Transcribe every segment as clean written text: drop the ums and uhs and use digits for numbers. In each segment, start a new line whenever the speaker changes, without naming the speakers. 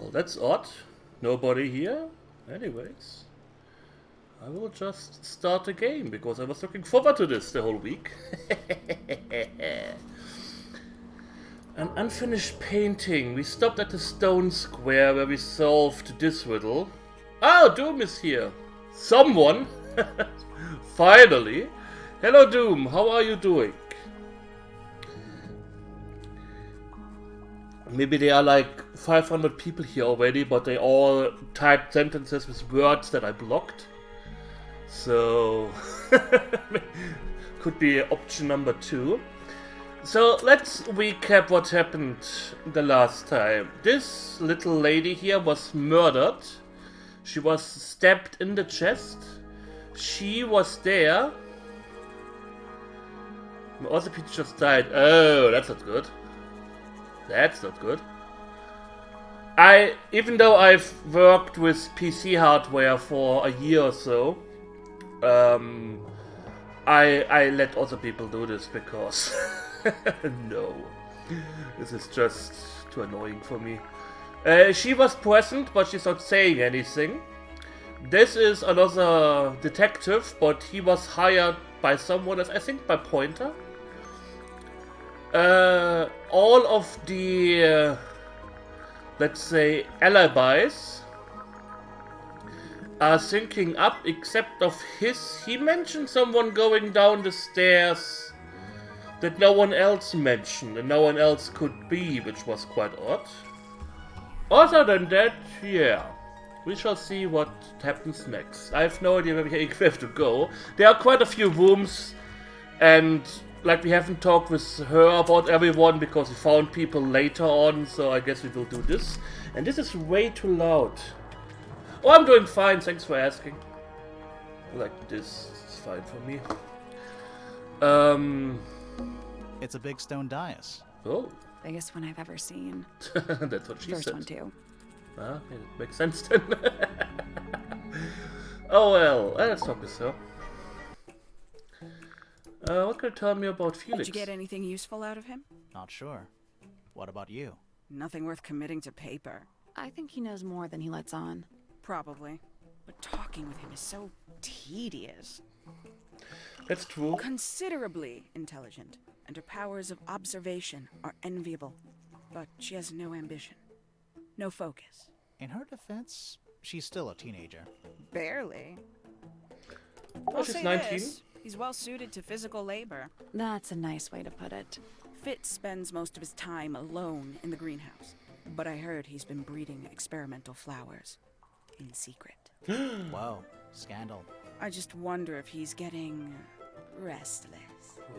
Well, that's odd. Nobody here. Anyways, I will just start the game because I was looking forward to this the whole week. An unfinished painting. We stopped at the stone square where we solved this riddle. Oh, Doom is here. Someone. Finally. Hello, Doom. How are you doing? Maybe there are like 500 people here already, but they all typed sentences with words that I blocked. So, could be option number 2. So, let's recap what happened the last time. This little lady here was murdered. She was stabbed in the chest. She was there. Also, people just died. Oh, that's not good. That's not good. Even though I've worked with PC hardware for a year or so, I let other people do this because no, this is just too annoying for me. She was present, but she's not saying anything. This is another detective, but he was hired by someone else, I think by Pointer. All of the, let's say, alibis are syncing up except of his. He mentioned someone going down the stairs that no one else mentioned and no one else could be, which was quite odd. Other than that, yeah. We shall see what happens next. I have no idea where we have to go. There are quite a few rooms, and like we haven't talked with her about everyone because we found people later on, so I guess we will do this. And this is way too loud. Oh, I'm doing fine, thanks for asking. Like this is fine for me.
It's a big stone dais.
Oh.
Biggest one I've ever seen.
That's what she
First
said.
one too.
Ah, it makes sense then. Oh well, let's talk with her. What can you tell me about Felix?
Did you get anything useful out of him?
Not sure. What about you?
Nothing worth committing to paper.
I think he knows more than he lets on.
Probably. But talking with him is so tedious.
That's true.
Considerably intelligent, and her powers of observation are enviable. But she has no ambition. No focus.
In her defense, she's still a teenager.
Barely.
Oh,
I'll
she's
say
19.
this, he's well suited to physical labor.
That's a nice way to put it.
Fitz spends most of his time alone in the greenhouse. But I heard he's been breeding experimental flowers. In secret.
Whoa, scandal.
I just wonder if he's getting restless.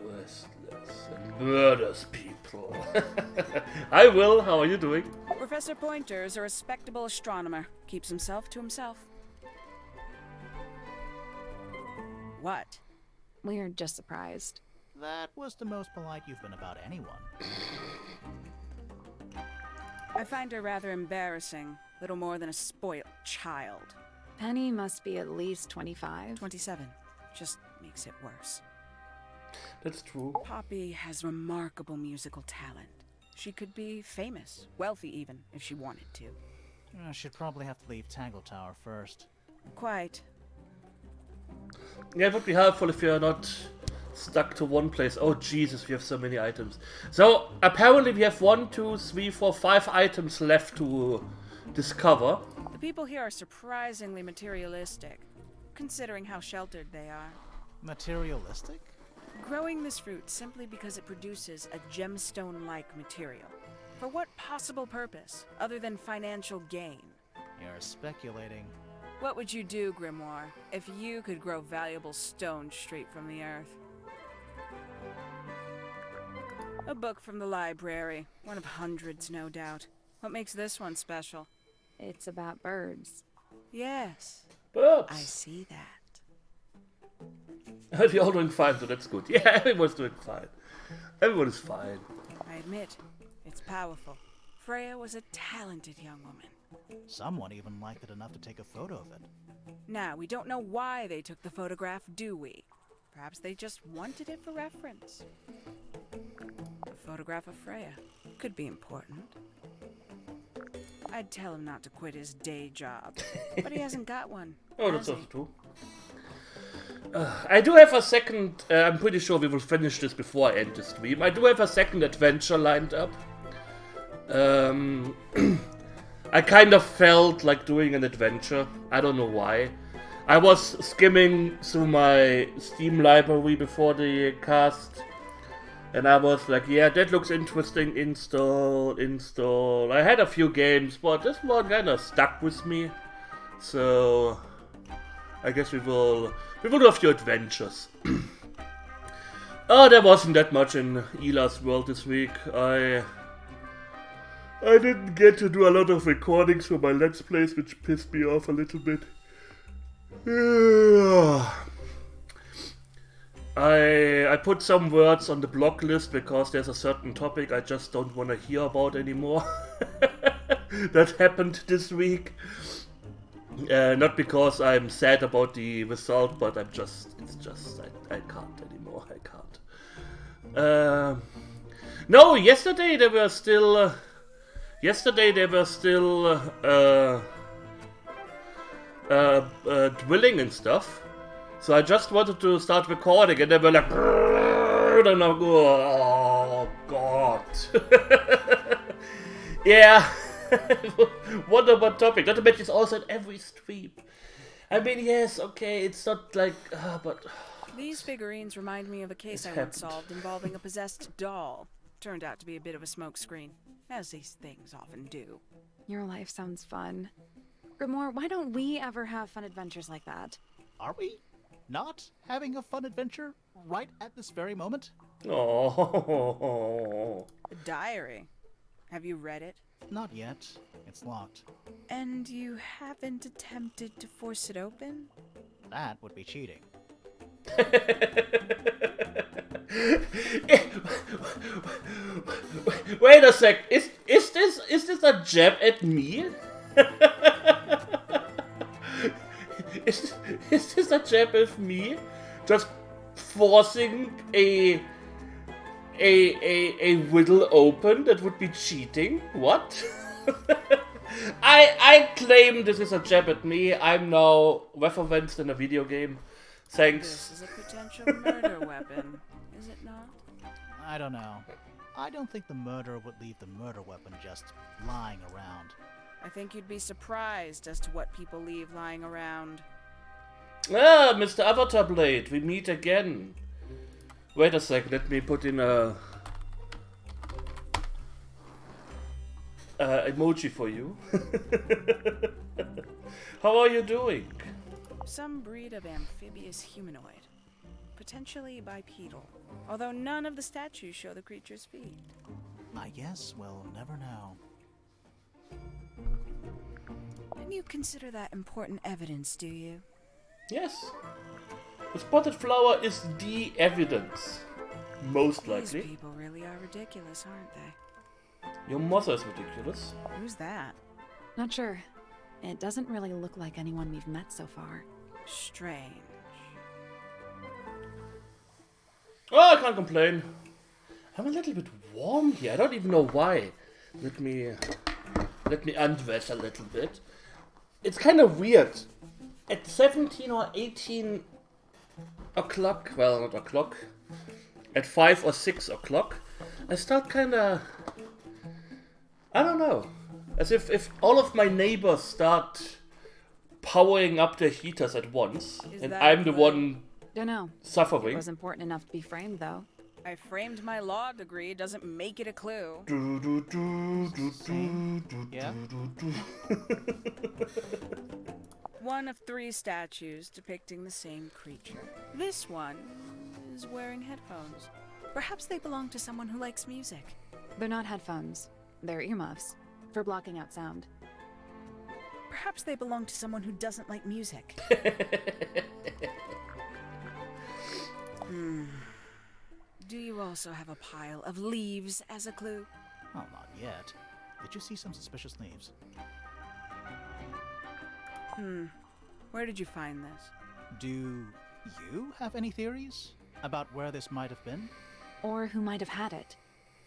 Restless and murders people. I will. How are you doing?
Professor Pointer is a respectable astronomer. Keeps himself to himself. What?
We're just surprised.
That was the most polite you've been about anyone.
I find her rather embarrassing. Little more than a spoilt child.
Penny must be at least 25.
27. Just makes it worse.
That's true.
Poppy has remarkable musical talent. She could be famous, wealthy even, if she wanted to.
She'd probably have to leave Tangle Tower first.
Quite.
Yeah, it would be helpful if you're not stuck to one place. Oh Jesus, we have so many items. So apparently we have 1, 2, 3, 4, 5 items left to discover.
The people here are surprisingly materialistic, considering how sheltered they are.
Materialistic?
Growing this fruit simply because it produces a gemstone-like material. For what possible purpose, other than financial gain?
You're speculating.
What would you do, Grimoire, if you could grow valuable stone straight from the earth? A book from the library. One of hundreds, no doubt. What makes this one special?
It's about birds.
Yes,
Birds.
I see that.
We're all doing fine, so that's good. Yeah, everyone's doing fine. Everyone is fine.
I admit, it's powerful. Freya was a talented young woman.
Someone even liked it enough to take a photo of it.
Now, we don't know why they took the photograph, do we? Perhaps they just wanted it for reference. A photograph of Freya could be important. I'd tell him not to quit his day job. But he hasn't got one.
Oh, that's
has he?
also true. I do have a second, I'm pretty sure we will finish this before I end the stream. I do have a second adventure lined up. I kind of felt like doing an adventure. I don't know why. I was skimming through my Steam library before the cast. And I was like, yeah, that looks interesting. Install. I had a few games, but this one kind of stuck with me. So I guess we will do a few adventures. Oh, there wasn't that much in Ela's world this week. I didn't get to do a lot of recordings for my Let's Plays, which pissed me off a little bit. I put some words on the block list because there's a certain topic I just don't want to hear about anymore. That happened this week. Not because I'm sad about the result, but I can't anymore. I can't. No, yesterday they were still drilling and stuff. So I just wanted to start recording, and they were like, and I go, oh god. Yeah. Wonderful topic. Not to mention it's also in every stream. I mean, yes, okay, it's not like, but...
These figurines remind me of a case
It
I once
happened.
solved involving a possessed doll. Turned out to be a bit of a smokescreen, as these things often do.
Your life sounds fun. Grimoire, why don't we ever have fun adventures like that?
Are we not having a fun adventure right at this very moment?
Oh.
A diary. Have you read it?
Not yet. It's locked.
And you haven't attempted to force it open?
That would be cheating.
Wait a sec. Is this a jab at me? Is this a jab at me? Just forcing a riddle open? That would be cheating? What? I claim this is a jab at me. I'm now referenced in a video game. Thanks.
This is a potential murder weapon, is it not?
I don't know. I don't think the murderer would leave the murder weapon just lying around.
I think you'd be surprised as to what people leave lying around.
Ah, Mr. Avatar Blade, we meet again. Wait a sec, let me put in a emoji for you. How are you doing?
Some breed of amphibious humanoid. Potentially bipedal. Although none of the statues show the creature's feet.
I guess we'll never know.
And you consider that important evidence, do you?
Yes. The spotted flower is the evidence. Most likely.
These people really are ridiculous, aren't they?
Your mother is ridiculous.
Who's that?
Not sure. It doesn't really look like anyone we've met so far.
Strange.
Oh, I can't complain. I'm a little bit warm here. I don't even know why. Let me undress a little bit. It's kind of weird. At 17 or 18 o'clock, well, not o'clock, at 5 or 6 o'clock, I start kind of, I don't know, as if all of my neighbors start powering up their heaters at once,
Is
and
that
I'm the
good?
one
Don't know. It
suffering.
was important enough to be framed, though.
I framed my law degree, doesn't make it a clue.
Do, do, do, do,
Same.
do,
Yeah.
do, do.
One of 3 statues depicting the same creature. This one is wearing headphones. Perhaps they belong to someone who likes music.
They're not headphones. They're earmuffs. For blocking out sound.
Perhaps they belong to someone who doesn't like music. Do you also have a pile of leaves as a clue?
Well, not yet. Did you see some suspicious leaves?
Where did you find this?
Do you have any theories about where this might have been?
Or who might have had it.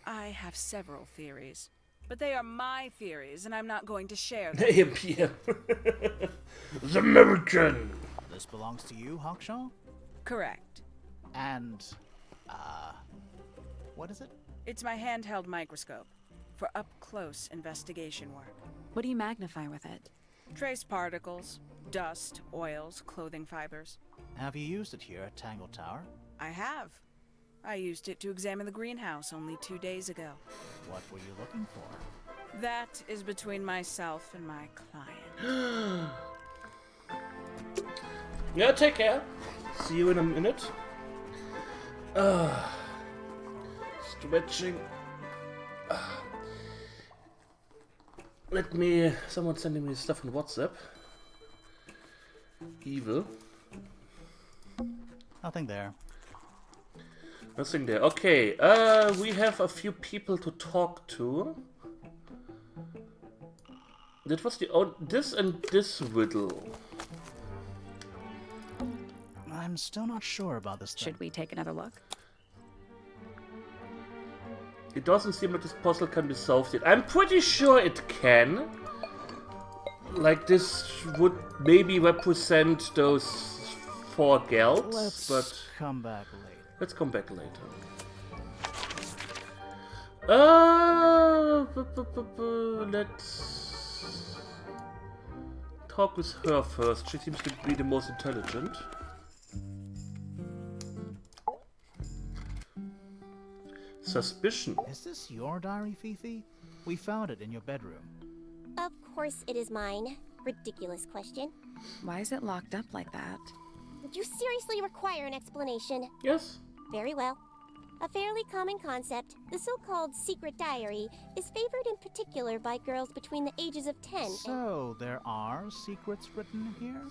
I have several theories. But they are my theories, and I'm not going to share them.
AMPM. The American.
This belongs to you, Hawkshaw?
Correct.
And, what is it?
It's my handheld microscope for up-close investigation work.
What do you magnify with it?
Trace particles, dust, oils, clothing fibers.
Have you used it here at Tangle Tower?
I have. I used it to examine the greenhouse only 2 days ago.
What were you looking for?
That is between myself and my client.
Yeah, take care. See you in a minute. Stretching. Someone sending me stuff on WhatsApp. Evil.
Nothing there.
Nothing there. Okay, we have a few people to talk to. That was this and this riddle.
I'm still not sure about this thing.
Should we take another look?
It doesn't seem like this puzzle can be solved yet. I'm pretty sure it can. Like, this would maybe represent those 4 gelds,
Let's come back later.
Let's come back later. Let's talk with her first. She seems to be the most intelligent. Suspicion.
Is this your diary, Fifi? We found it in your bedroom.
Of course it is mine. Ridiculous question.
Why is it locked up like that?
Would you seriously require an explanation?
Yes.
Very well. A fairly common concept, the so-called secret diary, is favored in particular by girls between the ages of 10
So, there are secrets written here?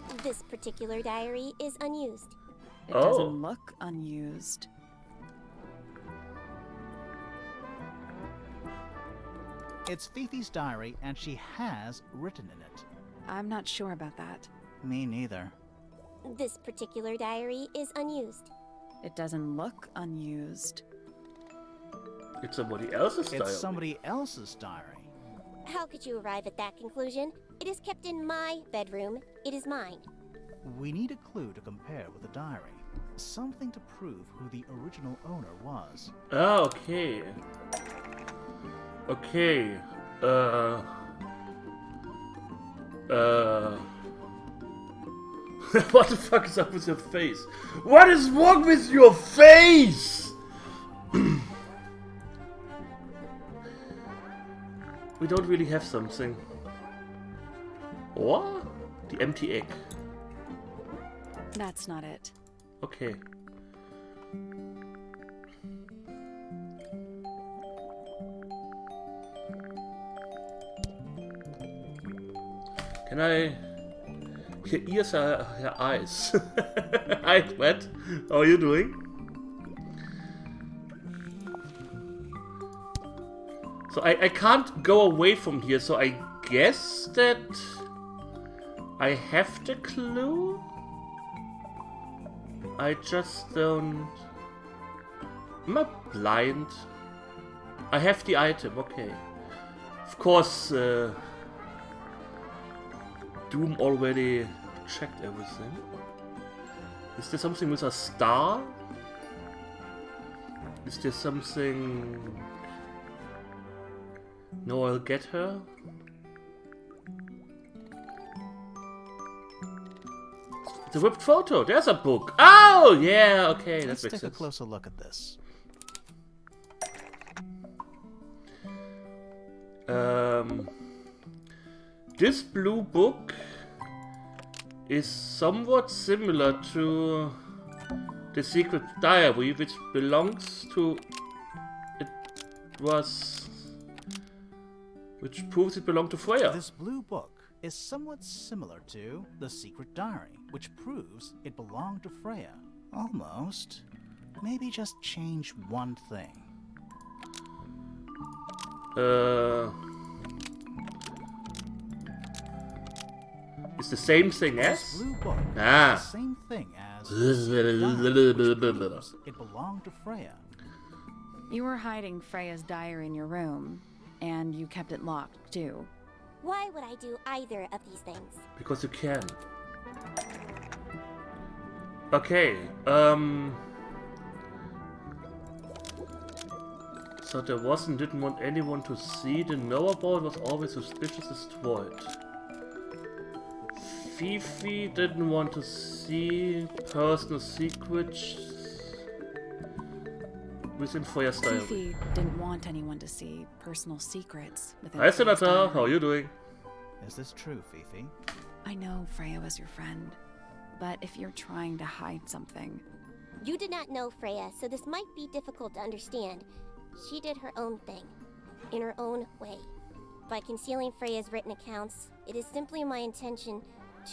and this particular diary is unused.
It
Oh.
doesn't look unused.
It's Fifi's diary, and she has written in it.
I'm not sure about that.
Me neither.
This particular diary is unused.
It doesn't look unused.
It's somebody else's diary.
It's somebody else's diary.
How could you arrive at that conclusion? It is kept in my bedroom. It is mine.
We need a clue to compare with the diary. Something to prove who the original owner was.
Ah, okay. Okay. What the fuck is up with your face? What is wrong with your face? We don't really have something. Or the empty egg.
That's not it.
Okay. Can I... Your ears are your eyes. Hi, Matt. How are you doing? So I can't go away from here, so I guess that I have the clue? I just don't... Am I blind? I have the item, okay. Of course, Doom already checked everything. Is there something with a star? Is there something... No, I'll get her? The ripped photo. There's a book. Oh, yeah. Okay, that
Let's
makes
take a
sense.
closer look at this.
This blue book is somewhat similar to the secret diary, which belongs to... Which proves it belonged to Freya.
This blue book is somewhat similar to the secret diary, which proves it belonged to Freya. Almost. Maybe just change one thing.
It's the same thing
This
as?
blue book
Ah.
is the same thing as the secret diary, which proves it belonged to Freya.
You were hiding Freya's diary in your room, and you kept it locked, too.
Why would I do either of these things?
Because you can. Okay, so there didn't want anyone to see, didn't know about, was always suspicious, destroyed. Fifi didn't want to see personal secrets within Freya's diary.
Fifi didn't want anyone to see personal secrets within
Hi,
Freya's
Senator.
diary.
How are you doing?
Is this true, Fifi?
I know Freya was your friend, but if you're trying to hide something...
You did not know Freya, so this might be difficult to understand. She did her own thing, in her own way. By concealing Freya's written accounts, it is simply my intention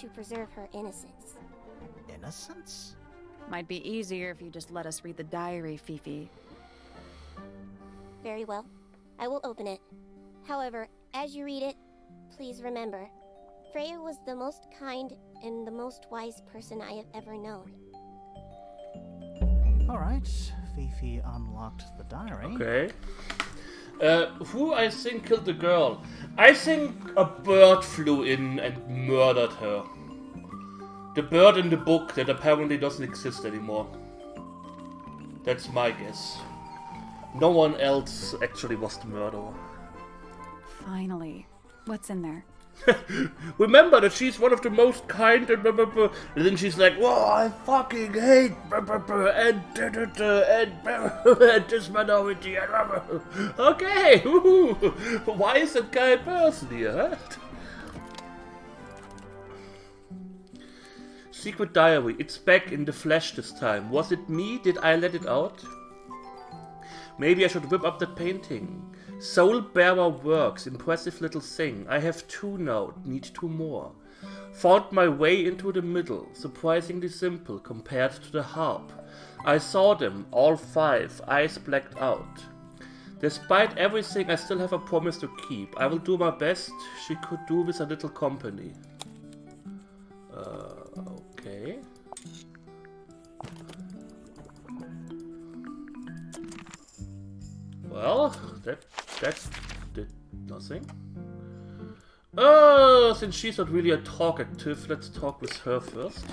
to preserve her innocence.
Innocence?
Might be easier if you just let us read the diary, Fifi.
Very well. I will open it. However, as you read it, please remember, Freya was the most kind and the most wise person I have ever known.
Alright, Fifi unlocked the diary.
Okay. Who I think killed the girl? I think a bird flew in and murdered her. The bird in the book that apparently doesn't exist anymore. That's my guess. No one else actually was the murderer.
Finally. What's in there?
Remember that she's one of the most kind and then she's like, whoa, I fucking hate and this minority. Okay, why is that guy a person here, huh? Secret diary, it's back in the flesh this time. Was it me? Did I let it out? Maybe I should whip up that painting. Soul Bearer works, impressive little thing. I have 2 now, need 2 more. Found my way into the middle, surprisingly simple compared to the harp. I saw them, all 5, eyes blacked out. Despite everything, I still have a promise to keep. I will do my best, she could do with a little company. Okay. Well, that did nothing. Since she's not really a talkative, let's talk with her first.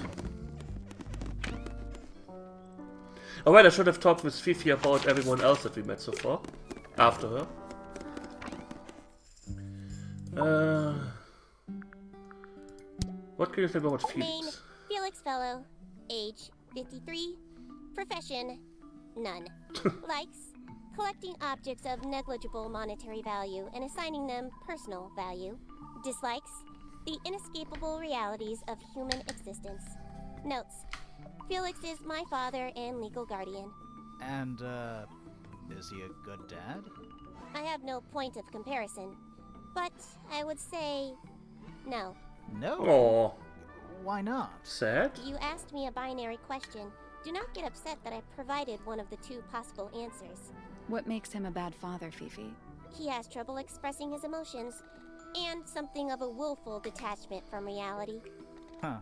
Oh wait, I should have talked with Fifi about everyone else that we met so far. After her. What can you say about
Name,
Felix?
Felix Fellow. Age, 53. Profession, none. Likes, collecting objects of negligible monetary value and assigning them personal value. Dislikes, the inescapable realities of human existence. Notes, Felix is my father and legal guardian.
And, is he a good dad?
I have no point of comparison, but I would say no.
No.
Aww,
Why not?
sad?
You asked me a binary question. Do not get upset that I provided one of the 2 possible answers.
What makes him a bad father, Fifi?
He has trouble expressing his emotions, and something of a willful detachment from reality.
Huh.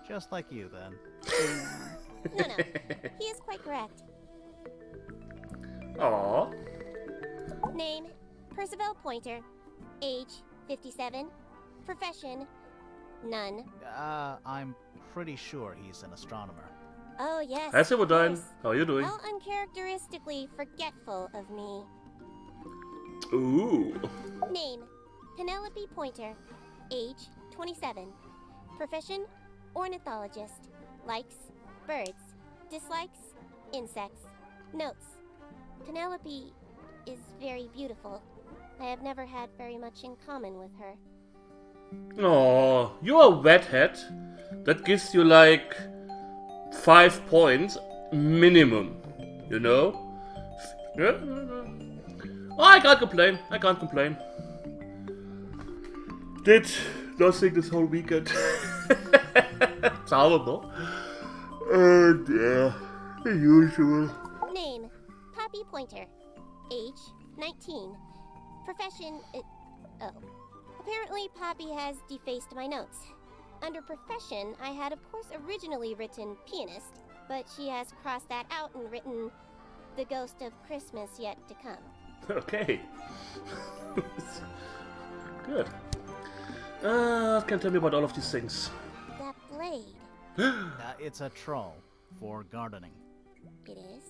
Just like you, then.
No, he is quite correct.
Aww.
Name, Percival Pointer. Age, 57. Profession, none.
I'm pretty sure he's an astronomer.
Oh yes,
Hi
of
Silverdine,
course.
how are you doing?
How uncharacteristically forgetful of me.
Ooh.
Name, Penelope Pointer. Age, 27. Profession, ornithologist. Likes, birds. Dislikes, insects. Notes, Penelope is very beautiful. I have never had very much in common with her.
Aw, you're a redhead. That gives you like 5 points minimum, you know? Yeah. Oh, I can't complain. I can't complain. Did nothing this whole weekend. It's horrible. And yeah, the usual.
Name, Poppy Pointer. Age, 19. Profession, Apparently Poppy has defaced my notes. Under profession, I had of course originally written pianist, but she has crossed that out and written The ghost of Christmas yet to come.
Okay. Good. What can you tell me about all of these things?
That blade.
It's a troll for gardening.
It is?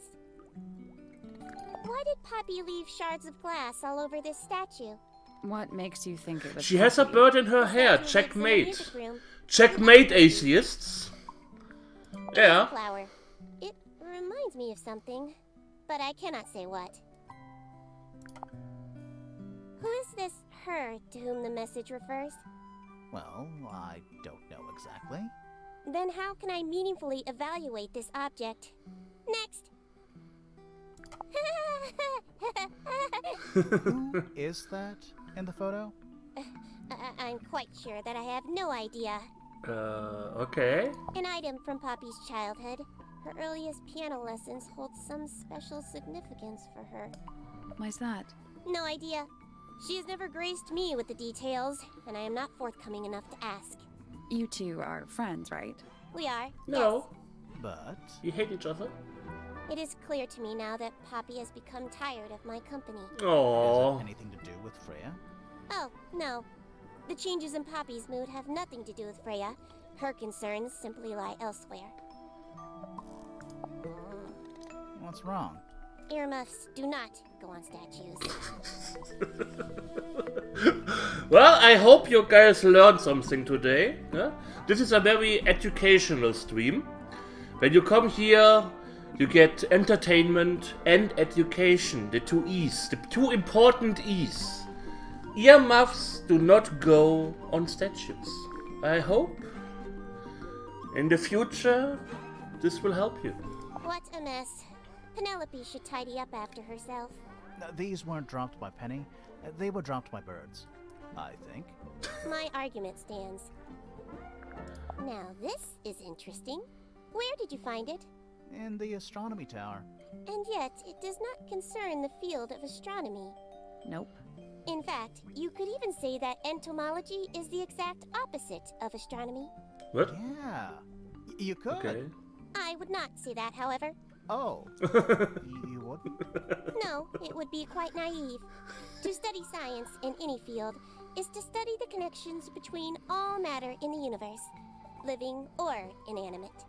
Why did Poppy leave shards of glass all over this statue?
What makes you think it was
She has a
Poppy?
bird in her hair.
Statue lives in the
Checkmate.
music room.
Checkmate, atheists. Yeah.
Flower. It reminds me of something, but I cannot say what. Who is this her to whom the message refers?
Well, I don't know exactly.
Then how can I meaningfully evaluate this object? Next!
Who is that in the photo?
I'm quite sure that I have no idea.
Okay.
An item from Poppy's childhood. Her earliest piano lessons hold some special significance for her.
Why's that?
No idea. She has never graced me with the details, and I am not forthcoming enough to ask.
You two are friends, right?
We are.
No.
But
You hate each other?
Yes. It is clear to me now that Poppy has become tired of my company.
is
Oh.
it anything to do with Freya?
Oh, no. The changes in Poppy's mood have nothing to do with Freya. Her concerns simply lie elsewhere.
What's wrong?
Earmuffs do not go on statues.
Well, I hope you guys learned something today. Yeah? This is a very educational stream. When you come here, you get entertainment and education, the two E's, the two important E's. Earmuffs do not go on statues. I hope in the future this will help you.
What a mess. Penelope should tidy up after herself.
These weren't dropped by Penny. They were dropped by birds, I think.
My argument stands. Now this is interesting. Where did you find it?
In the astronomy tower.
And yet, it does not concern the field of astronomy.
Nope.
In fact, you could even say that entomology is the exact opposite of astronomy.
What?
Yeah, you could.
Okay.
I would not say that, however.
Oh, you wouldn't?
No, it would be quite naive. To study science in any field is to study the connections between all matter in the universe, living or inanimate.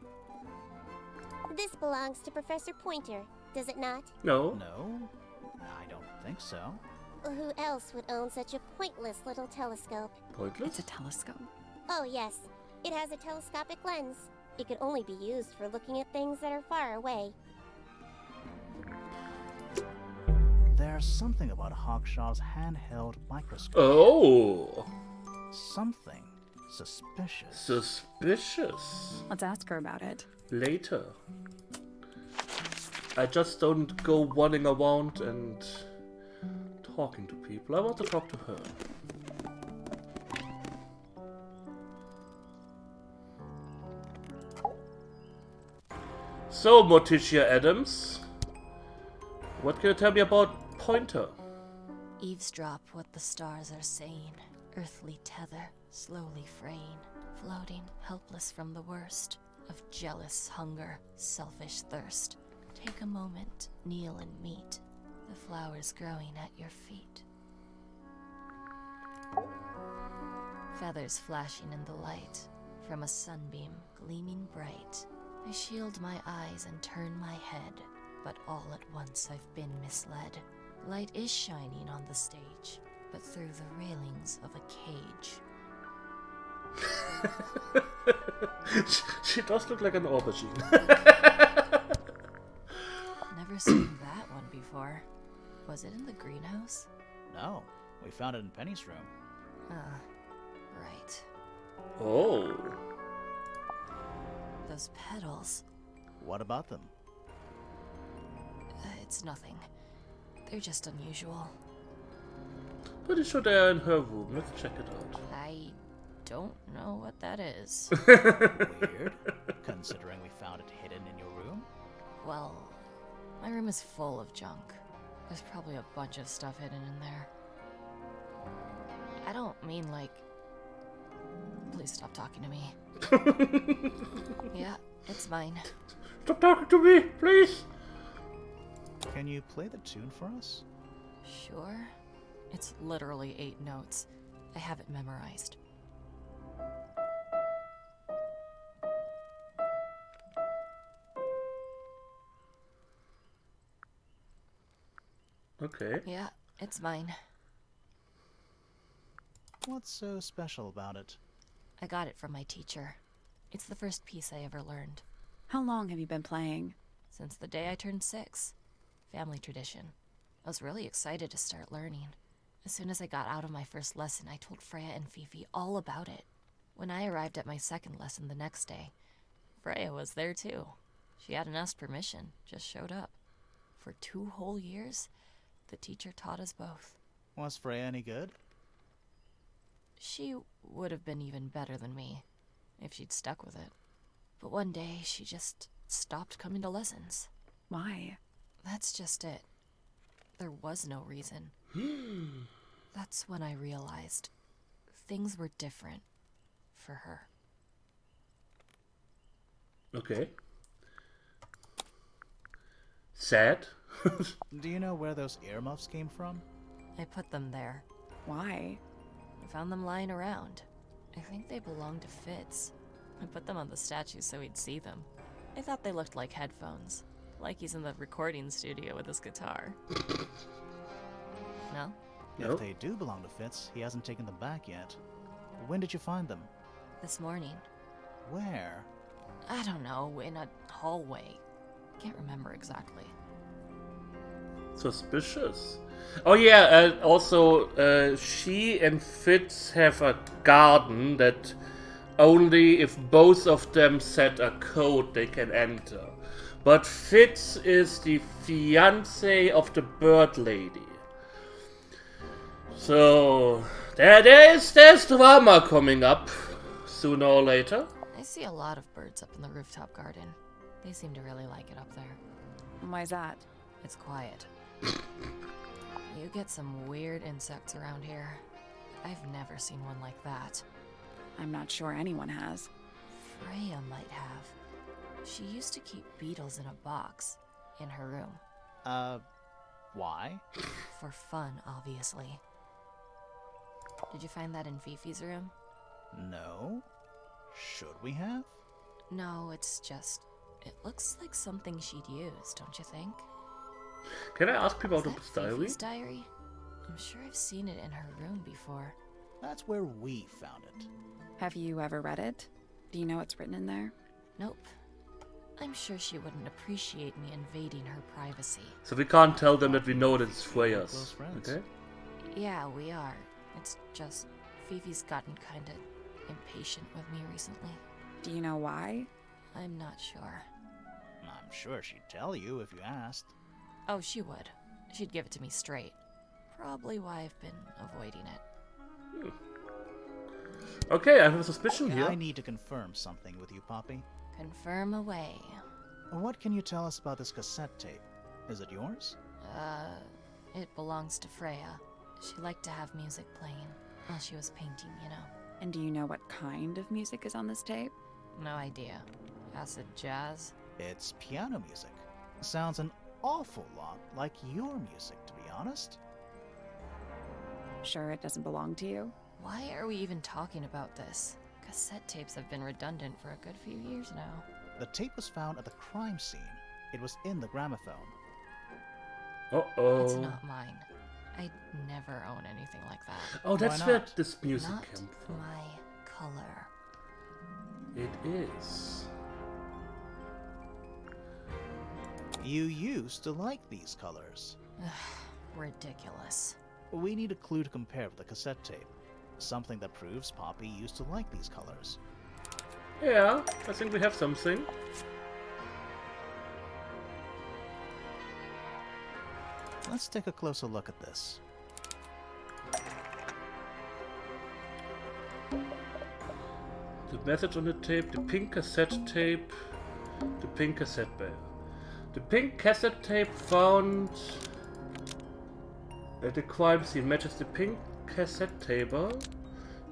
This belongs to Professor Pointer, does it not?
No.
No, I don't think so.
Who else would own such a pointless little telescope?
Pointless?
It's a telescope.
Oh, yes. It has a telescopic lens. It could only be used for looking at things that are far away.
There's something about Hawkshaw's handheld microscope.
Oh.
Something suspicious.
Suspicious.
Let's ask her about it.
Later. I just don't go running around and talking to people. I want to talk to her. So, Morticia Adams, what can you tell me about Pointer?
Eavesdrop what the stars are saying. Earthly tether, slowly fraying, floating helpless from the worst of jealous hunger, selfish thirst. Take a moment, kneel and meet the flowers growing at your feet. Feathers flashing in the light from a sunbeam gleaming bright. I shield my eyes and turn my head, but all at once I've been misled. Light is shining on the stage, but through the railings of a cage.
She does look like an aubergine.
Never seen that one before. Was it in the greenhouse?
No, we found it in Penny's room.
Right.
Oh.
Those petals.
What about them?
It's nothing. They're just unusual.
Pretty sure they are in her room. Let's check it out.
I don't know what that is.
Weird, considering we found it hidden in your room.
Well, my room is full of junk. There's probably a bunch of stuff hidden in there. I don't mean like... Please stop talking to me. Yeah, it's mine.
Stop talking to me, please.
Can you play the tune for us?
Sure. It's literally 8 notes. I have it memorized.
Okay.
Yeah, it's mine.
What's so special about it?
I got it from my teacher. It's the first piece I ever learned.
How long have you been playing?
Since the day I turned 6. Family tradition. I was really excited to start learning. As soon as I got out of my first lesson, I told Freya and Fifi all about it. When I arrived at my second lesson the next day, Freya was there too. She hadn't asked permission, just showed up. For 2 whole years, the teacher taught us both.
Was Freya any good?
She would have been even better than me, if she'd stuck with it. But one day, she just stopped coming to lessons.
Why?
That's just it. There was no reason. That's when I realized things were different for her.
Okay. Sad.
Do you know where those earmuffs came from?
I put them there.
Why?
I found them lying around. I think they belonged to Fitz. I put them on the statue so he'd see them. I thought they looked like headphones. Like he's in the recording studio with his guitar. No?
No.
If they do belong to Fitz, he hasn't taken them back yet. When did you find them?
This morning.
Where?
I don't know, in a hallway. Can't remember exactly.
Suspicious. Oh yeah, also she and Fitz have a garden that only if both of them set a code they can enter. But Fitz is the fiancé of the bird lady. So there's drama coming up sooner or later.
I see a lot of birds up in the rooftop garden. They seem to really like it up there.
Why's that?
It's quiet. You get some weird insects around here. I've never seen one like that.
I'm not sure anyone has.
Freya might have. She used to keep beetles in a box in her room.
Why?
For fun, obviously. Did you find that in Fifi's room?
No. Should we have?
No, it's just... It looks like something she'd use, don't you think?
Can I ask people
Is
about
that
this diary?
Fifi's diary? I'm sure I've seen it in her room before.
That's where we found it.
Have you ever read it? Do you know what's written in there?
Nope. I'm sure she wouldn't appreciate me invading her privacy.
So we can't tell them that we know that it's Freya's.
Close friends.
Okay.
Yeah, we are. It's just Fifi's gotten kinda impatient with me recently.
Do you know why?
I'm not sure.
I'm sure she'd tell you if you asked.
Oh, she would. She'd give it to me straight. Probably why I've been avoiding it.
Okay, I have a suspicion here.
I need to confirm something with you, Poppy.
Confirm away.
What can you tell us about this cassette tape? Is it yours?
It belongs to Freya. She liked to have music playing while she was painting, you know.
And do you know what kind of music is on this tape?
No idea. Acid jazz?
It's piano music. Sounds an awful lot like your music, to be honest.
Sure it doesn't belong to you?
Why are we even talking about this? Cassette tapes have been redundant for a good few years now.
The tape was found at the crime scene. It was in the gramophone.
Uh-oh.
It's not mine. I'd never own anything like that.
Oh, that's
Why
where
not?
this music
Not
came from.
my color.
It is.
You used to like these colors.
Ridiculous.
We need a clue to compare with the cassette tape. Something that proves Poppy used to like these colors.
Yeah, I think we have something.
Let's take a closer look at this.
The message on the tape, the pink cassette tape, the pink cassette bear. The pink cassette tape found at the crime scene matches the pink cassette tape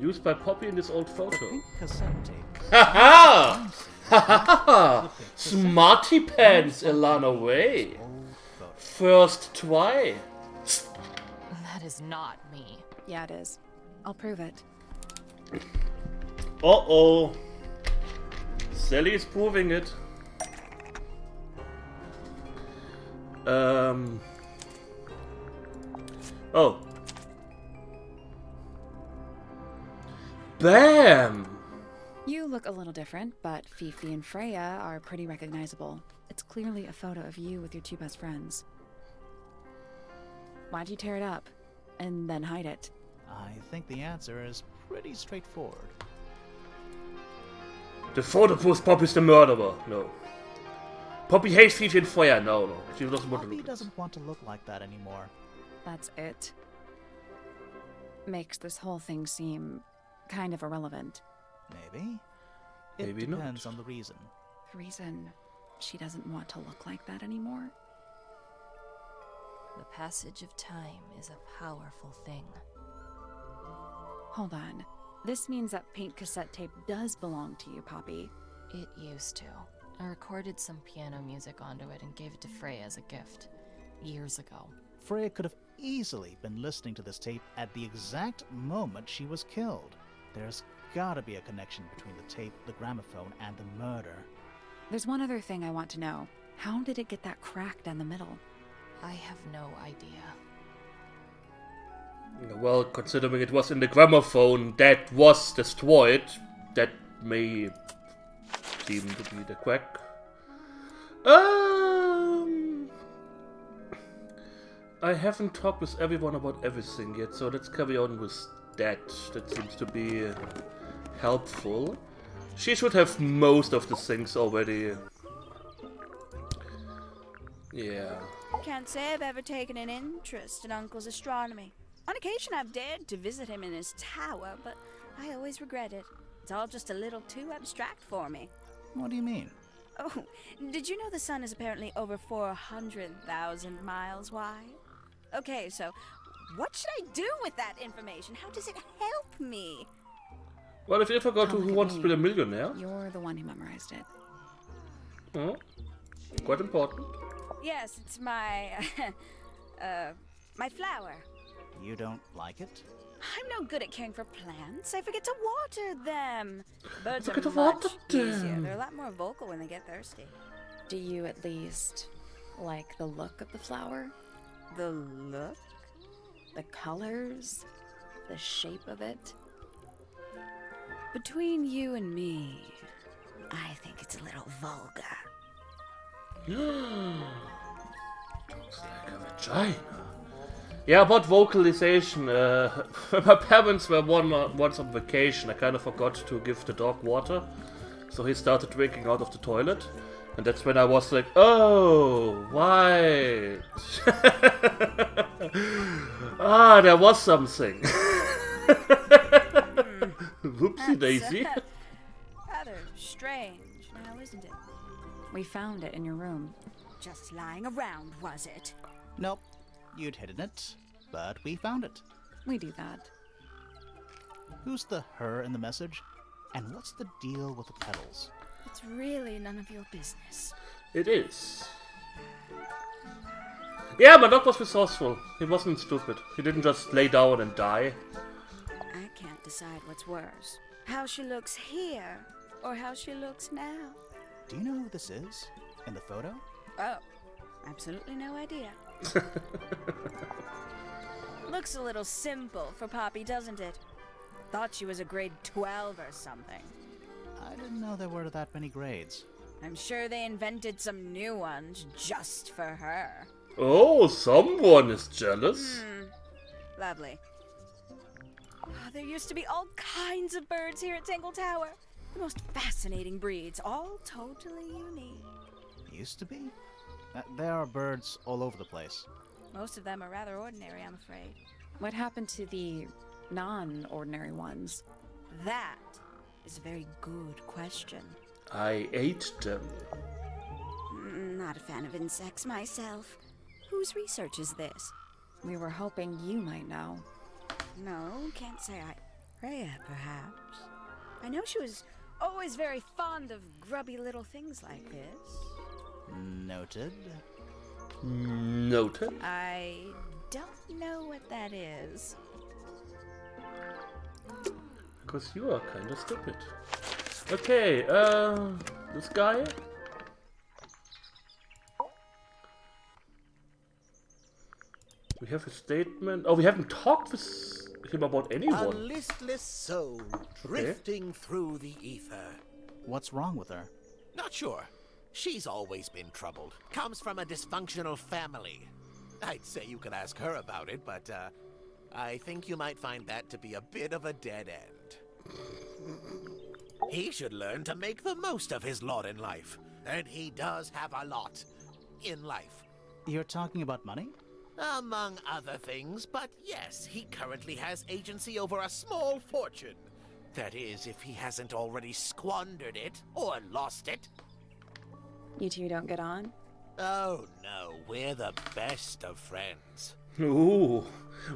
used by Poppy in this old photo.
The pink cassette tape.
Ha ha! Ha ha! Smarty pants, Alana Way.
Old photo.
First try.
That is not me.
Yeah, it is. I'll prove it.
Uh-oh. Sally's proving it. Oh. Bam!
You look a little different, but Fifi and Freya are pretty recognizable. It's clearly a photo of you with your two best friends. Why'd you tear it up? And then hide it?
I think the answer is pretty straightforward.
The photo proves Poppy's the murderer. No. Poppy hates Fifi and Freya. No, no. She doesn't want to
Poppy
look.
doesn't want to look like that anymore.
That's it. Makes this whole thing seem kind of irrelevant.
Maybe. It
Maybe not.
depends on the reason.
The reason she doesn't want to look like that anymore?
The passage of time is a powerful thing.
Hold on. This means that paint cassette tape does belong to you, Poppy.
It used to. I recorded some piano music onto it and gave it to Freya as a gift. Years ago.
Freya could have easily been listening to this tape at the exact moment she was killed. There's gotta be a connection between the tape, the gramophone, and the murder.
There's one other thing I want to know. How did it get that crack down the middle?
I have no idea.
Well, considering it was in the gramophone that was destroyed, that may seem to be the crack. I haven't talked with everyone about everything yet, so let's carry on with that. That seems to be helpful. She should have most of the things already. Yeah.
Can't say I've ever taken an interest in Uncle's astronomy. On occasion I've dared to visit him in his tower, but I always regret it. It's all just a little too abstract for me.
What do you mean?
Oh, did you know the sun is apparently over 400,000 miles wide? Okay, so what should I do with that information? How does it help me?
Well, if you ever go to
Don't
Who
look at
Wants to
me.
Be a Millionaire,
You're the one who memorized it.
oh, quite important.
Yes, it's my, my flower.
You don't like it?
I'm no good at caring for plants. I forget to water them. Birds
Forget
are
to water
much easier.
them.
They're a lot more vocal when they get thirsty.
Do you at least like the look of the flower?
The look?
The colors? The shape of it?
Between you and me, I think it's a little vulgar.
Looks like a vagina. Yeah, about vocalization. My parents were once on vacation. I kind of forgot to give the dog water, so he started drinking out of the toilet. And that's when I was like, oh, right. Ah, there was something. Whoopsie daisy.
Rather strange now, isn't it?
We found it in your room.
Just lying around, was it?
Nope. You'd hidden it, but we found it.
We do that.
Who's the her in the message? And what's the deal with the petals?
It's really none of your business.
It is. Yeah, my dog was resourceful. He wasn't stupid. He didn't just lay down and die.
I can't decide what's worse. How she looks here, or how she looks now.
Do you know who this is? In the photo?
Oh, absolutely no idea. Looks a little simple for Poppy, doesn't it? Thought she was a grade 12 or something.
I didn't know there were that many grades.
I'm sure they invented some new ones just for her.
Oh, someone is jealous.
Lovely. There used to be all kinds of birds here at Tangle Tower. The most fascinating breeds, all totally unique.
Used to be? There are birds all over the place.
Most of them are rather ordinary, I'm afraid.
What happened to the non-ordinary ones?
That is a very good question.
I ate them.
Not a fan of insects myself. Whose research is this?
We were hoping you might know.
No, can't say I. Freya, perhaps. I know she was always very fond of grubby little things like this.
Noted.
Noted.
I don't know what that is.
Because you are kind of stupid. Okay, this guy? We have a statement. Oh, we haven't talked with him about
A
anyone.
listless soul drifting through the ether.
What's wrong with her?
Not sure. She's always been troubled. Comes from a dysfunctional family. I'd say you could ask her about it, but I think you might find that to be a bit of a dead end. He should learn to make the most of his lot in life. And he does have a lot in life.
You're talking about money?
Among other things, but yes, he currently has agency over a small fortune. That is, if he hasn't already squandered it or lost it.
You two don't get on?
Oh no, we're the best of friends.
Ooh,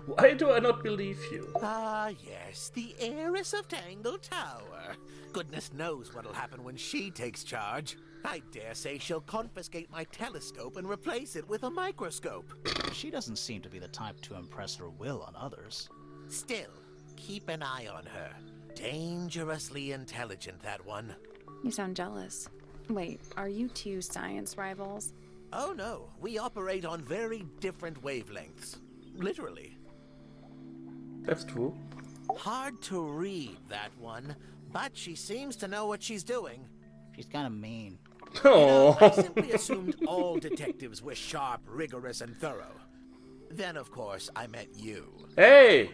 why do I not believe you?
Ah, yes, the heiress of Tangle Tower. Goodness knows what'll happen when she takes charge. I dare say she'll confiscate my telescope and replace it with a microscope.
She doesn't seem to be the type to impress her will on others.
Still, keep an eye on her. Dangerously intelligent, that one.
You sound jealous. Wait, are you two science rivals?
Oh no, we operate on very different wavelengths. Literally.
That's true.
Hard to read, that one, but she seems to know what she's doing.
She's kind of mean.
Oh,
I simply assumed all detectives were sharp, rigorous, and thorough. Then, of course, I met you.
Hey!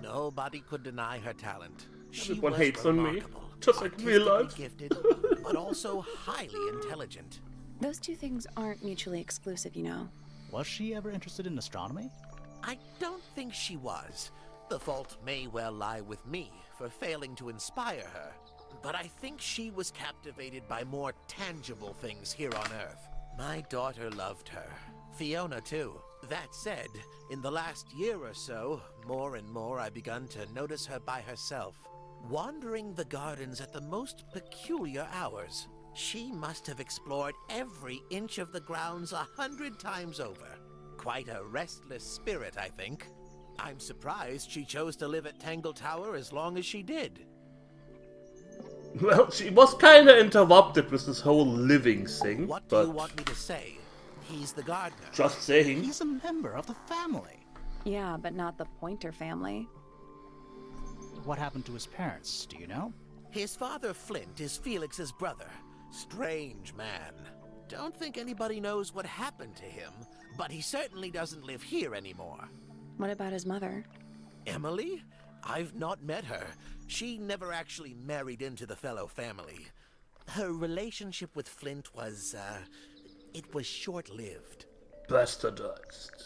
Nobody could deny her talent. She
Everyone
was
hates on me,
remarkable,
just like real
artistically
life.
gifted, but also highly intelligent.
Those two things aren't mutually exclusive, you know.
Was she ever interested in astronomy?
I don't think she was. The fault may well lie with me for failing to inspire her. But I think she was captivated by more tangible things here on Earth. My daughter loved her. Fiona, too. That said, in the last year or so, more and more I begun to notice her by herself, wandering the gardens at the most peculiar hours. She must have explored every inch of the grounds 100 times over. Quite a restless spirit, I think. I'm surprised she chose to live at Tangle Tower as long as she did.
Well, she was kinda interrupted with this whole living thing,
What do
but
you want me to say? He's the gardener.
just saying.
He's a member of the family.
Yeah, but not the Pointer family.
What happened to his parents, do you know?
His father, Flint, is Felix's brother. Strange man. Don't think anybody knows what happened to him, but he certainly doesn't live here anymore.
What about his mother?
Emily? I've not met her. She never actually married into the fellow family. Her relationship with Flint was, it was short-lived.
Bastardized.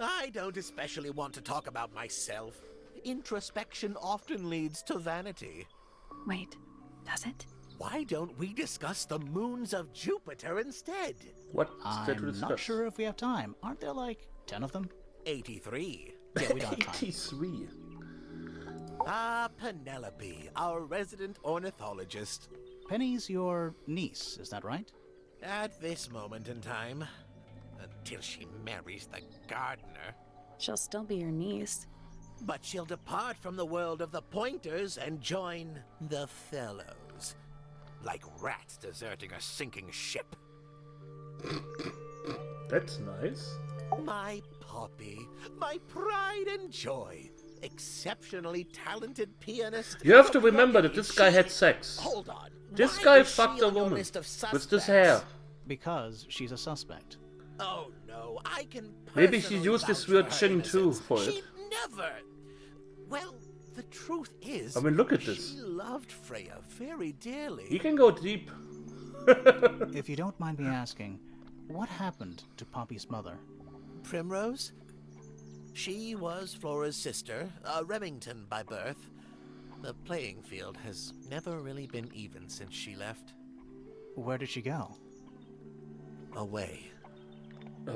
I don't especially want to talk about myself. Introspection often leads to vanity.
Wait, does it?
Why don't we discuss the moons of Jupiter instead?
What is there to
I'm
discuss?
not sure if we have time. Aren't there like 10 of them?
83.
Yeah, we don't have time.
83.
Ah, Penelope, our resident ornithologist.
Penny's your niece, is that right?
At this moment in time, until she marries the gardener.
She'll still be your niece.
But she'll depart from the world of the Pointers and join the Fellows. Like rats deserting a sinking ship.
That's nice.
My Poppy, my pride and joy. Exceptionally talented pianist.
You have to remember that this guy had sex.
Hold on.
This
Why
guy
is she
fucked a
on your
woman
list of
with this
suspects?
hair.
Because she's a suspect.
Oh no, I can.
Maybe she
personally
used his
vouch
weird
for her
chin too
innocence.
for
She
it.
never. Well, the truth is.
I mean, look at this.
She loved Freya very dearly.
He can go deep.
If you don't mind me asking, what happened to Poppy's mother?
Primrose? She was Flora's sister, a Remington by birth. The playing field has never really been even since she left.
Where did she go?
Away.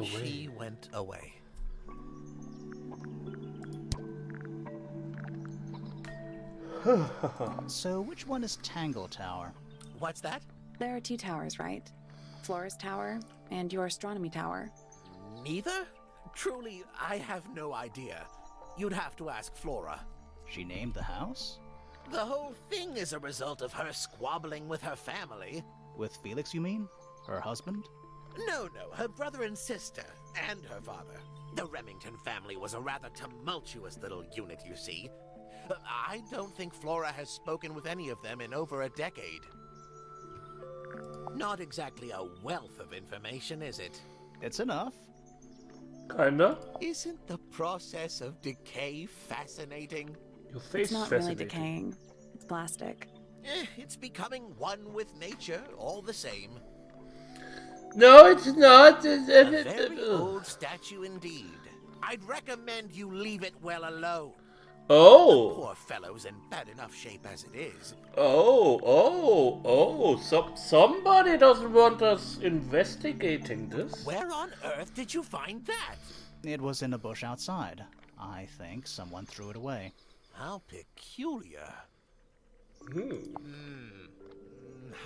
She went away.
So which one is Tangle Tower?
What's that?
There are two towers, right? Flora's tower and your astronomy tower.
Neither? Truly, I have no idea. You'd have to ask Flora.
She named the house?
The whole thing is a result of her squabbling with her family.
With Felix, you mean? Her husband?
No, her brother and sister, and her father. The Remington family was a rather tumultuous little unit, you see. I don't think Flora has spoken with any of them in over a decade. Not exactly a wealth of information, is it?
It's enough.
Kinda.
Isn't the process of decay fascinating?
Your face
It's not
is
really
fascinating.
decaying. It's plastic.
It's becoming one with nature, all the same.
No, it's not.
A very old statue indeed. I'd recommend you leave it well alone.
Oh.
Poor fellow's in bad enough shape as it is.
Somebody doesn't want us investigating this.
Where on earth did you find that?
It was in a bush outside. I think someone threw it away.
How peculiar.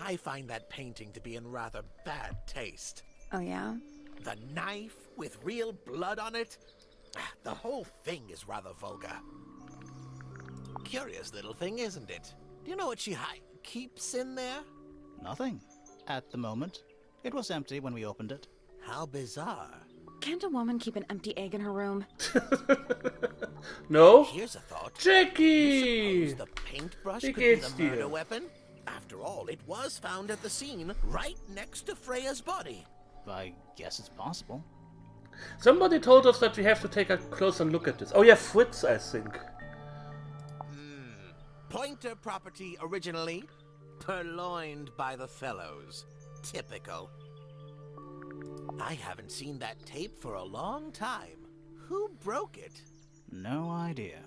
I find that painting to be in rather bad taste.
Oh, yeah?
The knife with real blood on it? The whole thing is rather vulgar. Curious little thing, isn't it? Do you know what she keeps in there?
Nothing. At the moment. It was empty when we opened it.
How bizarre.
Can't a woman keep an empty egg in her room?
No?
Here's a thought.
Jackie!
Suppose the paintbrush
Wie
could be
geht's
the murder
dir?
weapon? After all, it was found at the scene, right next to Freya's body.
I guess it's possible.
Somebody told us that we have to take a closer look at this. Oh yeah, Fritz, I think.
Pointer property originally, purloined by the fellows. Typical. I haven't seen that tape for a long time. Who broke it?
No idea.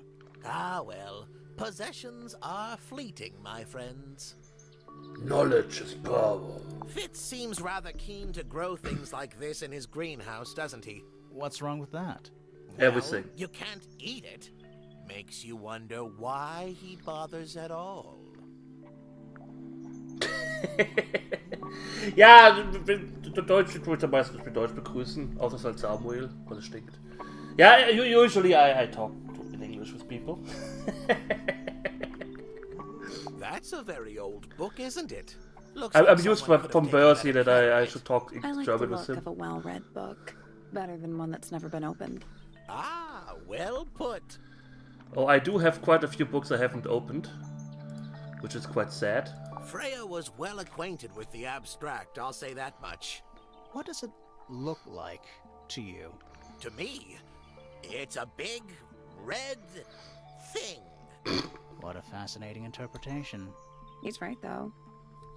Ah, well, possessions are fleeting, my friends.
Knowledge is power.
Fitz seems rather keen to grow things like this in his greenhouse, doesn't he?
What's wrong with that?
Everything.
Well, you can't eat it. Makes you wonder why he bothers at all.
Ja, der Deutsche wollte meistens mit Deutsch begrüßen, außer es halt Samuel, weil es stinkt. Ja, usually I talk in English with people.
That's a very old book, isn't it? Looks
I'm
like
used
someone could
from
have taken
Bercy
better
that
care
I
of
should
it.
talk
I like the
German with
look
him.
of a well-read book. Better than one that's never been opened.
Ah, well put.
Oh, I do have quite a few books I haven't opened, which is quite sad.
Freya was well acquainted with the abstract, I'll say that much.
What does it look like to you?
To me, it's a big, red thing.
What a fascinating interpretation.
He's right, though.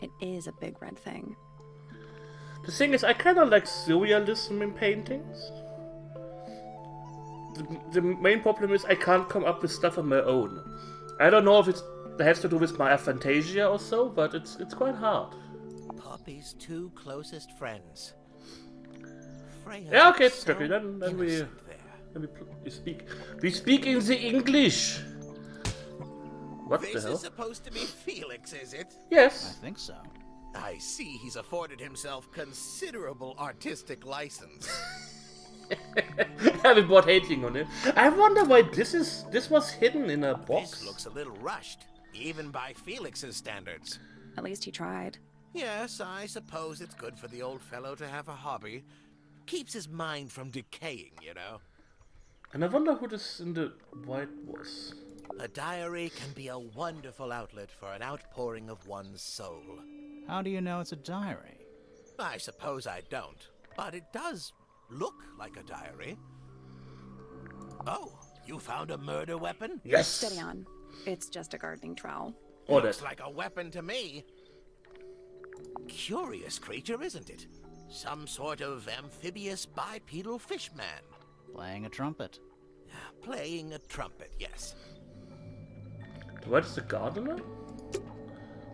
It is a big red thing.
The thing is, I kind of like surrealism in paintings. The main problem is I can't come up with stuff on my own. I don't know if it has to do with my aphantasia or so, but it's quite hard.
Poppy's two closest friends. Freya
Yeah, okay,
looks so
Jackie, then we
innocent there.
we speak in the English. What
This
the
is
hell?
supposed to be Felix, is it?
I
Yes.
think so.
I see he's afforded himself considerable artistic license.
I've been bought hating on it. I wonder why this was hidden in a box.
This looks a little rushed, even by Felix's standards.
At least he tried.
Yes, I suppose it's good for the old fellow to have a hobby. Keeps his mind from decaying, you know.
And I wonder who this in the white was.
A diary can be a wonderful outlet for an outpouring of one's soul.
How do you know it's a diary?
I suppose I don't, but it does look like a diary. Oh, you found a murder weapon?
Yes.
Steady on. It's just a gardening trowel.
Or
Looks
that.
like a weapon to me. Curious creature, isn't it? Some sort of amphibious bipedal fishman.
Playing a trumpet.
Playing a trumpet, yes.
The white is the gardener?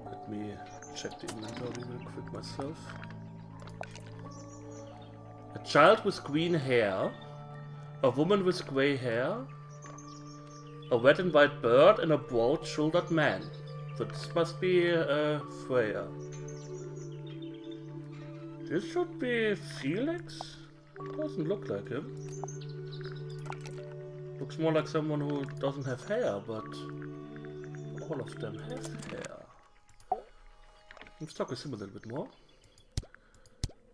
Let me check the inventory real quick myself. A child with green hair, a woman with grey hair, a red and white bird, and a broad-shouldered man. So this must be Freya. This should be Felix? Doesn't look like him. Looks more like someone who doesn't have hair, but all of them have hair. Let's talk with him a little bit more.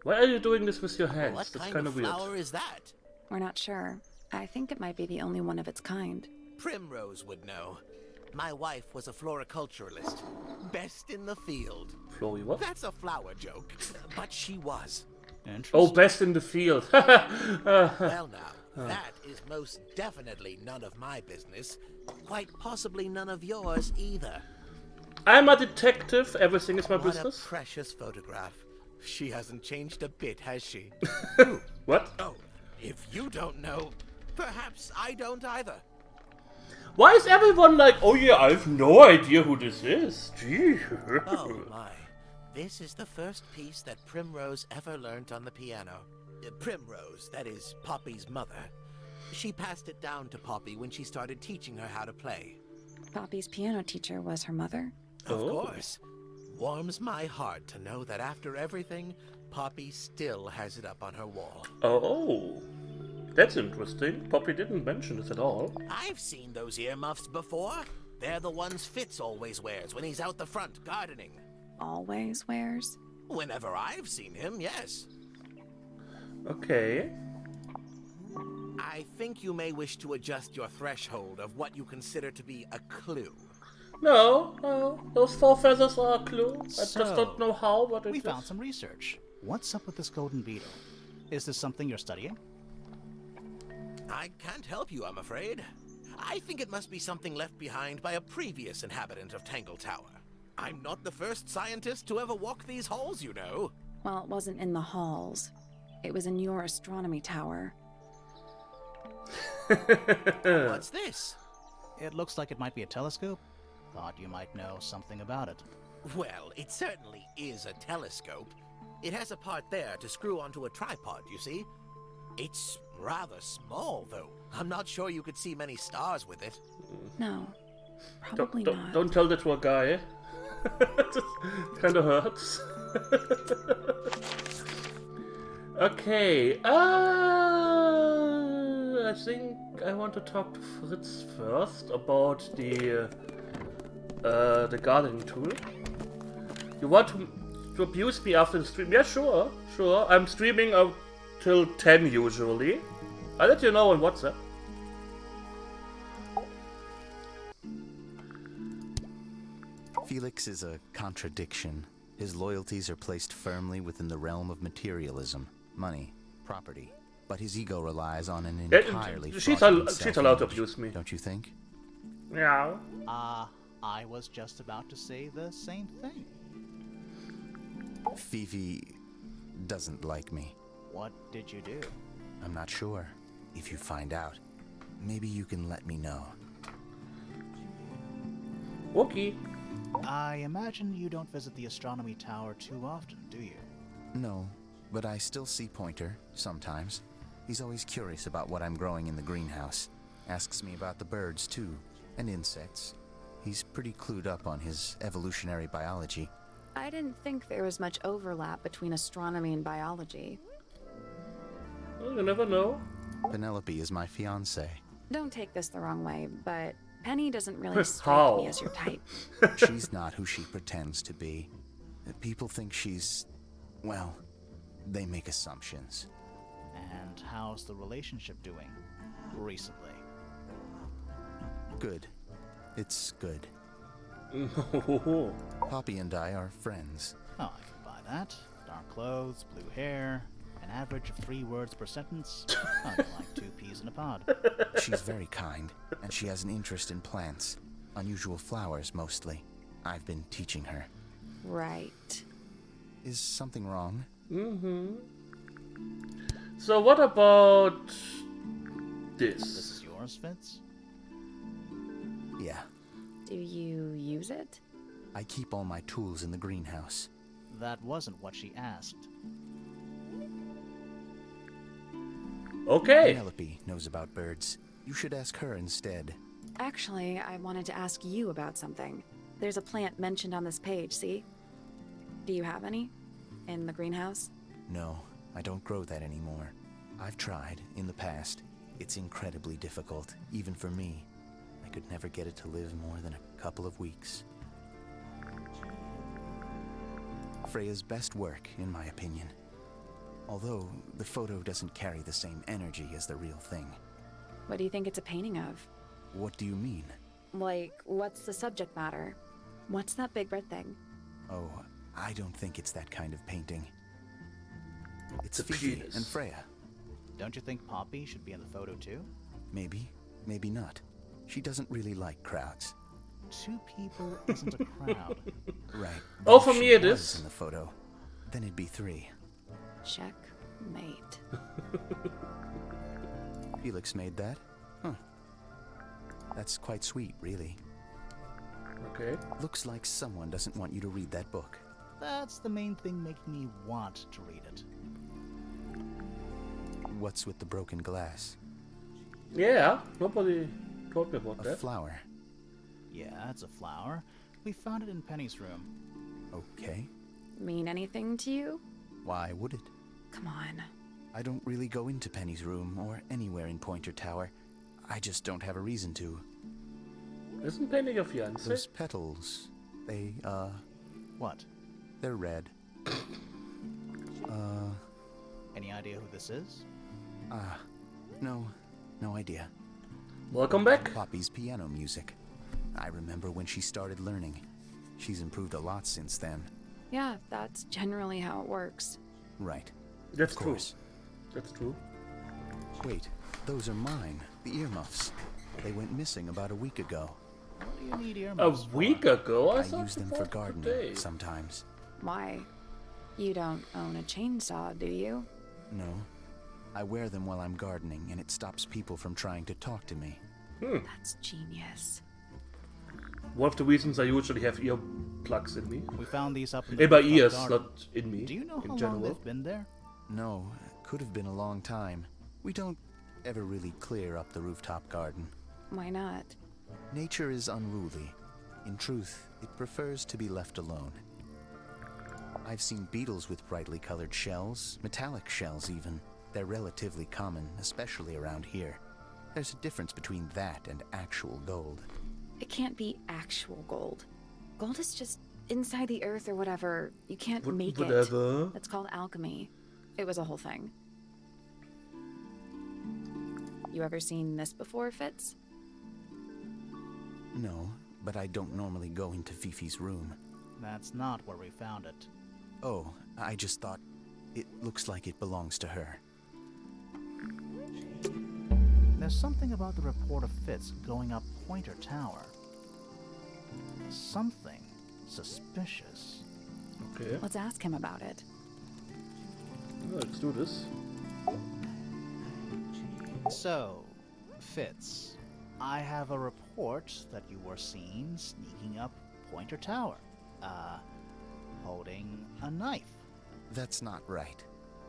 Why are you doing this with your hands?
What
That's
kind
kind
of
of weird.
flower is that?
We're not sure. I think it might be the only one of its kind.
Primrose would know. My wife was a floriculturalist. Best in the field.
Flory, what?
That's a flower joke, but she was.
Oh, best in the field.
Well now, that is most definitely none of my business. Quite possibly none of yours either.
I'm a detective. Everything is my
What
business.
a precious photograph. She hasn't changed a bit, has she?
What?
Oh, if you don't know, perhaps I don't either.
Why is everyone like, oh yeah, I have no idea who this is? Gee.
Oh my. This is the first piece that Primrose ever learnt on the piano. Primrose, that is Poppy's mother. She passed it down to Poppy when she started teaching her how to play.
Poppy's piano teacher was her mother?
Of
Oh.
course. Warms my heart to know that after everything, Poppy still has it up on her wall.
Oh, that's interesting. Poppy didn't mention this at all.
I've seen those earmuffs before. They're the ones Fitz always wears when he's out the front gardening.
Always wears?
Whenever I've seen him, yes.
Okay.
I think you may wish to adjust your threshold of what you consider to be a clue.
No, those 4 feathers are a clue. I just
So,
don't know how, but it
We
is.
found some research. What's up with this golden beetle? Is this something you're studying?
I can't help you, I'm afraid. I think it must be something left behind by a previous inhabitant of Tangle Tower. I'm not the first scientist to ever walk these halls, you know.
Well, it wasn't in the halls. It was in your astronomy tower.
What's this?
It looks like it might be a telescope. Thought you might know something about it.
Well, it certainly is a telescope. It has a part there to screw onto a tripod, you see. It's rather small, though. I'm not sure you could see many stars with it.
No, probably
Don't,
not.
don't tell that to a guy. Kind of hurts. Okay. I think I want to talk to Fritz first about the gardening tool. You want to abuse me after the stream? Yeah, sure. I'm streaming till 10 usually. I'll let you know on WhatsApp.
Felix is a contradiction. His loyalties are placed firmly within the realm of materialism, money, property. But his ego relies on an entirely
she's
fraudulent
she's allowed to
self-image.
abuse me.
Don't you think?
Yeah.
I was just about to say the same thing.
Fifi doesn't like me.
What did you do?
I'm not sure. If you find out, maybe you can let me know.
Okay.
I imagine you don't visit the astronomy tower too often, do you?
No, but I still see Pointer, sometimes. He's always curious about what I'm growing in the greenhouse. Asks me about the birds, too, and insects. He's pretty clued up on his evolutionary biology.
I didn't think there was much overlap between astronomy and biology.
Well, you never know.
Penelope is my fiancée.
Don't take this the wrong way, but Penny doesn't really strike
How?
me as your type.
She's not who she pretends to be. People think she's... well, they make assumptions.
And how's the relationship doing recently?
Good. It's good.
Oh,
Poppy and I are friends.
Oh, I can buy that. Dark clothes, blue hair, an average of 3 words per sentence. Oh, you're like 2 peas in a pod.
She's very kind, and she has an interest in plants. Unusual flowers, mostly. I've been teaching her.
Right.
Is something wrong?
So what about
This
this?
is yours, Fitz?
Yeah.
Do you use it?
I keep all my tools in the greenhouse.
That wasn't what she asked.
Okay.
Penelope knows about birds. You should ask her instead.
Actually, I wanted to ask you about something. There's a plant mentioned on this page, see? Do you have any? In the greenhouse?
No, I don't grow that anymore. I've tried, in the past. It's incredibly difficult, even for me. I could never get it to live more than a couple of weeks. Freya's best work, in my opinion. Although, the photo doesn't carry the same energy as the real thing.
What do you think it's a painting of?
What do you mean?
Like, what's the subject matter? What's that big red thing?
Oh, I don't think it's that kind of painting. It's
The
Fifi
penis.
and Freya.
Don't you think Poppy should be in the photo too?
Maybe, maybe not. She doesn't really like crowds.
2 people isn't a crowd.
Right.
Oh,
but
for
if
me
she
it
was
is.
in the photo, then it'd be 3.
Checkmate.
Felix made that? Huh. That's quite sweet, really.
Okay.
Looks like someone doesn't want you to read that book.
That's the main thing making me want to read it.
What's with the broken glass?
Yeah, nobody told me about
A
that.
flower.
Yeah, it's a flower. We found it in Penny's room.
Okay.
Mean anything to you?
Why would it?
Come on.
I don't really go into Penny's room or anywhere in Pointer Tower. I just don't have a reason to.
Isn't Penny your fiance?
Those petals, they,
What?
they're red.
Any idea who this is?
No idea.
Welcome back.
Poppy's piano music. I remember when she started learning. She's improved a lot since then.
Yeah, that's generally how it works.
Right.
That's
Of
true.
course.
That's true.
Wait, those are mine. The earmuffs. They went missing about a week ago.
What do you need
A
earmuffs for?
week ago, I
I
thought
use
you
them for
thought
gardening
today.
sometimes.
Why? You don't own a chainsaw, do you?
No. I wear them while I'm gardening, and it stops people from trying to talk to me.
That's genius.
One of the reasons I usually have earplugs in me.
We found these up in
In my
front
ears,
garden.
not in me.
Do you know
in
how
general.
long they've been there?
No, could have been a long time. We don't ever really clear up the rooftop garden.
Why not?
Nature is unruly. In truth, it prefers to be left alone. I've seen beetles with brightly colored shells, metallic shells even. They're relatively common, especially around here. There's a difference between that and actual gold.
It can't be actual gold. Gold is just inside the earth or whatever. You can't make it.
Whatever.
It's called alchemy. It was a whole thing. You ever seen this before, Fitz?
No, but I don't normally go into Fifi's room.
That's not where we found it.
Oh, I just thought it looks like it belongs to her.
There's something about the report of Fitz going up Pointer Tower. Something suspicious.
Okay.
Let's ask him about it.
Let's do this.
So, Fitz, I have a report that you were seen sneaking up Pointer Tower. Holding a knife.
That's not right.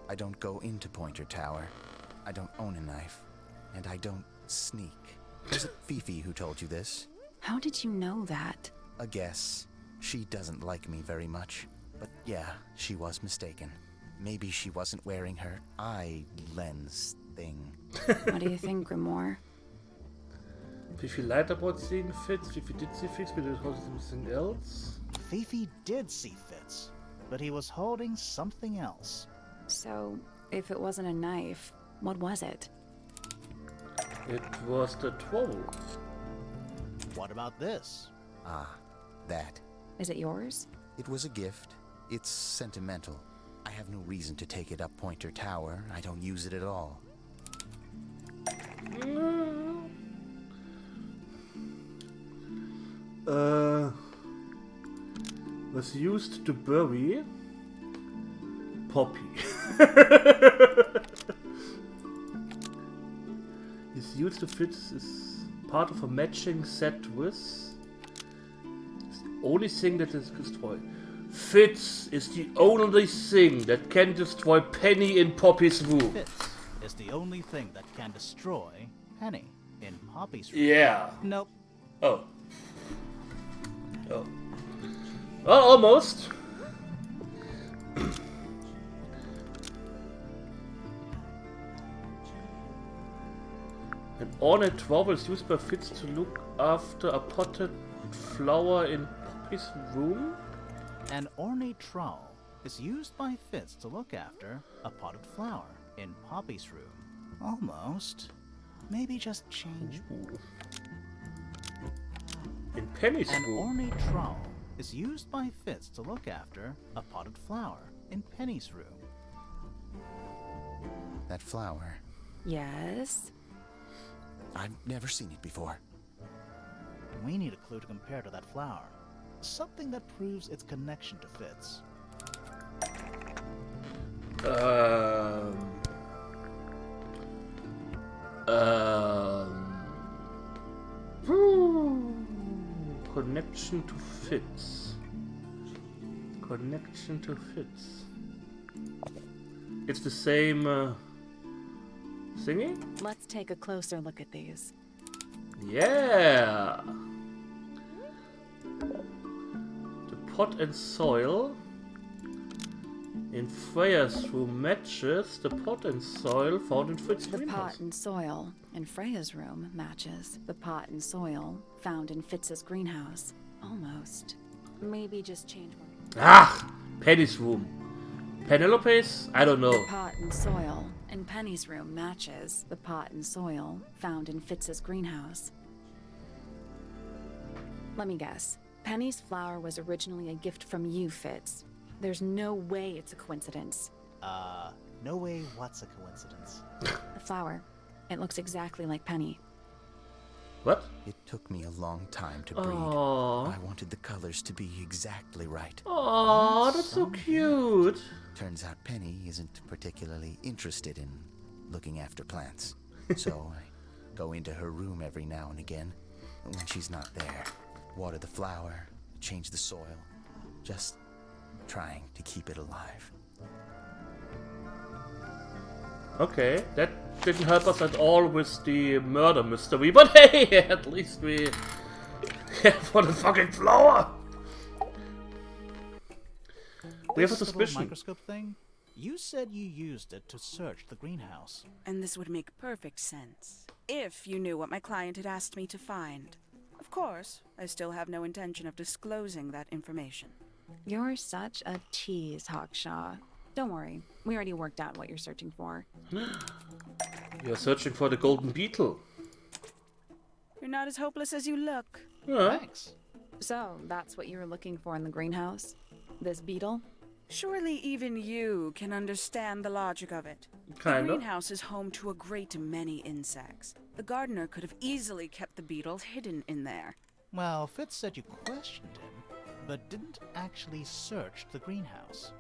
I don't go into Pointer Tower. I don't own a knife. And I don't sneak. Was it Fifi who told you this?
How did you know that?
A guess. She doesn't like me very much. But yeah, she was mistaken. Maybe she wasn't wearing her eye lens thing.
What do you think, Grimoire?
Fifi lied about seeing Fitz. Fifi did see Fitz, but it was something else.
Fifi did see Fitz, but he was holding something else.
So, if it wasn't a knife, what was it?
It was the troll.
What about this?
Ah, that.
Is it yours?
It was a gift. It's sentimental. I have no reason to take it up Pointer Tower. I don't use it at all.
Was used to bury Poppy. Is used to fit is part of a matching set with. It's the only thing that is destroyed. Fitz is the only thing that can destroy Penny in Poppy's room.
Fitz is the only thing that can destroy Penny in Poppy's room.
Yeah.
Nope.
Oh. Oh. Well, almost. ornate trowel is used by Fitz to look after a potted flower in Poppy's room?
An ornate trowel is used by Fitz to look after a potted flower in Poppy's room. Almost. Maybe just change.
Ooh. In Penny's
An
room?
ornate trowel is used by Fitz to look after a potted flower in Penny's room.
That flower.
Yes?
I've never seen it before.
We need a clue to compare to that flower. Something that proves its connection to Fitz.
Connection to Fitz. Connection to Fitz. It's the same thingy?
Let's take a closer look at these.
Yeah! The pot and soil in Freya's room matches the pot and soil found in Fritz's
The
greenhouse.
pot and soil in Freya's room matches the pot and soil found in Fitz's greenhouse. Almost. Maybe just change one.
Ah! Penny's room. Penelope's? I don't know.
The pot and soil in Penny's room matches the pot and soil found in Fitz's greenhouse. Let me guess. Penny's flower was originally a gift from you, Fitz. There's no way it's a coincidence.
No way what's a coincidence.
The flower. It looks exactly like Penny.
What?
It took me a long time to breed.
Aww.
I wanted the colors to be exactly right.
Aww, that's so cute.
Turns out Penny isn't particularly interested in looking after plants. So I go into her room every now and again. When she's not there, water the flower, change the soil. Just trying to keep it alive.
Okay, that didn't help us at all with the murder mystery, but hey, at least we for the fucking flower. We have a
This little
suspicion.
microscope thing? You said you used it to search the greenhouse.
And this would make perfect sense if you knew what my client had asked me to find. Of course, I still have no intention of disclosing that information.
You're such a tease, Hawkshaw. Don't worry. We already worked out what you're searching for.
You're searching for the golden beetle.
You're not as hopeless as you look.
Yeah.
Thanks.
So, that's what you were looking for in the greenhouse? This beetle?
Surely even you can understand the logic of it. The
Kind of.
greenhouse is home to a great many insects. The gardener could have easily kept the beetle hidden in there.
Well, Fitz said you questioned him, but didn't actually search the greenhouse.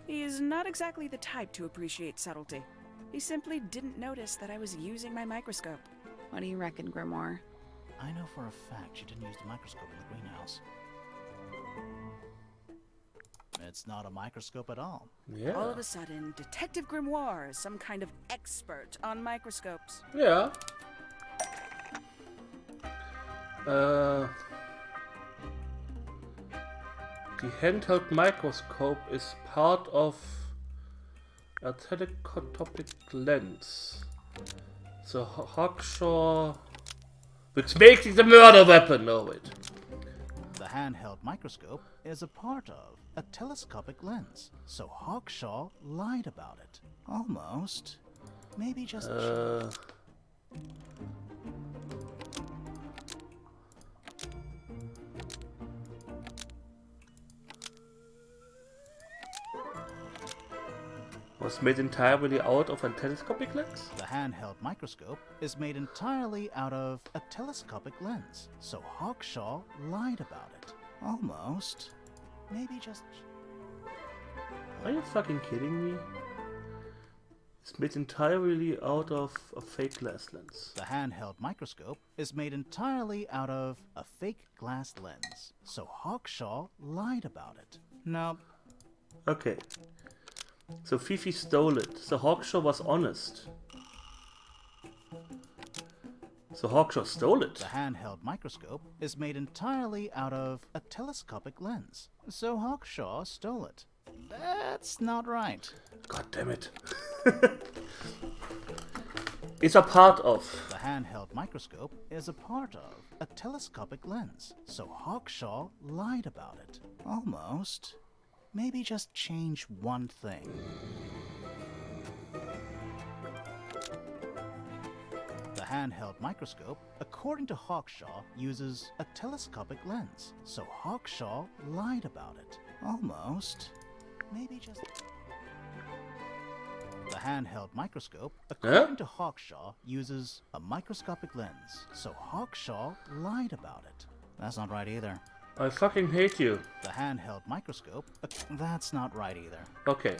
He is not exactly the type to appreciate subtlety. He simply didn't notice that I was using my microscope.
What do you reckon, Grimoire?
I know for a fact she didn't use the microscope in the greenhouse. It's not a microscope at all.
Yeah.
All of a sudden, Detective Grimoire is some kind of expert on microscopes.
Yeah. The handheld microscope is part of a telescopic lens. So Hawkshaw, which makes it a murder weapon. No, wait.
The handheld microscope is a part of a telescopic lens, so Hawkshaw lied about it. Almost. Maybe just...
Was made entirely out of a telescopic lens?
The handheld microscope is made entirely out of a telescopic lens, so Hawkshaw lied about it. Almost. Maybe just...
Are you fucking kidding me? It's made entirely out of a fake glass lens.
The handheld microscope is made entirely out of a fake glass lens, so Hawkshaw lied about it. Now,
Okay. So Fifi stole it. So Hawkshaw was honest. So Hawkshaw stole it.
the handheld microscope is made entirely out of a telescopic lens, so Hawkshaw stole it. That's not right.
God damn it. Is a part of.
The handheld microscope is a part of a telescopic lens, so Hawkshaw lied about it. Almost. Maybe just change one thing. The handheld microscope, according to Hawkshaw, uses a telescopic lens, so Hawkshaw lied about it. Almost. Maybe just... The handheld microscope, according to Hawkshaw, uses a microscopic lens, so Hawkshaw lied about it. That's not right either.
I fucking hate you.
The handheld microscope, that's not right either.
Okay.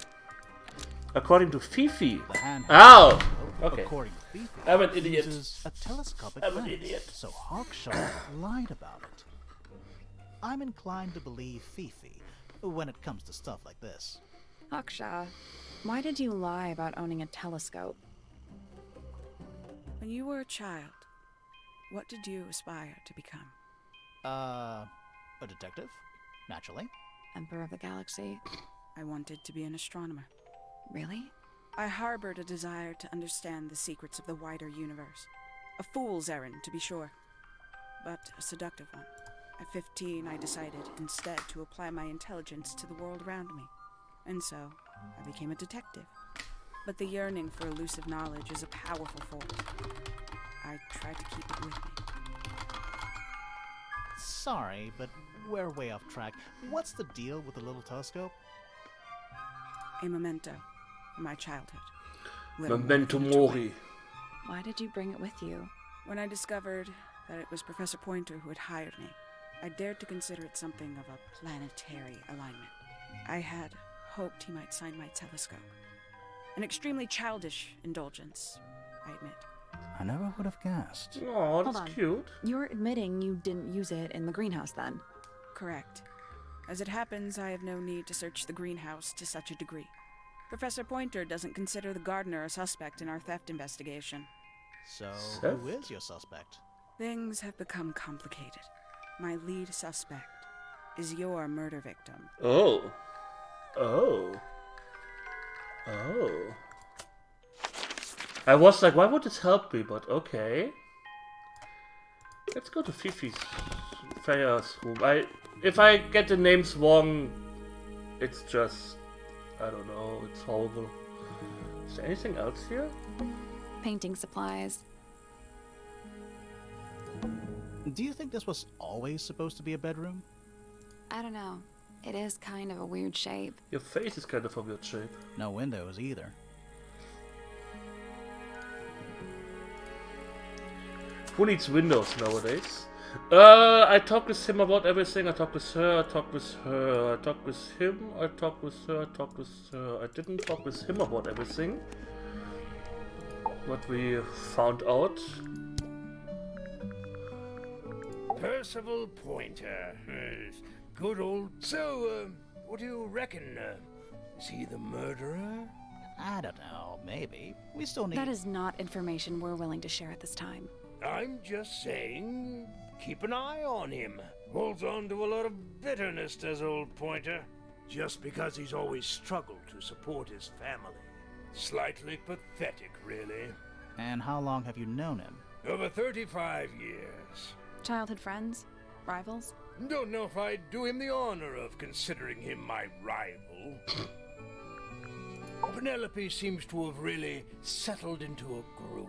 According to Fifi.
The handheld
Ow!
microscope,
Okay.
according to Fifi,
I'm an idiot.
uses a telescopic
I'm an
lens,
idiot.
so Hawkshaw lied about it. I'm inclined to believe Fifi when it comes to stuff like this.
Hawkshaw, why did you lie about owning a telescope?
When you were a child, what did you aspire to become?
A detective? Naturally.
Emperor of the Galaxy?
I wanted to be an astronomer.
Really?
I harbored a desire to understand the secrets of the wider universe. A fool's errand, to be sure, but a seductive one. At 15, I decided instead to apply my intelligence to the world around me. And so, I became a detective. But the yearning for elusive knowledge is a powerful force. I tried to keep it with me.
Sorry, but we're way off track. What's the deal with the little telescope?
A memento from my childhood. Living
Memento
with joy.
Mori.
Why did you bring it with you?
When I discovered that it was Professor Pointer who had hired me, I dared to consider it something of a planetary alignment. I had hoped he might sign my telescope. An extremely childish indulgence, I admit.
I never would have guessed.
Oh,
Hold
that's
on.
cute.
You're admitting you didn't use it in the greenhouse then?
Correct. As it happens, I have no need to search the greenhouse to such a degree. Professor Pointer doesn't consider the gardener a suspect in our theft investigation.
So,
Seth?
who is your suspect?
Things have become complicated. My lead suspect is your murder victim.
Oh. Oh. Oh. I was like, why would this help me? But okay. Let's go to Fifi's Freya's room. If I get the names wrong, it's just, I don't know, it's horrible. Is there anything else here?
Painting supplies.
Do you think this was always supposed to be a bedroom?
I don't know. It is kind of a weird shape.
Your face is kind of a weird shape.
No windows either.
Who needs windows nowadays? I talked with him about everything. I talked with her, I talked with her, I talked with him, I talked with her, I talked with her. I didn't talk with him about everything. What we found out.
Percival Pointer. Good old... So, what do you reckon? Is he the murderer?
I don't know, maybe. We still need...
That is not information we're willing to share at this time.
I'm just saying, keep an eye on him. Holds on to a lot of bitterness, does old Pointer. Just because he's always struggled to support his family. Slightly pathetic, really.
And how long have you known him?
Over 35 years.
Childhood friends? Rivals?
Don't know if I'd do him the honor of considering him my rival. Penelope seems to have really settled into a groove.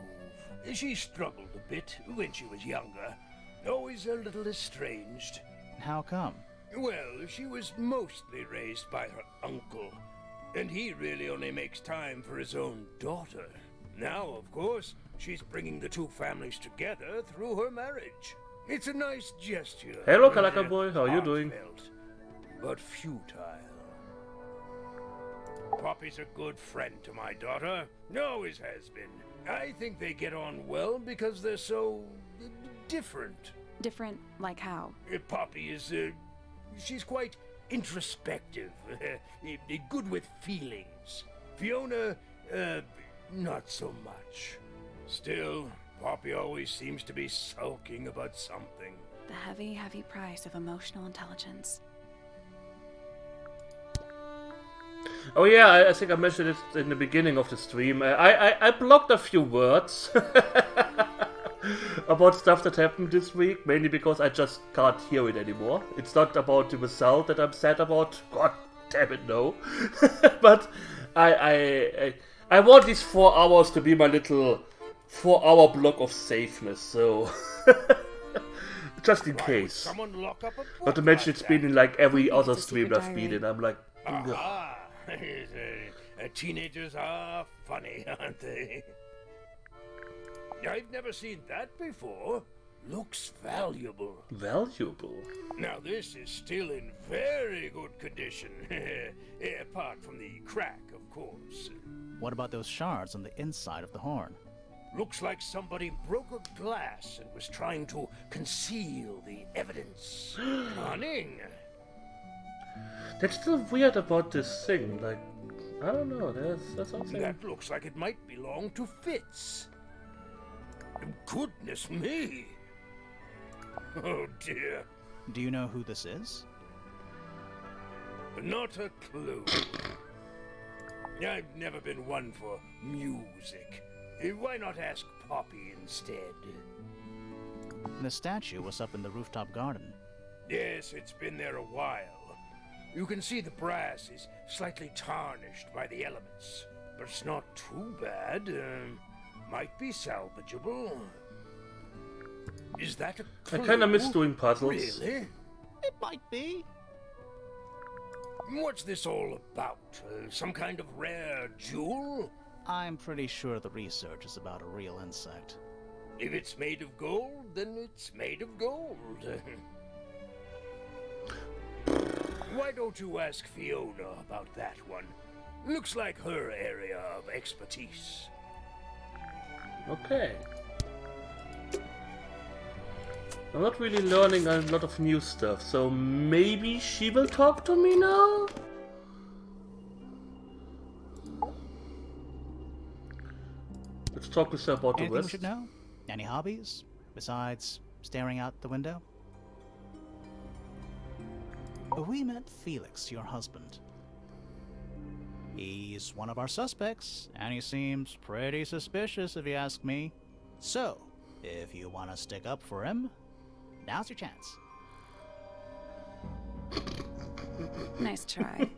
She struggled a bit when she was younger. Always a little estranged.
How come?
Well, she was mostly raised by her uncle, and he really only makes time for his own daughter. Now, of course, she's bringing the two families together through her marriage. It's a nice gesture.
Hello, Kalaka boy. How are you doing?
Heartfelt, but futile. Poppy's a good friend to my daughter. Always has been. I think they get on well because they're so... different.
Different like how?
Poppy is, she's quite introspective. Good with feelings. Fiona, not so much. Still, Poppy always seems to be sulking about something.
The heavy, heavy price of emotional intelligence.
Oh yeah, I think I mentioned it in the beginning of the stream. I blocked a few words about stuff that happened this week, mainly because I just can't hear it anymore. It's not about the result that I'm sad about. God damn it, no. But I want these 4 hours to be my little 4-hour block of safeness, so just in case.
Someone lock up a book
Not to mention it's been in like every other
it's a
stream
secret
I've been
diary.
in. I'm like,
Aha! Teenagers are funny, aren't they? I've never seen that before. Looks valuable.
valuable.
Now this is still in very good condition. Apart from the crack, of course.
What about those shards on the inside of the horn?
Looks like somebody broke a glass and was trying to conceal the evidence. Cunning.
That's still weird about this thing. Like, I don't know. There's something.
That looks like it might belong to Fitz. Goodness me! Oh dear.
Do you know who this is?
Not a clue. I've never been one for music. Why not ask Poppy instead?
The statue was up in the rooftop garden.
Yes, it's been there a while. You can see the brass is slightly tarnished by the elements. But it's not too bad. Might be salvageable. Is that a clue?
I kind of miss doing puzzles.
Really?
It might be.
What's this all about? Some kind of rare jewel?
I'm pretty sure the research is about a real insect.
If it's made of gold, then it's made of gold. Why don't you ask Fiona about that one? Looks like her area of expertise.
Okay. I'm not really learning a lot of new stuff, so maybe she will talk to me now? Let's talk with her about the
Anything we
rest.
should know? Any hobbies? Besides staring out the window? We met Felix, your husband. He's one of our suspects, and he seems pretty suspicious if you ask me. So, if you want to stick up for him, now's your chance.
Nice try.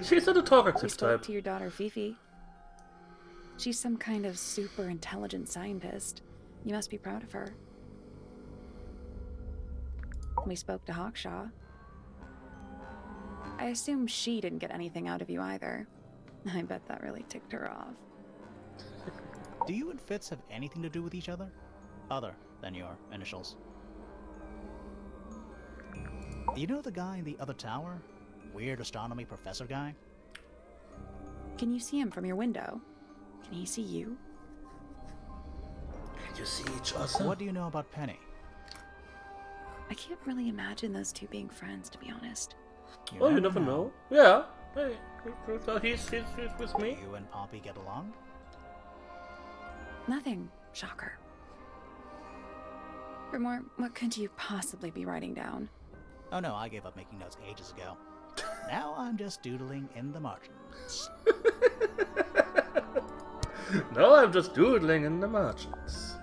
She's not a talker
We
type.
spoke to your daughter Fifi. She's some kind of super intelligent scientist. You must be proud of her. We spoke to Hawkshaw. I assume she didn't get anything out of you either. I bet that really ticked her off.
Do you and Fitz have anything to do with each other? Other than your initials? You know the guy in the other tower? Weird astronomy professor guy?
Can you see him from your window? Can he see you?
Can you see each other?
What do you know about Penny?
I can't really imagine those two being friends, to be honest.
Oh, you never know. Yeah. Hey, he's with me.
You and Poppy get along?
Nothing. Shocker. Grimore, what could you possibly be writing down?
Oh no, I gave up making notes ages ago. Now I'm just doodling in the margins.
No, I'm just doodling in the margins.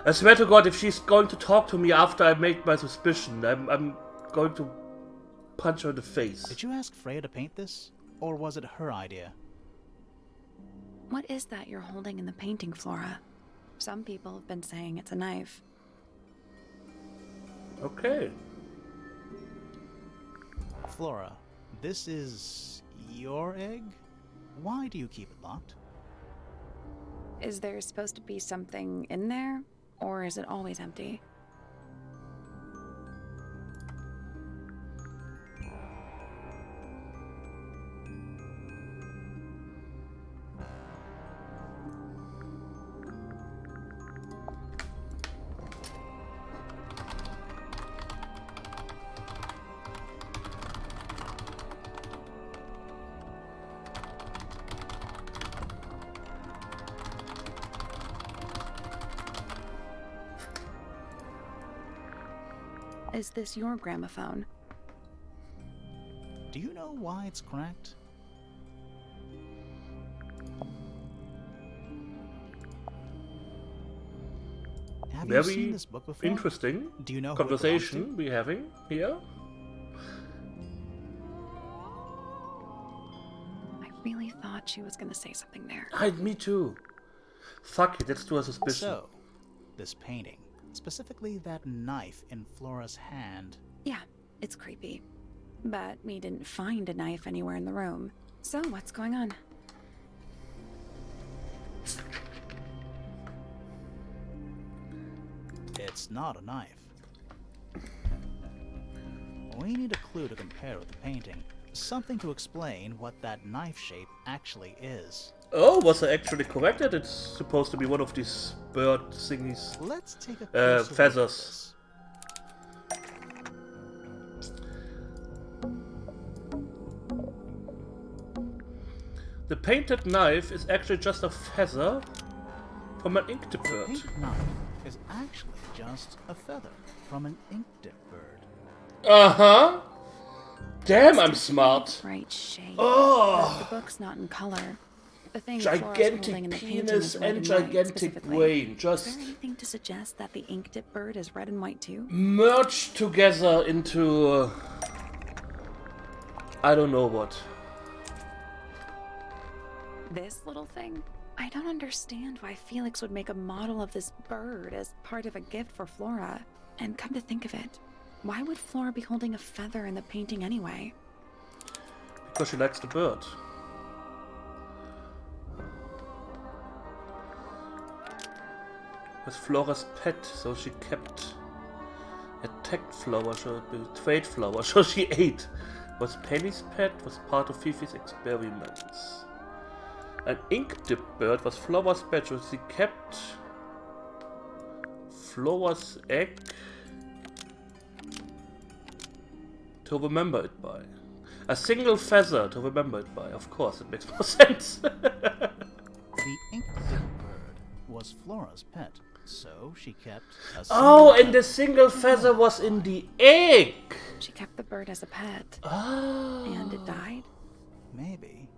I swear to God, if she's going to talk to me after I made my suspicion, I'm going to punch her in the face.
Did you ask Freya to paint this? Or was it her idea?
What is that you're holding in the painting, Flora? Some people have been saying it's a knife.
Okay.
Flora, this is your egg? Why do you keep it locked?
Is there supposed to be something in there? Or is it always empty? Is this your gramophone?
Do you know why it's cracked? Have you seen
Very
this book before?
interesting
Do you know who it belongs
conversation we're having here.
I really thought she was gonna say something there.
Me too. Fuck it, let's do a
to?
suspicion.
So, this painting, specifically that knife in Flora's hand.
Yeah, it's creepy. But we didn't find a knife anywhere in the room. So what's going on?
It's not a knife. We need a clue to compare with the painting. Something to explain what that knife shape actually is.
Oh, was I actually correct that it's supposed to be one of these bird thingies?
Let's take a closer look at
Feathers.
this.
The painted knife is actually just a feather from an inked
The
bird.
painted knife is actually just a feather from an inked bird.
Uh-huh. Damn, I'm smart.
Bright shade.
Oh.
But the book's not in color. The thing Flora's holding
Gigantic
in the painting
penis
is red
and
white,
gigantic
specifically.
brain.
Is
Just
there anything to suggest that the ink-dip bird is red and white too?
merged together into... I don't know what.
This little thing? I don't understand why Felix would make a model of this bird as part of a gift for Flora. And come to think of it, why would Flora be holding a feather in the painting anyway?
Because she likes the bird. Was Flora's pet, so she kept. Attacked Flora, so betrayed Flora, so she ate. Was Penny's pet, was part of Fifi's experiments. An ink-dip bird was Flora's pet, so she kept Flora's egg to remember it by. A single feather to remember it by. Of course, it makes more sense.
The ink-dip bird was Flora's pet, so she kept a
Oh,
single
and the single feather was in the egg.
She kept the bird as a pet.
Oh.
And it died?
Maybe.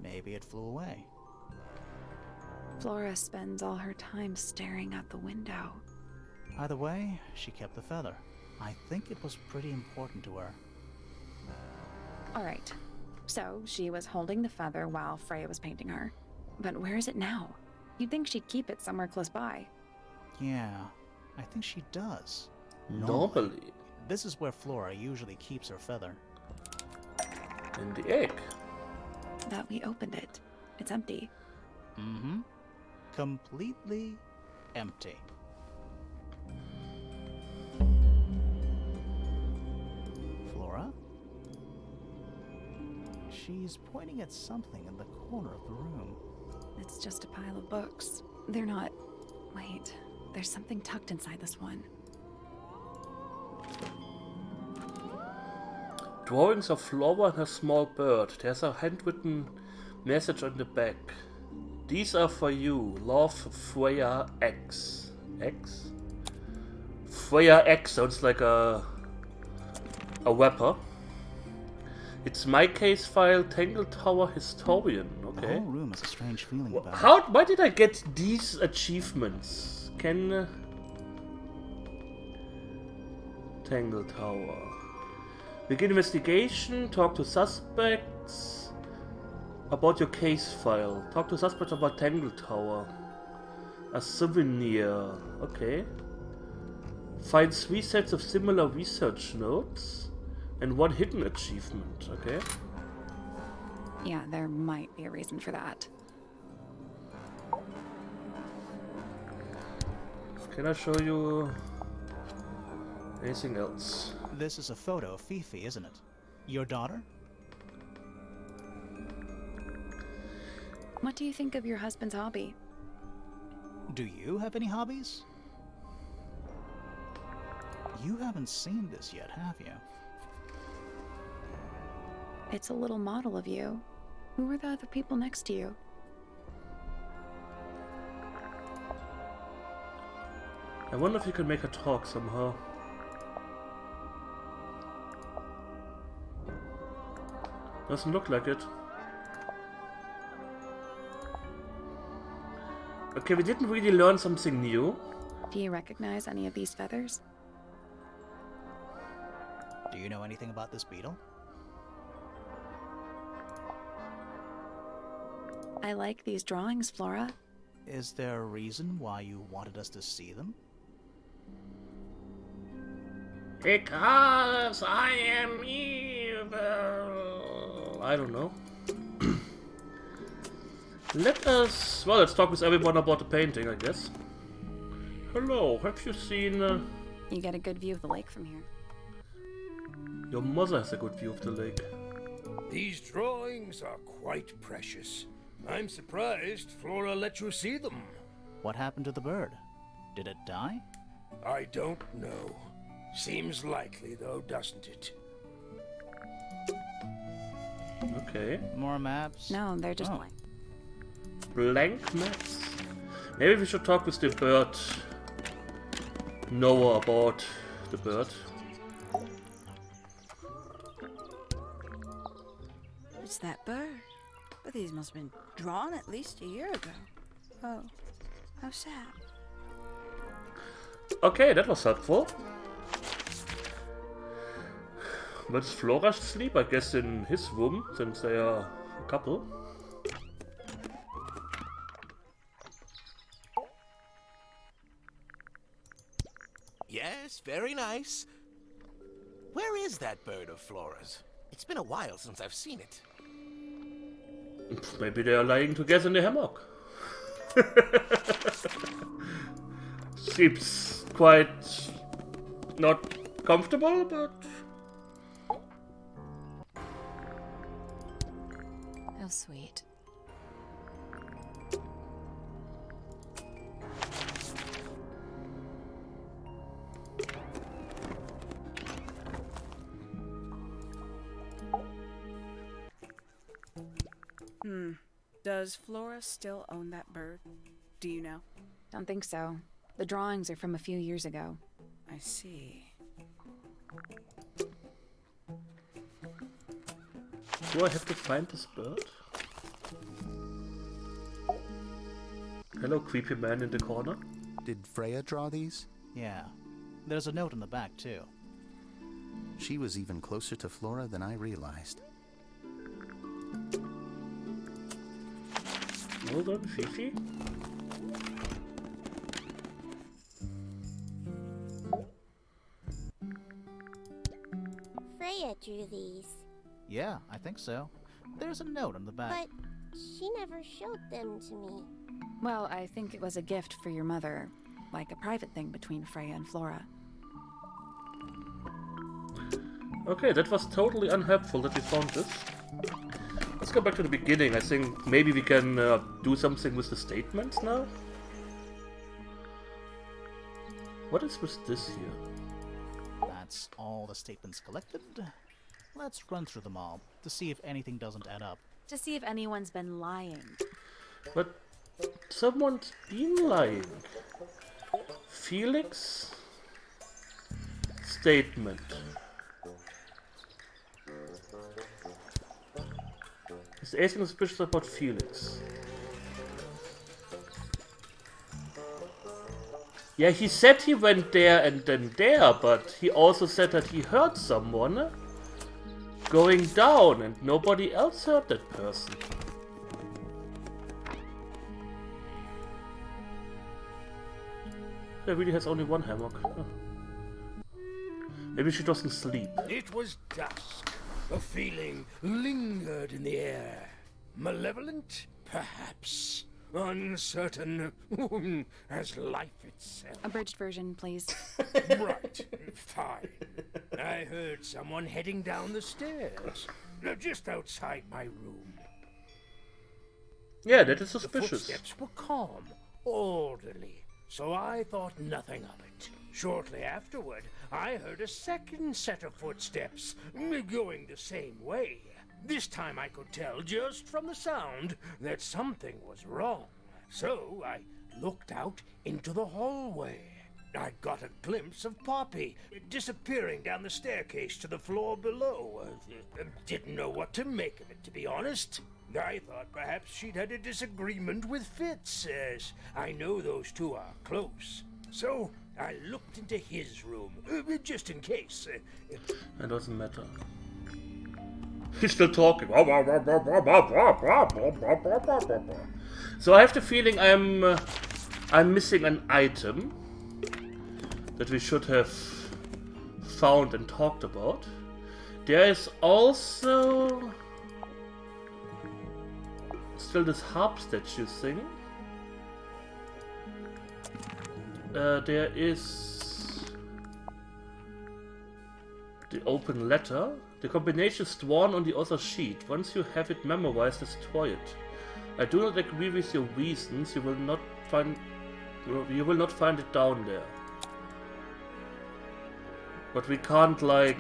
Maybe it flew away.
Flora spends all her time staring out the window.
Either way, she kept the feather. I think it was pretty important to her.
Alright, so she was holding the feather while Freya was painting her. But where is it now? You'd think she'd keep it somewhere close by.
Yeah, I think she does.
Normally.
This is where Flora usually keeps her feather.
In the egg.
But we opened it. It's empty.
Mm-hmm. Completely empty. Flora? She's pointing at something in the corner of the room.
It's just a pile of books. They're not... Wait, there's something tucked inside this one.
Drawings of Flora and her small bird. There's a handwritten message on the back. These are for you. Love, Freya X. X? Freya X sounds like a rapper. It's my case file, Tangle Tower historian.
The
Okay.
whole room has a strange feeling about it.
Why did I get these achievements? Tangle Tower. Begin investigation, talk to suspects about your case file. Talk to suspects about Tangle Tower. A souvenir. Okay. Find 3 sets of similar research notes and 1 hidden achievement. Okay.
Yeah, there might be a reason for that.
Can I show you anything else?
This is a photo of Fifi, isn't it? Your daughter?
What do you think of your husband's hobby?
Do you have any hobbies? You haven't seen this yet, have you?
It's a little model of you. Who are the other people next to you?
I wonder if you can make her talk somehow. Doesn't look like it. Okay, we didn't really learn something new.
Do you recognize any of these feathers?
Do you know anything about this beetle?
I like these drawings, Flora.
Is there a reason why you wanted us to see them?
Because I am evil. I don't know. Let's talk with everyone about the painting, I guess. Hello, have you seen...
You get a good view of the lake from here.
Your mother has a good view of the lake.
These drawings are quite precious. I'm surprised Flora let you see them.
What happened to the bird? Did it die?
I don't know. Seems likely, though, doesn't it?
Okay.
More maps?
No, they're just
Oh.
blank.
Blank maps. Maybe we should talk with the bird. Noah about the bird.
It's that bird. But these must have been drawn at least a year ago. Oh, how sad.
Okay, that was helpful. But is Flora asleep? I guess in his room, since they are a couple.
Yes, very nice. Where is that bird of Flora's? It's been a while since I've seen it.
Maybe they are lying together in the hammock. Seems quite not comfortable, but...
How sweet.
Does Flora still own that bird? Do you know?
Don't think so. The drawings are from a few years ago.
I see.
Do I have to find this bird? Hello, creepy man in the corner.
Did Freya draw these?
Yeah. There's a note on the back, too.
She was even closer to Flora than I realized.
Hold on, Fifi.
Freya drew these,
Yeah, I think so. There's a note on the back.
but she never showed them to me.
Well, I think it was a gift for your mother. Like a private thing between Freya and Flora.
Okay, that was totally unhelpful that we found this. Let's go back to the beginning. I think maybe we can do something with the statements now. What is with this here?
That's all the statements collected. Let's run through them all to see if anything doesn't add up.
To see if anyone's been lying.
But someone's been lying. Felix? Statement. Is there anything suspicious about Felix? Yeah, he said he went there and then there, but he also said that he heard someone going down and nobody else heard that person. He really has only one hammock. Huh. Maybe she doesn't sleep.
It was dusk. A feeling lingered in the air. Malevolent? Perhaps. Uncertain as life itself.
Abridged version, please.
Right. Fine. I heard someone heading down the stairs, just outside my room.
Yeah, that is
The
suspicious.
footsteps were calm, orderly, so I thought nothing of it. Shortly afterward, I heard a second set of footsteps, going the same way. This time I could tell just from the sound that something was wrong. So I looked out into the hallway. I got a glimpse of Poppy disappearing down the staircase to the floor below. Didn't know what to make of it, to be honest. I thought perhaps she'd had a disagreement with Fitz, as I know those two are close. So I looked into his room, just in case.
It doesn't matter. He's still talking. So I have the feeling I'm missing an item that we should have found and talked about. There is also still this harp statue thing. There is the open letter. The combination is drawn on the other sheet. Once you have it memorized, destroy it. I do not agree with your reasons. You will not find it down there. But we can't, like,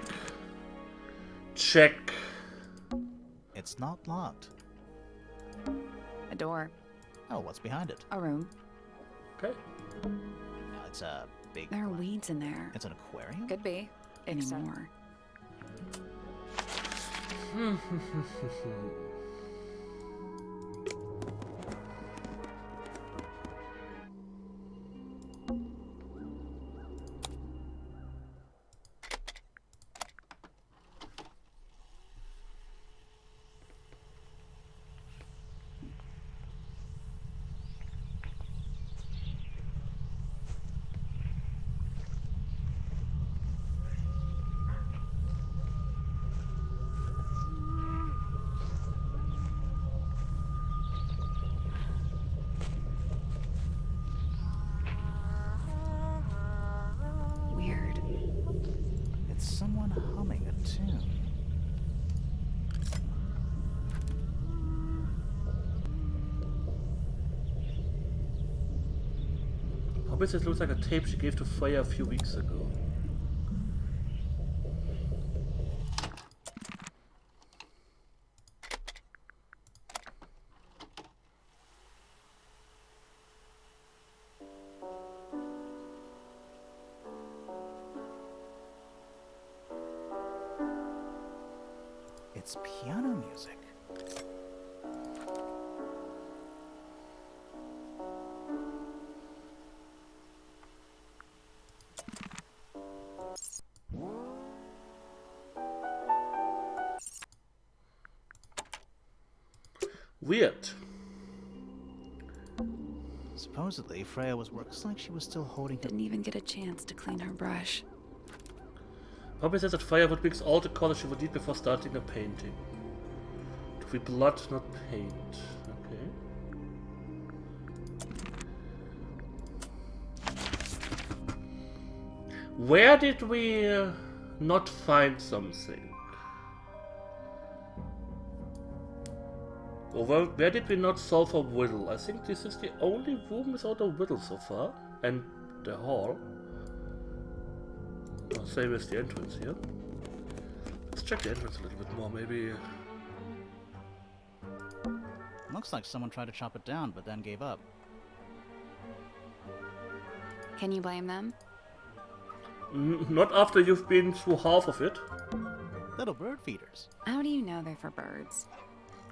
check.
It's not locked.
A door.
Oh, what's behind it?
A room.
Okay.
It's a big...
There are weeds in there.
It's an aquarium?
Could be. Anymore. Weird.
It's someone humming a tune.
Probably this looks like a tape she gave to Freya a few weeks ago.
It's piano music.
Weird.
Supposedly, Freya looks like she was still holding her...
Didn't even get a chance to clean her brush.
Probably says that Freya would mix all the colors she would need before starting a painting. To be blood, not paint. Okay. Where did we not find something? Or where did we not solve a riddle? I think this is the only room without a riddle so far. And the hall. Same as the entrance here. Let's check the entrance a little bit more, maybe.
Looks like someone tried to chop it down, but then gave up.
Can you blame them?
Not after you've been through half of it.
Little bird feeders.
How do you know they're for birds?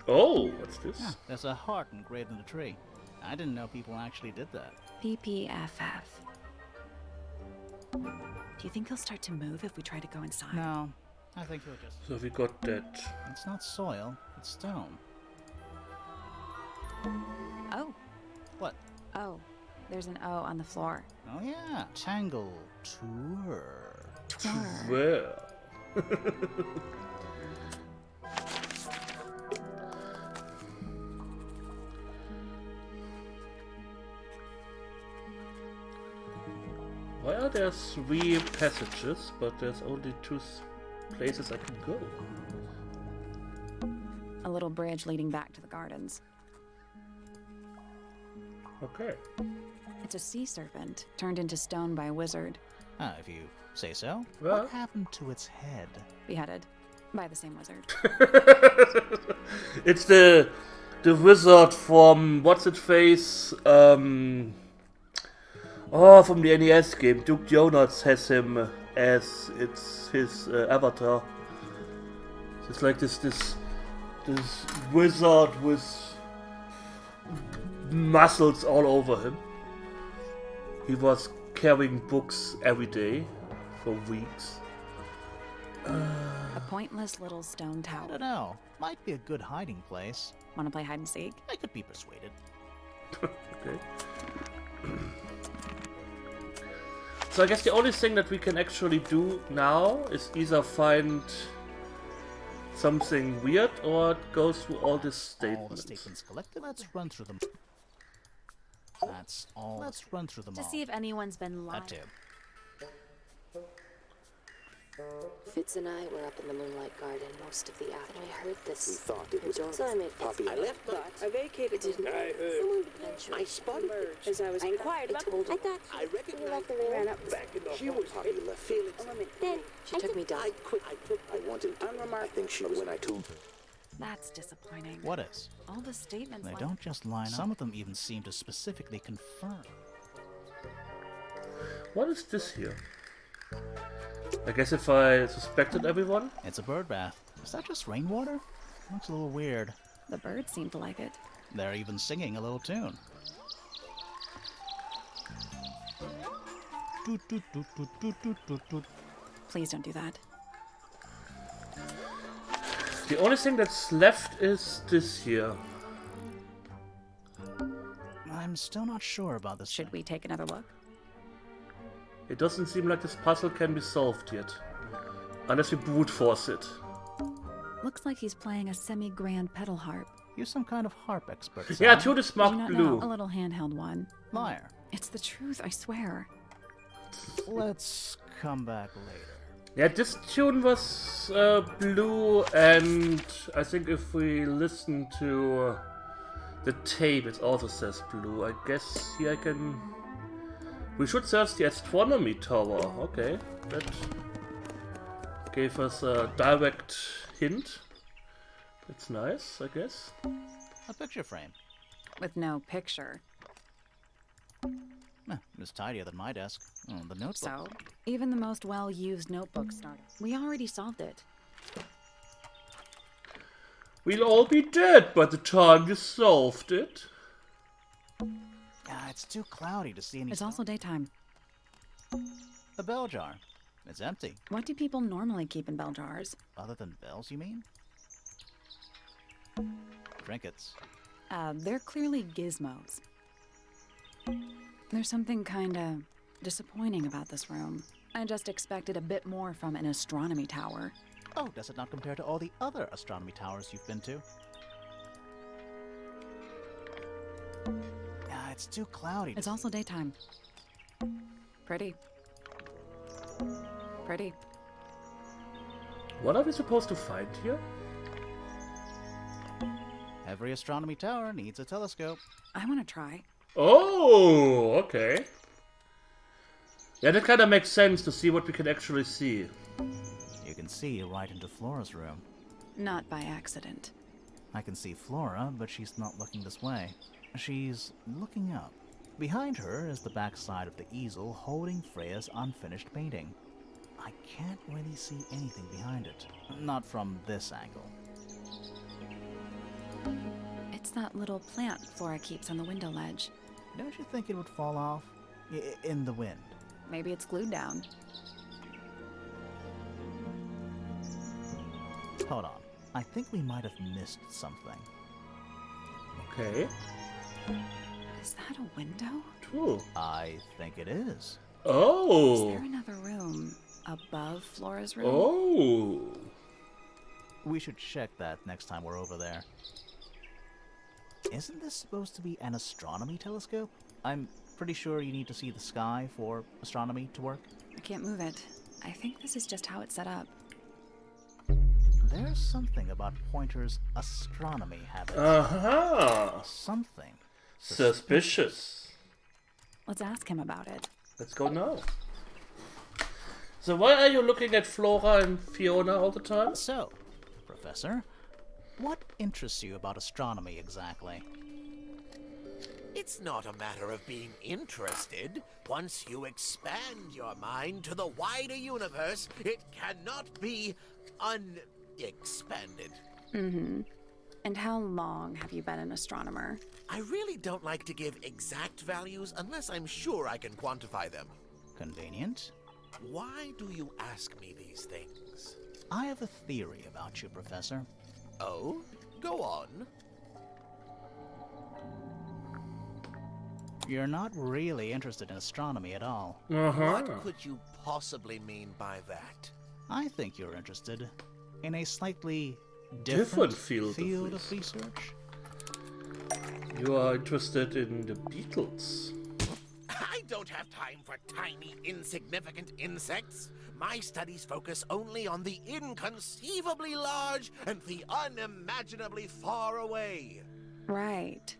Oh, what's this?
Yeah, there's a heart engraved in the tree. I didn't know people actually did that.
PPFF. Do you think he'll start to move if we try to go inside?
No, I think he'll just...
So we got that.
It's not soil, it's stone.
Oh.
What?
Oh. There's an O on the floor.
Oh yeah, Tangle Tower.
Where? Why are there 3 passages, but there's only 2 places I can go?
A little bridge leading back to the gardens.
Okay.
It's a sea serpent, turned into stone by a wizard.
Ah, if you say so.
Well.
What happened to its head?
Beheaded. By the same wizard.
It's the wizard from what's it face? Oh, from the NES game. Duke Jonas has him as it's his avatar. It's like this wizard with muscles all over him. He was carrying books every day for weeks.
A pointless little stone
I
tower.
don't know. Might be a good hiding place.
Want to play hide and seek?
I could be persuaded.
Okay. So I guess the only thing that we can actually do now is either find something weird or go through all these
All the
statements.
statements collected. Let's run through them. That's all. Let's run through them
To
all.
see if anyone's been lying.
That too.
Fitz and I were up in the Moonlight Garden most of the afternoon. I heard this.
We thought it was
So I made
Poppy.
I left,
but
I vacated. Didn't
I
someone eventually
I spotted it.
as I was. I inquired. I told her.
I thought
I recognized
left the room.
Ran up.
Back in the
she was Poppy left Felix.
Then
She took me down.
I quit. I wanted. I think she was when I told her.
That's disappointing.
What is?
All the statements
They
line-
don't just line up. Some of them even seem to specifically confirm.
What is this here? I guess if I suspected everyone?
It's a bird bath. Is that just rainwater? Looks a little weird.
The birds seem to like it.
They're even singing a little tune. Toot, toot, toot, toot, toot, toot, toot, toot.
Please don't do that.
The only thing that's left is this here.
I'm still not sure about this.
Should we take another look?
It doesn't seem like this puzzle can be solved yet. Unless we brute force it.
Looks like he's playing a semi-grand pedal harp.
You're some kind of harp expert.
Yeah,
son.
to this
Do you
marked
not
blue.
know? A little handheld one.
Liar.
It's the truth, I swear.
Let's come back later.
Yeah, this tune was blue, and I think if we listen to the tape, it also says blue. I guess here I can... We should search the astronomy tower. Okay, that gave us a direct hint. That's nice, I guess.
A picture frame.
With no picture.
It's tidier than my desk. Oh, the notebook.
So, even the most well-used notebook started. We already solved it.
We'll all be dead by the time you solved it.
It's too cloudy to see any.
It's also daytime.
The bell jar. It's empty.
What do people normally keep in bell jars?
Other than bells, you mean? Trinkets.
They're clearly gizmos. There's something kinda disappointing about this room. I just expected a bit more from an astronomy tower.
Oh, does it not compare to all the other astronomy towers you've been to? It's too cloudy.
It's also daytime. Pretty. Pretty.
What are we supposed to find here?
Every astronomy tower needs a telescope.
I want to try.
Oh, okay. Yeah, that kind of makes sense to see what we can actually see.
You can see right into Flora's room.
Not by accident.
I can see Flora, but she's not looking this way. She's looking up. Behind her is the backside of the easel holding Freya's unfinished painting. I can't really see anything behind it. Not from this angle.
It's that little plant Flora keeps on the window ledge.
Don't you think it would fall off? In the wind.
Maybe it's glued down.
Hold on. I think we might have missed something.
Okay.
Is that a window?
True.
I think it is.
Is
Oh.
there another room above Flora's room?
Oh.
We should check that next time we're over there. Isn't this supposed to be an astronomy telescope? I'm pretty sure you need to see the sky for astronomy to work.
I can't move it. I think this is just how it's set up.
There's something about Pointer's astronomy habits.
Uh-huh.
Something.
Suspicious.
Let's ask him about it.
Let's go now. So why are you looking at Flora and Fiona all the time?
So, Professor, what interests you about astronomy exactly?
It's not a matter of being interested. Once you expand your mind to the wider universe, it cannot be unexpanded.
Mm-hmm. And how long have you been an astronomer?
I really don't like to give exact values unless I'm sure I can quantify them.
Convenient.
Why do you ask me these things?
I have a theory about you, Professor.
Oh? Go on.
You're not really interested in astronomy at all.
What could you possibly mean by that?
I think you're interested in a slightly
Different
field
field
of research.
You are interested in the Beatles.
I don't have time for tiny, insignificant insects. My studies focus only on the inconceivably large and the unimaginably far away.
Right.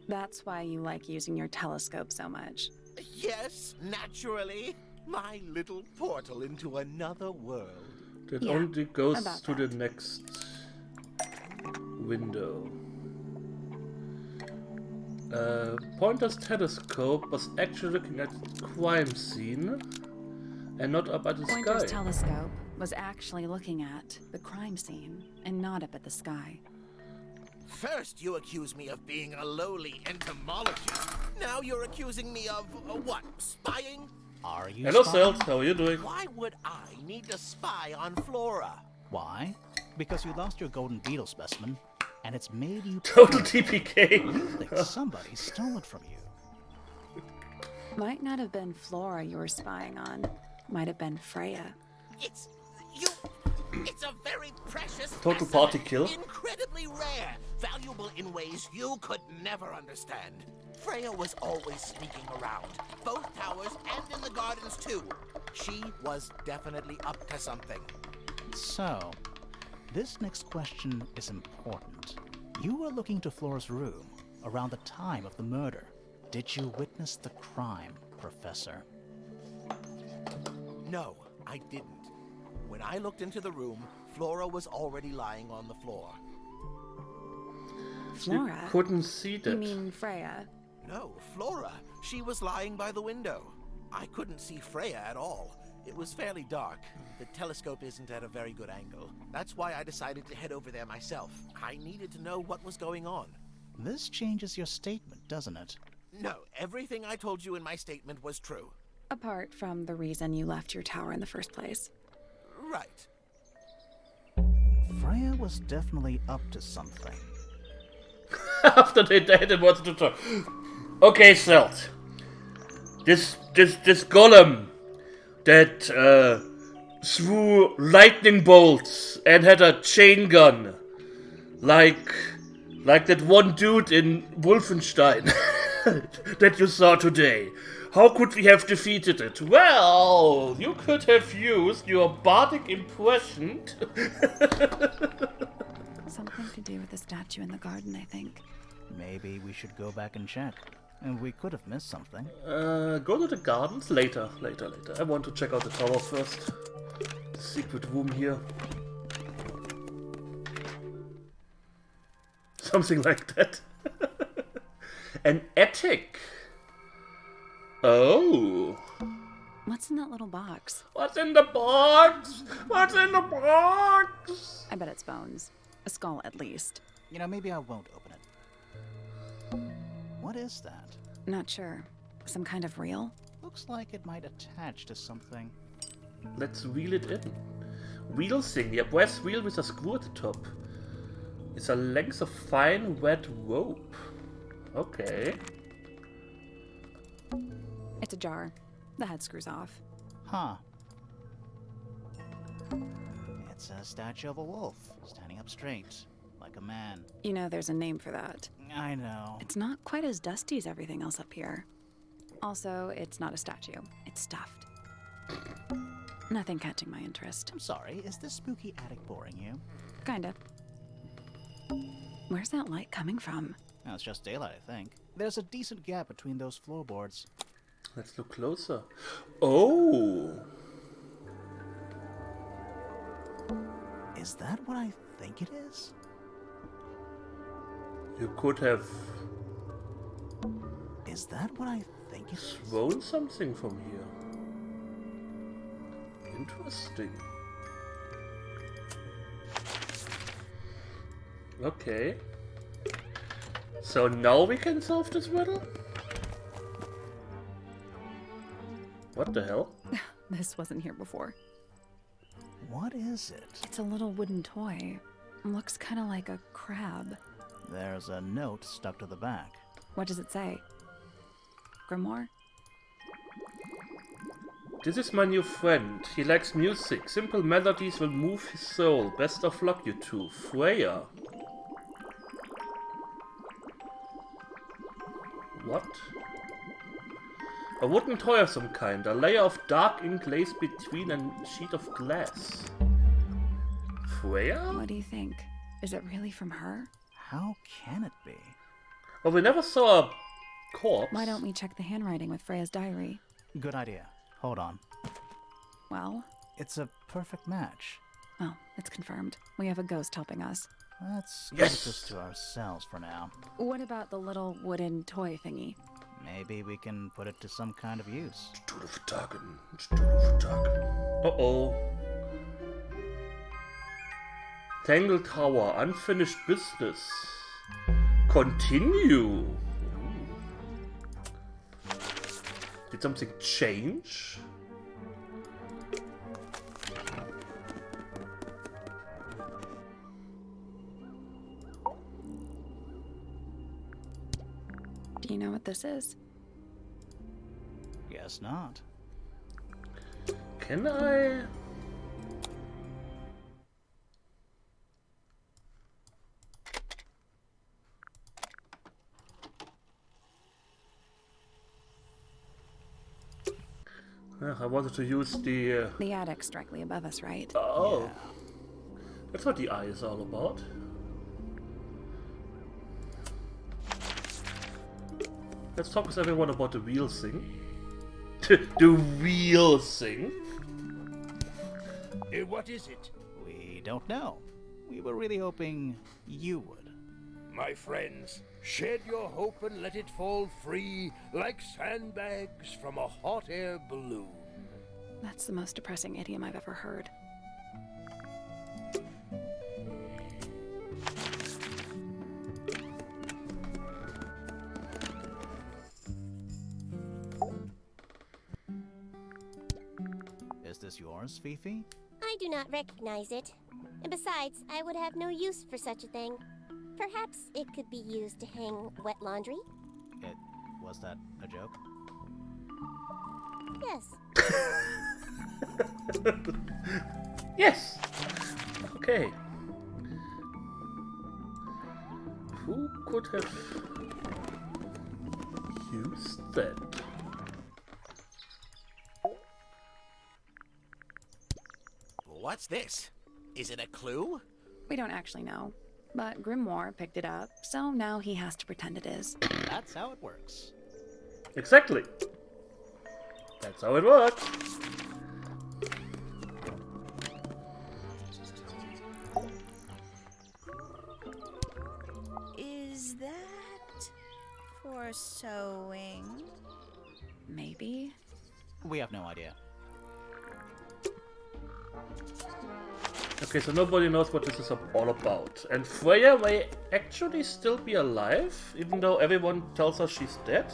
That's why you like using your telescope so much.
Yes, naturally. My little portal into another world.
That
Yeah,
only goes
about
to
that.
the next window. Pointer's telescope was actually looking at the crime scene and not up at the
Pointer's
sky.
telescope was actually looking at the crime scene and not up at the sky.
First, you accuse me of being a lowly entomologist. Now you're accusing me of, what, spying?
Are you
Hello,
spying?
Selt. How are you doing?
Why would I need to spy on Flora?
Why? Because you lost your golden beetle specimen, and it's made you
Total
You
TPK.
think somebody stole it from you.
Might not have been Flora you were spying on. Might have been Freya.
It's a very precious
Total
specimen,
party kill.
incredibly rare, valuable in ways you could never understand. Freya was always sneaking around, both towers and in the gardens too. She was definitely up to something.
So, this next question is important. You were looking to Flora's room around the time of the murder. Did you witness the crime, Professor?
No, I didn't. When I looked into the room, Flora was already lying on the floor.
Flora?
You couldn't see that.
You mean Freya?
No, Flora. She was lying by the window. I couldn't see Freya at all. It was fairly dark. The telescope isn't at a very good angle. That's why I decided to head over there myself. I needed to know what was going on.
This changes your statement, doesn't it?
No, everything I told you in my statement was true.
Apart from the reason you left your tower in the first place.
Right.
Freya was definitely up to something.
After they died and wanted to talk. Okay, Selt. This golem that threw lightning bolts and had a chain gun, like that one dude in Wolfenstein that you saw today. How could we have defeated it? Well, you could have used your bardic impression.
Something to do with the statue in the garden, I think.
Maybe we should go back and check. And we could have missed something.
Go to the gardens later. I want to check out the tower first. The secret room here. Something like that. An attic. Oh.
What's in that little box?
What's in the box? What's in the box?
I bet it's bones. A skull, at least.
You know, maybe I won't open it. What is that?
Not sure. Some kind of reel?
Looks like it might attach to something.
Let's reel it in. Wheel thing. A brass wheel with a screw at the top. It's a length of fine wet rope. Okay.
It's a jar. The head screws off.
Huh. It's a statue of a wolf, standing up straight, like a man.
You know there's a name for that.
I know.
It's not quite as dusty as everything else up here. Also, it's not a statue. It's stuffed. Nothing catching my interest.
I'm sorry, is this spooky attic boring you?
Kinda. Where's that light coming from?
No, it's just daylight, I think. There's a decent gap between those floorboards.
Let's look closer. Oh.
Is that what I think it is?
You could have
Is that what I think it is?
Thrown something from here. Interesting. Okay. So now we can solve this riddle? What the hell?
This wasn't here before.
What is it?
It's a little wooden toy. Looks kind of like a crab.
There's a note stuck to the back.
What does it say? Grimoire?
This is my new friend. He likes music. Simple melodies will move his soul. Best of luck, you two. Freya. What? A wooden toy of some kind. A layer of dark ink lays between a sheet of glass. Freya?
What do you think? Is it really from her?
How can it be?
Well, we never saw a corpse.
Why don't we check the handwriting with Freya's diary?
Good idea. Hold on.
Well?
It's a perfect match.
Oh, it's confirmed. We have a ghost helping us.
Let's keep
Yes!
this to ourselves for now.
What about the little wooden toy thingy?
Maybe we can put it to some kind of use.
Uh-oh. Tangle Tower, unfinished business. Continue. Ooh. Did something change?
Do you know what this is?
Guess not.
Can I... I wanted to use the...
The attic's directly above us, right?
Oh.
Yeah.
That's what the eye is all about. Let's talk with everyone about the wheel thing. The wheel thing?
What is it?
We don't know. We were really hoping you would.
My friends, shed your hope and let it fall free like sandbags from a hot air balloon.
That's the most depressing idiom I've ever heard.
Is this yours, Fifi?
I do not recognize it. And besides, I would have no use for such a thing. Perhaps it could be used to hang wet laundry?
Was that a joke?
Yes.
Yes! Okay. Who could have used that?
What's this? Is it a clue?
We don't actually know. But Grimoire picked it up, so now he has to pretend it is.
That's how it works.
Exactly. That's how it works.
Is that for sewing?
Maybe?
We have no idea.
Okay, so nobody knows what this is all about. And Freya may actually still be alive, even though everyone tells us she's dead.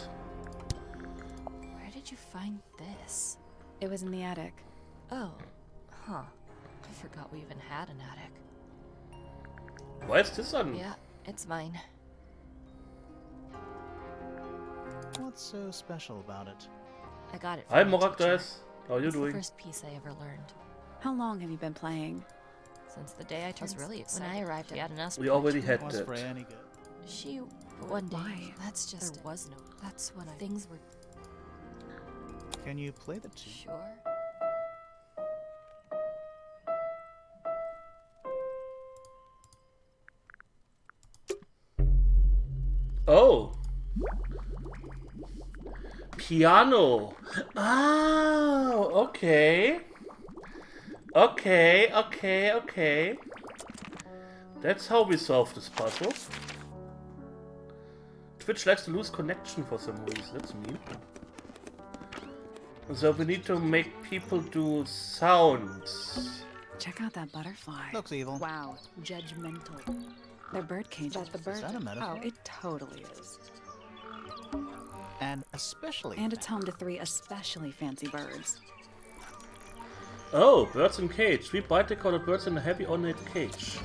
Where did you find this?
It was in the attic.
Oh, huh. I forgot we even had an attic.
Why is this on?
Yeah, it's mine.
What's so special about it?
I got it
Hi,
from my teacher.
Morakdas. How are you
It's
doing?
the first piece I ever learned.
How long have you been playing?
Since the day I turned really excited. When I arrived, he had an us.
We already had
Was
that.
Freya any good?
She one day.
Why?
That's just there was no. That's when things were
Can you play the tune?
sure.
Oh. Piano. Oh, okay. Okay. That's how we solve this puzzle. Twitch likes to lose connection for some reason. That's mean. So we need to make people do sounds.
Check out that butterfly.
Looks evil.
Wow, judgmental. They're bird cages. That's the bird.
Is that a metaphor?
Oh, it totally is.
And especially.
And it's home to 3 especially fancy birds.
Oh, birds in cage. 3 brightly colored birds in a heavy ornate cage.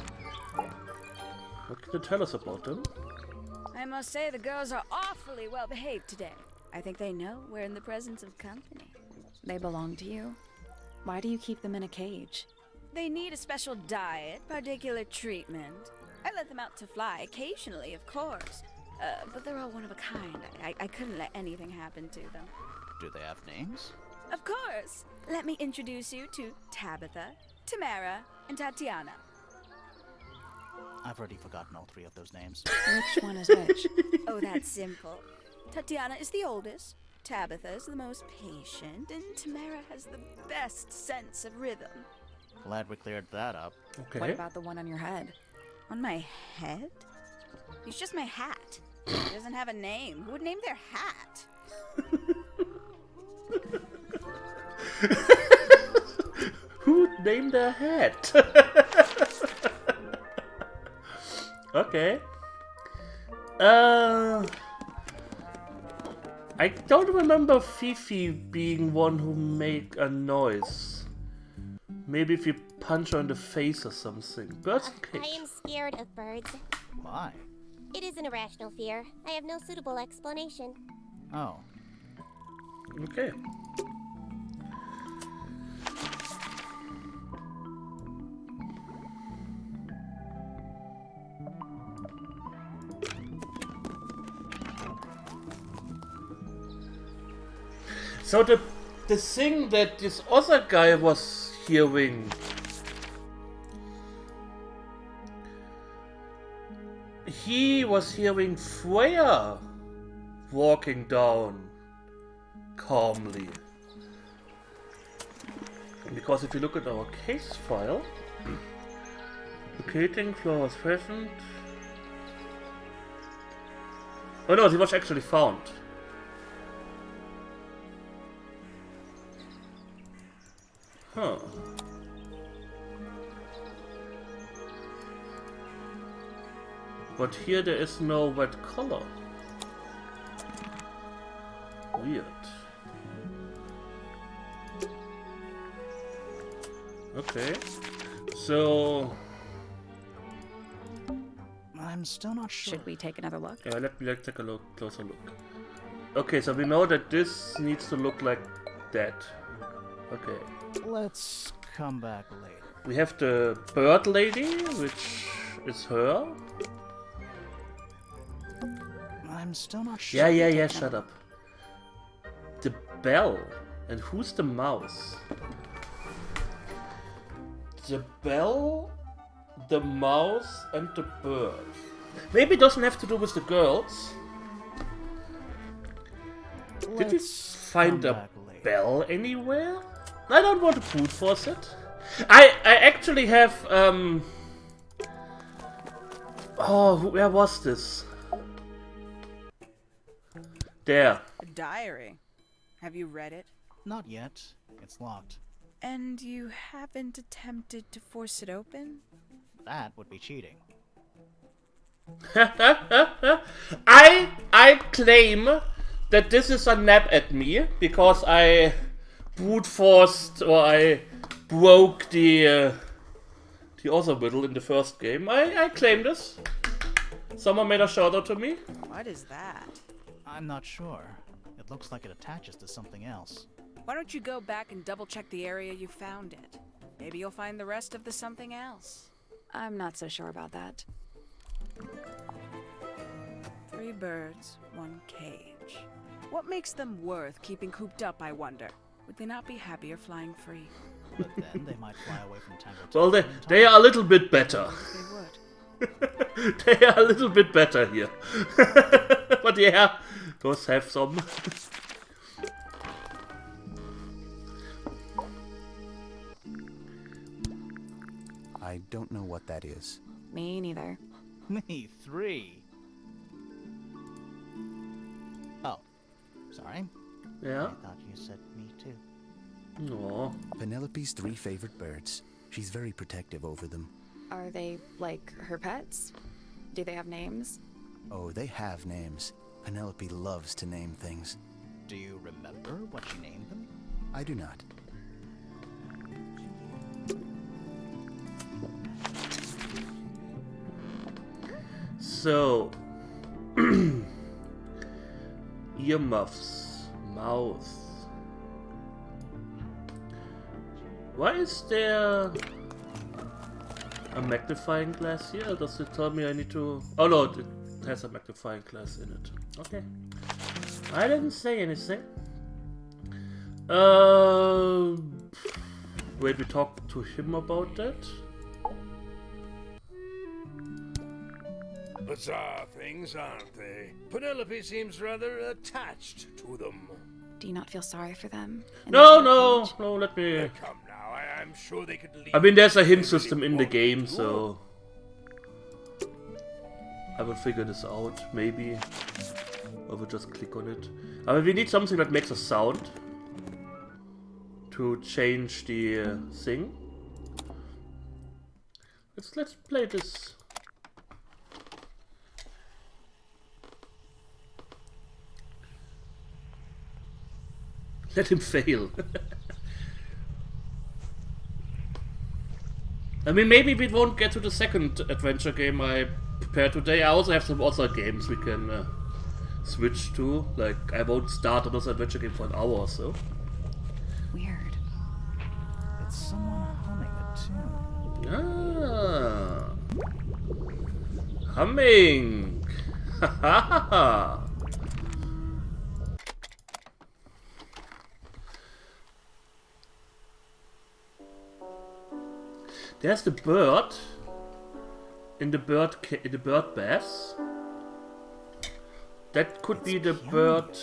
What can you tell us about them?
I must say the girls are awfully well behaved today. I think they know we're in the presence of company.
They belong to you. Why do you keep them in a cage?
They need a special diet, particular treatment. I let them out to fly occasionally, of course. But they're all one of a kind. I couldn't let anything happen to them.
Do they have names?
Of course. Let me introduce you to Tabitha, Tamara, and Tatiana.
I've already forgotten all 3 of those names.
Which one is which?
Oh, that's simple. Tatiana is the oldest, Tabitha is the most patient, and Tamara has the best sense of rhythm.
Glad we cleared that up.
Okay.
What about the one on your head?
On my head? He's just my hat. He doesn't have a name. Who would name their hat?
Who would name their hat? Okay. I don't remember Fifi being one who made a noise. Maybe if you punch her in the face or something. Birds in
I
cage.
am scared of birds.
Why?
It is an irrational fear. I have no suitable explanation.
Oh.
Okay. So the thing that this other guy was hearing, he was hearing Freya walking down calmly. Because if you look at our case file, locating floor was present. Oh no, he was actually found. Huh. But here there is no red color. Weird. Okay. So...
I'm still not sure.
Should we take another look?
yeah, let me take a closer look. Okay, so we know that this needs to look like that. Okay.
Let's come back later.
We have the bird lady, which is her.
I'm still not sure.
Yeah, shut up. The bell. And who's the mouse? The bell, the mouse, and the bird. Maybe it doesn't have to do with the girls. Did we find a bell anywhere? I don't want to brute force it. I actually have oh, where was this? There.
A diary. Have you read it?
Not yet. It's locked.
And you haven't attempted to force it open?
That would be cheating.
I claim that this is a nap at me because I brute forced or I broke the other riddle in the first game. I claim this. Someone made a shout out to me.
What is that?
I'm not sure. It looks like it attaches to something else.
Why don't you go back and double check the area you found it? Maybe you'll find the rest of the something else.
I'm not so sure about that.
3 birds, 1 cage. What makes them worth keeping cooped up, I wonder? Would they not be happier flying free?
But then they might fly away from Tangle
Well,
Tower.
they are a little bit better.
They would.
They are a little bit better here. But yeah, those have some.
I don't know what that is.
Me neither.
Me, 3.
Yeah?
I thought you said me too.
Aw.
Penelope's 3 favorite birds. She's very protective over them.
Are they, like, her pets? Do they have names?
Oh, they have names. Penelope loves to name things.
Do you remember what she named them?
I do not.
So, earmuffs, mouth. Why is there a magnifying glass here? Does it tell me I need to... Oh no, it has a magnifying glass in it. Okay. I didn't say anything. Wait, we talked to him about that?
Bizarre things, aren't they? Penelope seems rather attached to them.
Do you not feel sorry for them?
No, let me...
Come now, I'm sure they could leave.
I mean, there's a hint system in the game, so... I will figure this out, maybe. Or we'll just click on it. I mean, we need something that makes a sound. To change the thing. Let's play this. Let him fail. I mean, maybe we won't get to the second adventure game I prepared today. I also have some other games we can switch to. Like, I won't start another adventure game for an hour or so.
Weird.
It's someone humming a tune.
Ah. Humming. Ha ha ha. There's the bird in the bird bath. That could be the bird.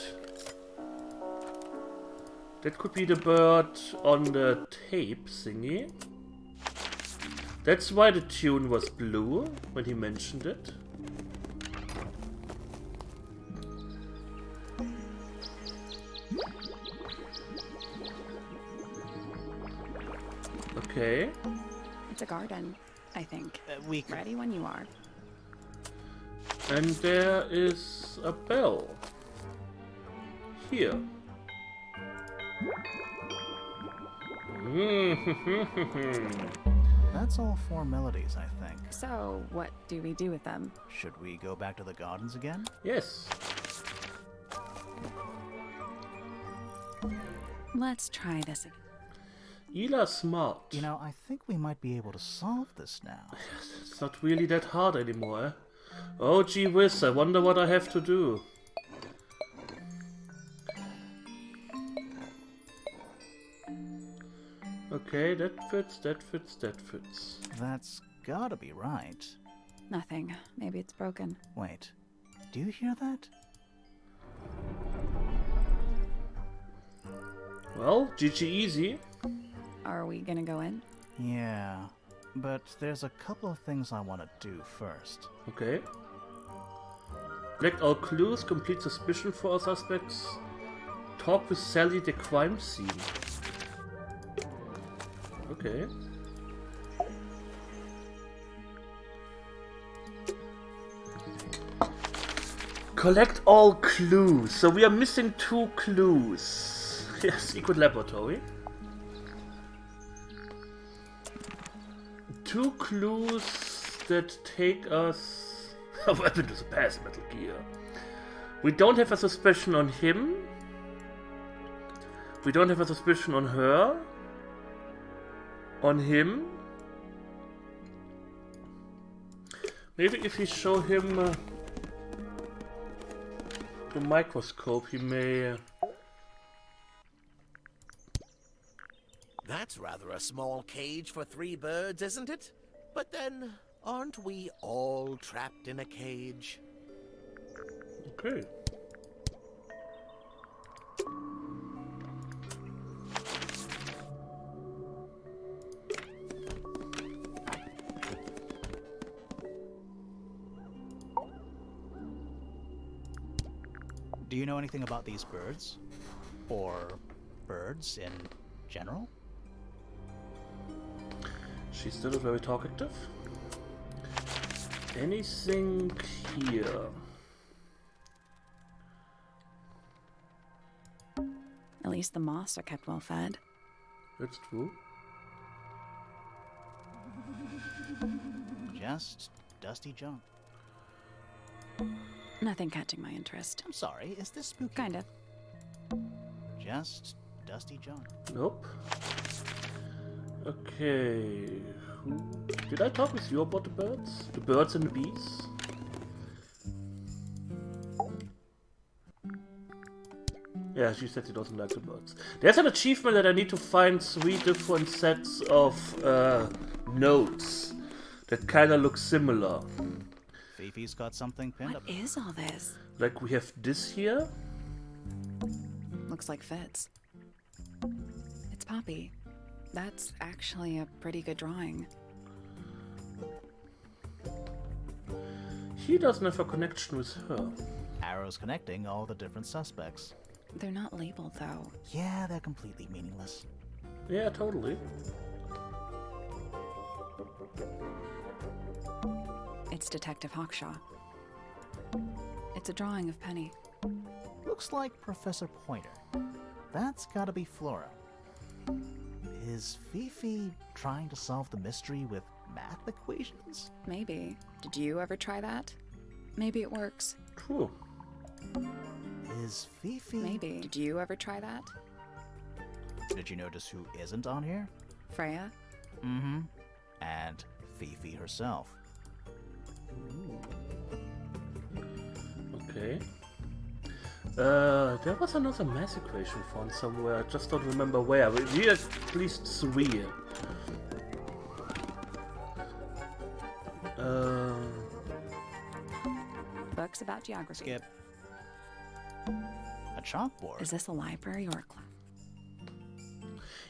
That could be the bird on the tape thingy. That's why the tune was blue when he mentioned it. Okay.
It's a garden, I think.
We could...
Ready when you are.
And there is a bell. Here.
That's all formalities, I think.
So, what do we do with them?
Should we go back to the gardens again?
Yes.
Let's try this again.
Ela smart.
You know, I think we might be able to solve this now.
It's not really that hard anymore, eh? Oh gee whiz, I wonder what I have to do. Okay, that fits, that fits, that fits.
That's gotta be right.
Nothing. Maybe it's broken.
Wait, do you hear that?
Well, GG easy.
Are we gonna go in?
Yeah, but there's a couple of things I want to do first.
Okay. Collect all clues, complete suspicion for all suspects. Talk with Sally, the crime scene. Okay. Collect all clues. So we are missing 2 clues. Yeah, secret laboratory. 2 clues that take us weapon to the past, Metal Gear. We don't have a suspicion on him. We don't have a suspicion on her. On him. Maybe if we show him the microscope, he may...
That's rather a small cage for 3 birds, isn't it? But then, aren't we all trapped in a cage?
Okay.
Do you know anything about these birds? Or birds in general?
She's still very talkative. Anything here?
At least the moths are kept well fed.
That's true.
Just dusty junk.
Nothing catching my interest.
I'm sorry, is this spooky?
Kind of.
Just dusty junk.
Nope. Okay. Did I talk with you about the birds? The birds and the bees? Yeah, she said she doesn't like the birds. There's an achievement that I need to find 3 different sets of notes that kind of look similar.
Fifi's got something pinned
What
up.
is all this?
Like we have this here.
Looks like Fitz. It's Poppy. That's actually a pretty good drawing.
He doesn't have a connection with her.
Arrows connecting all the different suspects.
They're not labeled, though.
Yeah, they're completely meaningless.
Yeah, totally.
It's Detective Hawkshaw. It's a drawing of Penny.
Looks like Professor Pointer. That's gotta be Flora. Is Fifi trying to solve the mystery with math equations?
Maybe. Did you ever try that? Maybe it works.
True.
Is Fifi...
Maybe. Did you ever try that?
Did you notice who isn't on here?
Freya?
Mm-hmm. And Fifi herself.
Okay. There was another math equation found somewhere. I just don't remember where. We need at least 3.
Books about geography.
Skip. A chalkboard?
Is this a library or a class?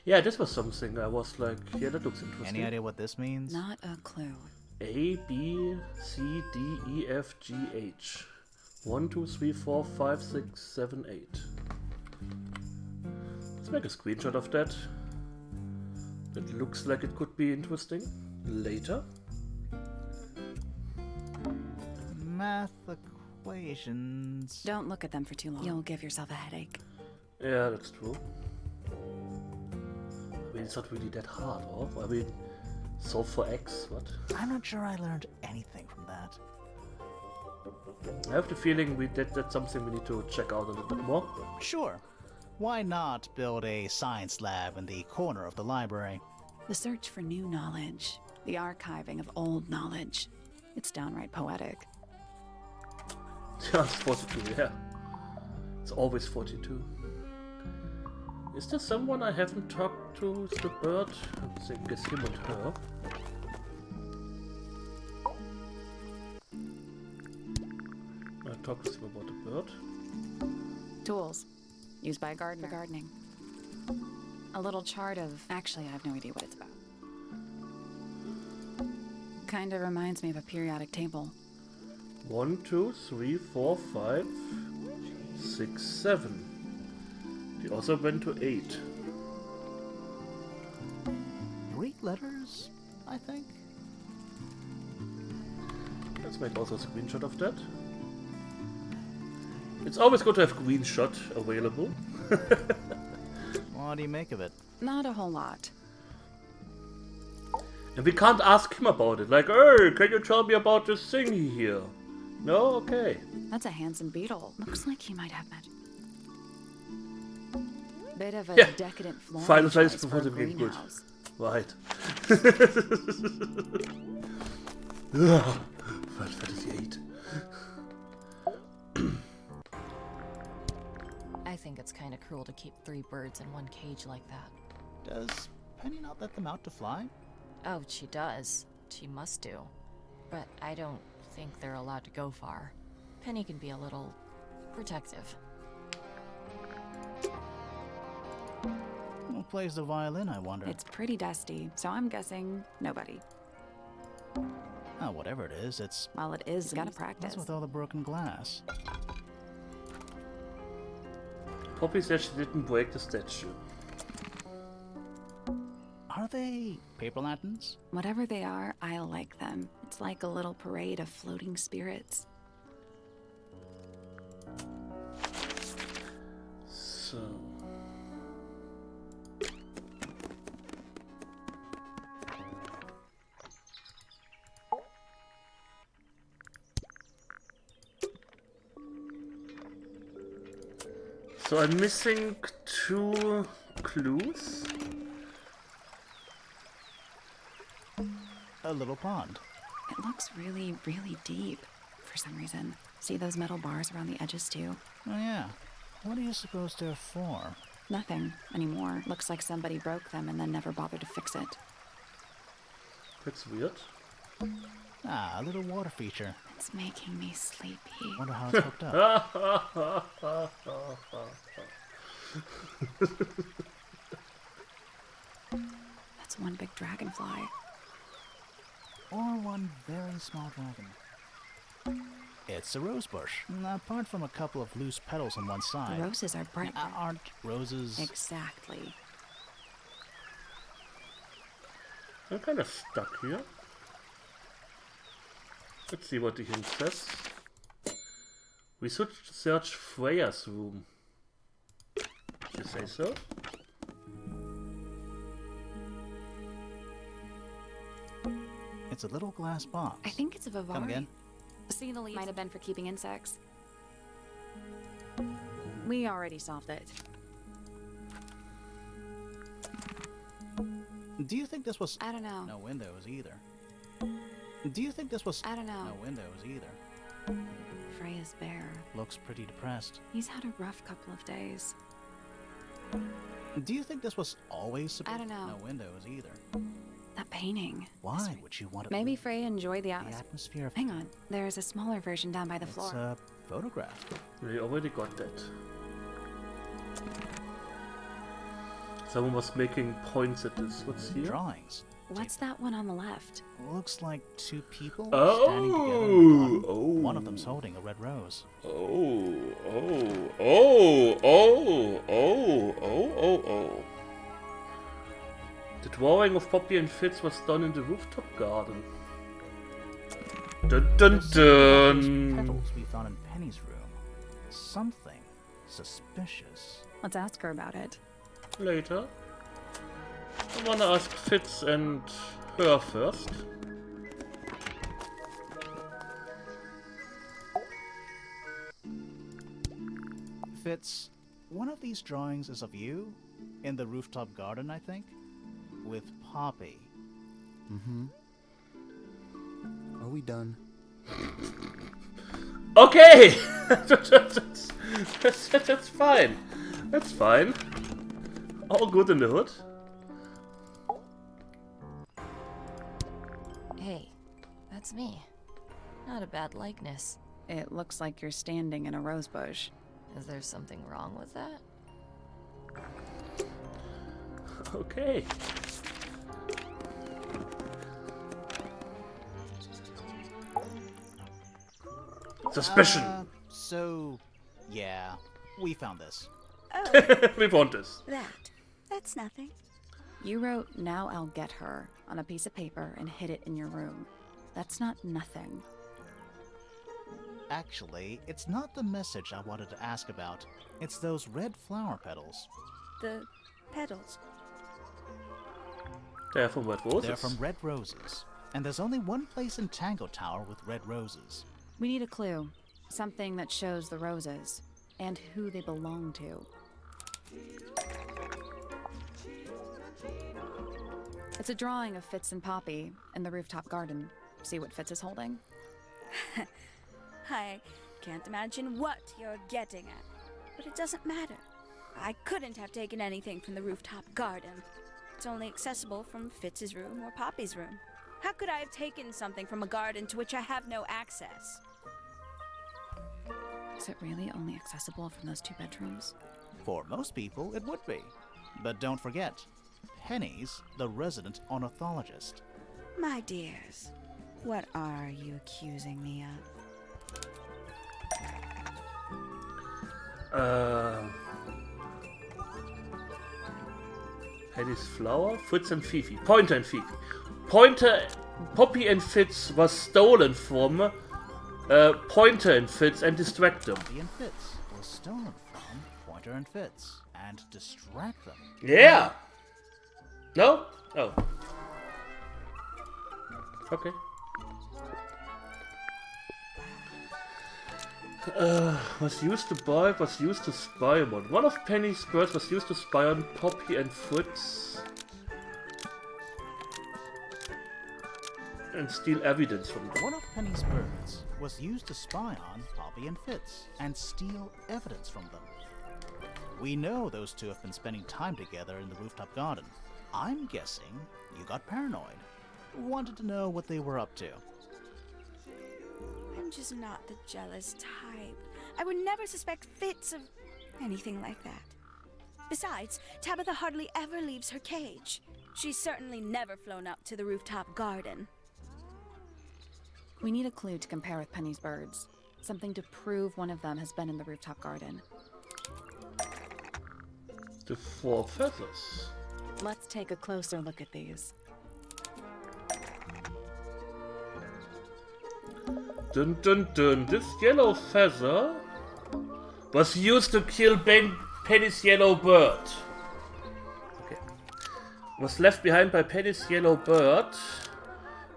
Yeah, this was something I was like, yeah, that looks interesting.
Any idea what this means?
Not a clue.
A, B, C, D, E, F, G, H. 1, 2, 3, 4, 5, 6, 7, 8. Let's make a screenshot of that. That looks like it could be interesting. Later.
Math equations.
Don't look at them for too long. You'll give yourself a headache.
Yeah, that's true. I mean, it's not really that hard, or? I mean, solve for X, what?
I'm not sure I learned anything from that.
I have the feeling that's something we need to check out a little bit more.
Sure. Why not build a science lab in the corner of the library?
The search for new knowledge. The archiving of old knowledge. It's downright poetic.
Yeah, it's 42, yeah. It's always 42. Is there someone I haven't talked to with the bird? I think it's him and her. I talked with him about the bird.
Tools. Used by a gardener. For gardening. A little chart of... Actually, I have no idea what it's about. Kinda reminds me of a periodic table.
1, 2, 3, 4, 5, 6, 7. They also went to 8.
Greek letters, I think?
Let's make also a screenshot of that. It's always good to have screenshot available.
What do you make of it?
Not a whole lot.
And we can't ask him about it. Like, hey, can you tell me about this thing here? No? Okay.
That's a handsome beetle. Looks like he might have magic. Bit of a
Yeah.
decadent flooring
Final size
choice
before
for a
the game good.
greenhouse.
Right. Ugh. Final Fantasy 8.
I think it's kind of cruel to keep 3 birds in one cage like that.
Does Penny not let them out to fly?
Oh, she does. She must do. But I don't think they're allowed to go far. Penny can be a little protective.
Who plays the violin, I wonder?
It's pretty dusty, so I'm guessing nobody.
Oh, whatever it is, it's...
Well, it is. Gotta practice.
What's with all the broken glass?
Poppy said she didn't break the statue.
Are they paper lanterns?
Whatever they are, I like them. It's like a little parade of floating spirits.
So... So I'm missing 2 clues.
A little pond.
It looks really, really deep for some reason. See those metal bars around the edges too?
Oh yeah. What do you suppose they're for?
Nothing anymore. Looks like somebody broke them and then never bothered to fix it.
That's weird.
Ah, a little water feature.
It's making me sleepy.
Wonder how it's hooked up.
That's one big dragonfly.
Or one very small dragon. It's a rose bush. Apart from a couple of loose petals on one side.
The roses are bright.
Aren't roses...
Exactly.
I'm kind of stuck here. Let's see what the hint says. We should search Freya's room. You say so?
It's a little glass box.
I think it's a Vivari.
Come again?
See, the leaf might have been for keeping insects. We already solved it.
Do you think this was...
I don't know.
No windows either. Do you think this was...
I don't know.
No windows either.
Freya's bear.
Looks pretty depressed.
He's had a rough couple of days.
Do you think this was always...
I don't know.
No windows either.
That painting.
Why would you want to...
Maybe Freya enjoyed the
atmosphere of...
Hang on. There's a smaller version down by the floor.
It's a photograph.
We already got that. Someone was making points at this. What's here?
Drawings.
What's that one on the left?
Looks like 2 people
Oh,
standing together in the garden.
oh.
One of them's holding a red rose.
Oh. The drawing of Poppy and Fitz was done in the rooftop garden. Dun dun dun!
Petals we found in Penny's room. Something suspicious.
Let's ask her about it.
Later. I wanna ask Fitz and her first.
Fitz, one of these drawings is of you in the rooftop garden, I think, with Poppy.
Mm-hmm. Are we done?
Okay! that's fine. That's fine. All good in the hood.
Hey, that's me. Not a bad likeness.
It looks like you're standing in a rose bush.
Is there something wrong with that?
Okay. Suspicion!
So, yeah, we found this.
Oh,
We want this.
that's nothing.
You wrote, "Now I'll get her," on a piece of paper and hid it in your room. That's not nothing.
Actually, it's not the message I wanted to ask about. It's those red flower petals.
The petals.
They're from Red Roses.
They're from red roses. And there's only one place in Tangle Tower with red roses.
We need a clue. Something that shows the roses. And who they belong to. It's a drawing of Fitz and Poppy in the rooftop garden. See what Fitz is holding?
I can't imagine what you're getting at. But it doesn't matter. I couldn't have taken anything from the rooftop garden. It's only accessible from Fitz's room or Poppy's room. How could I have taken something from a garden to which I have no access?
Is it really only accessible from those 2 bedrooms?
For most people, it would be. But don't forget, Penny's the resident ornithologist.
My dears, what are you accusing me of?
Penny's flower, Fritz and Fifi. Pointer and Fifi. Pointer, Poppy and Fitz was stolen from Pointer and Fitz and distract them.
Poppy and Fitz was stolen from Pointer and Fitz and distract them.
Yeah! No? Oh. Okay. Was used to buy, was used to spy on. One of Penny's birds was used to spy on Poppy and Fritz. And steal evidence from them.
One of Penny's birds was used to spy on Poppy and Fitz and steal evidence from them. We know those two have been spending time together in the rooftop garden. I'm guessing you got paranoid. Wanted to know what they were up to.
I'm just not the jealous type. I would never suspect Fitz of anything like that. Besides, Tabitha hardly ever leaves her cage. She's certainly never flown up to the rooftop garden.
We need a clue to compare with Penny's birds. Something to prove one of them has been in the rooftop garden.
The 4 feathers.
Let's take a closer look at these.
Dun dun dun. This yellow feather was used to kill Penny's yellow bird. Okay. Was left behind by Penny's yellow bird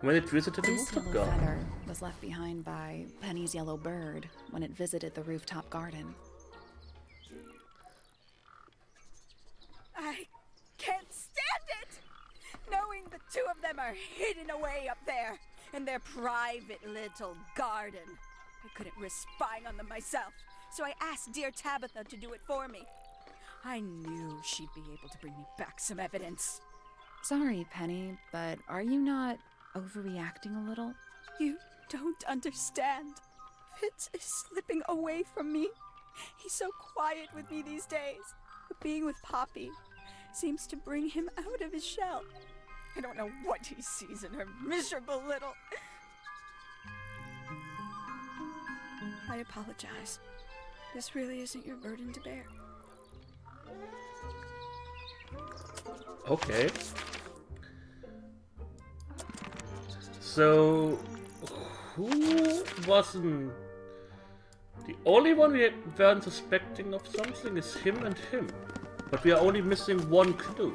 when it visited the
This
rooftop
yellow
garden.
feather was left behind by Penny's yellow bird when it visited the rooftop garden.
I can't stand it! Knowing the two of them are hidden away up there in their private little garden. I couldn't risk spying on them myself, so I asked dear Tabitha to do it for me. I knew she'd be able to bring me back some evidence.
Sorry, Penny, but are you not overreacting a little?
You don't understand. Fitz is slipping away from me. He's so quiet with me these days, but being with Poppy seems to bring him out of his shell. I don't know what he sees in her miserable little... I apologize. This really isn't your burden to bear.
Okay. So, who wasn't... The only one we weren't suspecting of something is him and him. But we are only missing one clue.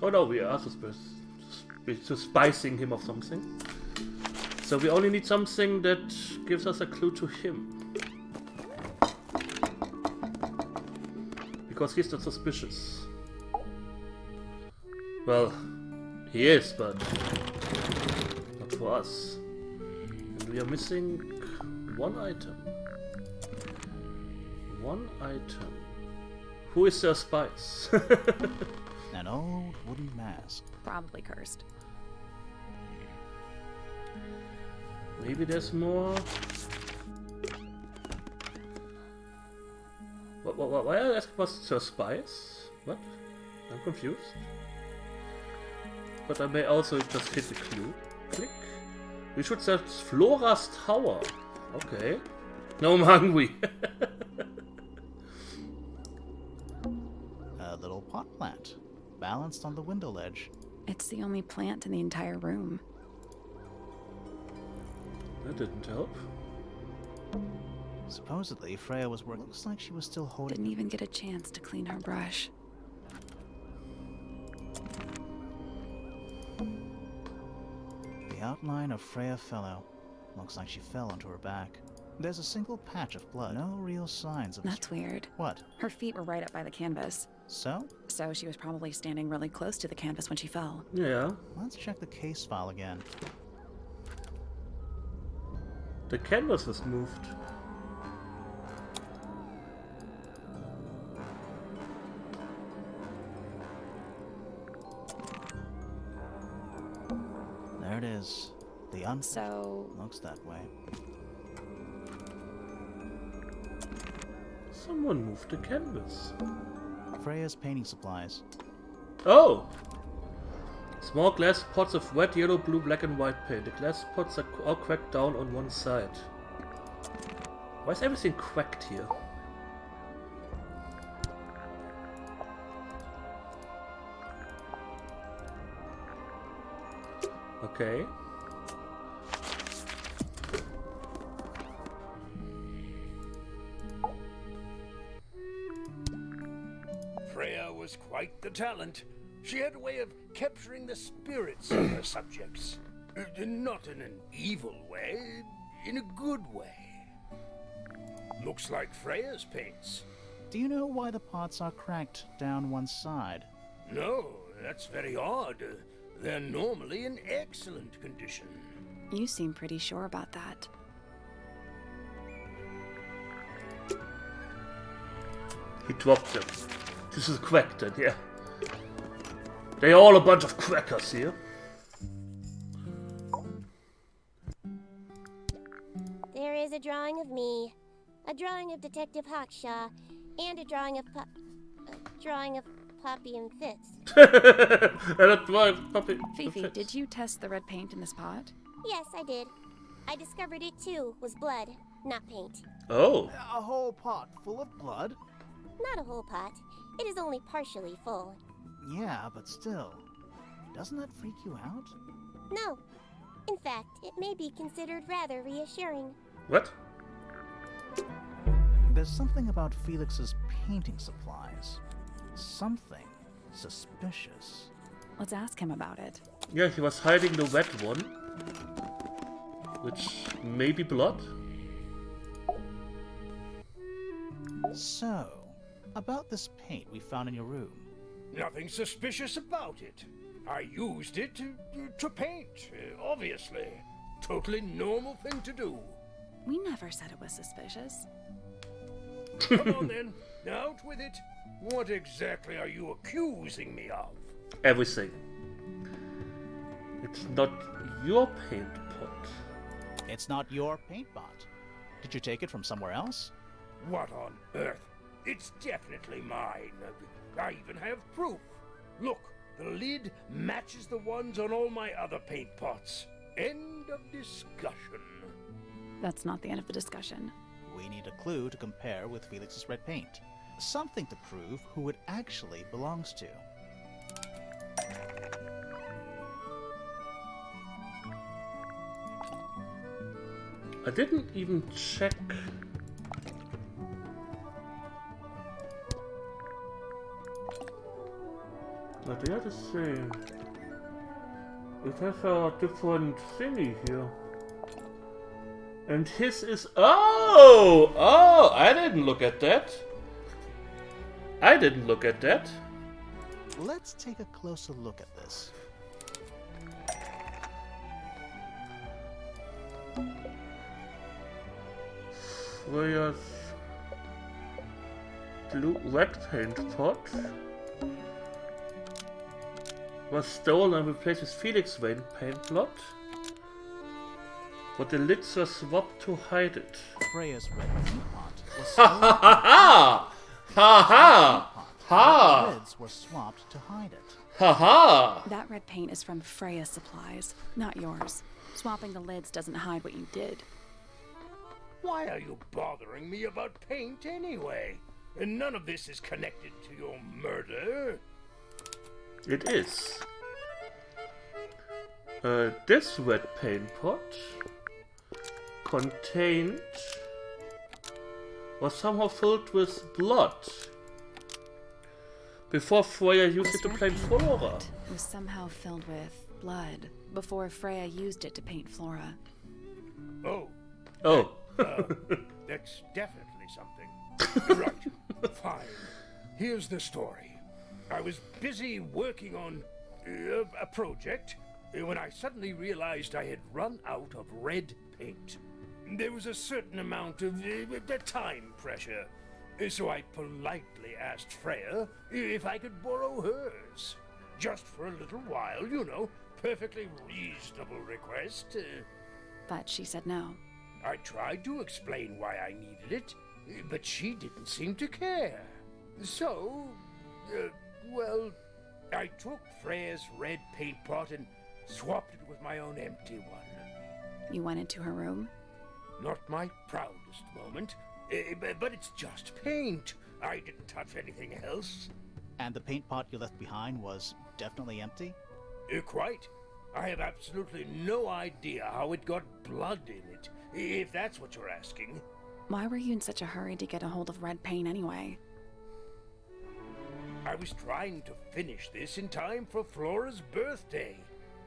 Oh no, we are suspicing him of something. So we only need something that gives us a clue to him. Because he's not suspicious. Well, he is, but not for us. And we are missing one item. One item. Who is their spice?
An old wooden mask.
Probably cursed.
Maybe there's more. Why are you asking what's her spice? What? I'm confused. But I may also just hit the clue. Click. We should search Flora's Tower. Okay. Now I'm hungry.
A little pot plant, balanced on the window ledge.
It's the only plant in the entire room.
That didn't help.
Supposedly, Freya was working. Looks like she was still holding.
Didn't even get a chance to clean her brush.
The outline of Freya Fellow. Looks like she fell onto her back. There's a single patch of blood. No real signs of...
That's weird.
What?
Her feet were right up by the canvas.
So?
So she was probably standing really close to the canvas when she fell.
Yeah.
Let's check the case file again.
The canvas was moved.
There it is. The
So...
looks that way.
Someone moved the canvas.
Freya's painting supplies.
Oh! Small glass pots of red, yellow, blue, black and white paint. The glass pots are all cracked down on one side. Why is everything cracked here? Okay.
Freya was quite the talent. She had a way of capturing the spirits of her subjects. Not in an evil way, in a good way. Looks like Freya's paints.
Do you know why the pots are cracked down one side?
No, that's very odd. They're normally in excellent condition.
You seem pretty sure about that.
He dropped them. This is cracked then, yeah. They're all a bunch of crackers here.
There is a drawing of me, a drawing of Detective Hawkshaw, and a drawing of Poppy and Fitz.
And a drawing of Poppy and
Fifi,
Fitz.
did you test the red paint in this pot?
Yes, I did. I discovered it too was blood, not paint.
Oh.
A whole pot full of blood?
Not a whole pot. It is only partially full.
Yeah, but still. Doesn't that freak you out?
No. In fact, it may be considered rather reassuring.
What?
There's something about Felix's painting supplies. Something suspicious.
Let's ask him about it.
Yeah, he was hiding the wet one. Which may be blood.
So, about this paint we found in your room.
Nothing suspicious about it. I used it to paint, obviously. Totally normal thing to do.
We never said it was suspicious.
Come on then, out with it. What exactly are you accusing me of?
Everything. It's not your paint pot.
It's not your paint pot. Did you take it from somewhere else?
What on earth? It's definitely mine. I even have proof. Look, the lid matches the ones on all my other paint pots. End of discussion.
That's not the end of the discussion.
We need a clue to compare with Felix's red paint. Something to prove who it actually belongs to.
I didn't even check. But the other thing, it has a different thingy here. And his is... Oh, I didn't look at that.
Let's take a closer look at this.
Freya's red paint pot was stolen and replaced with Felix's red paint pot, but the lids were swapped to hide it.
Freya's red paint pot was
Ha ha ha ha! Ha ha! Ha!
The lids were swapped to hide it.
Ha ha!
That red paint is from Freya's supplies, not yours. Swapping the lids doesn't hide what you did.
Why are you bothering me about paint anyway? And none of this is connected to your murder.
It is. This red paint pot contained... was somehow filled with blood. Before Freya used it to paint Flora.
It was somehow filled with blood before Freya used it to paint Flora.
Oh.
Oh.
That's definitely something. Right. Fine. Here's the story. I was busy working on a project when I suddenly realized I had run out of red paint. There was a certain amount of time pressure, so I politely asked Freya if I could borrow hers. Just for a little while, you know. Perfectly reasonable request.
But she said no.
I tried to explain why I needed it, but she didn't seem to care. So, well, I took Freya's red paint pot and swapped it with my own empty one.
You went into her room?
Not my proudest moment, but it's just paint. I didn't touch anything else.
And the paint pot you left behind was definitely empty?
Quite. I have absolutely no idea how it got blood in it, if that's what you're asking.
Why were you in such a hurry to get a hold of red paint anyway?
I was trying to finish this in time for Flora's birthday.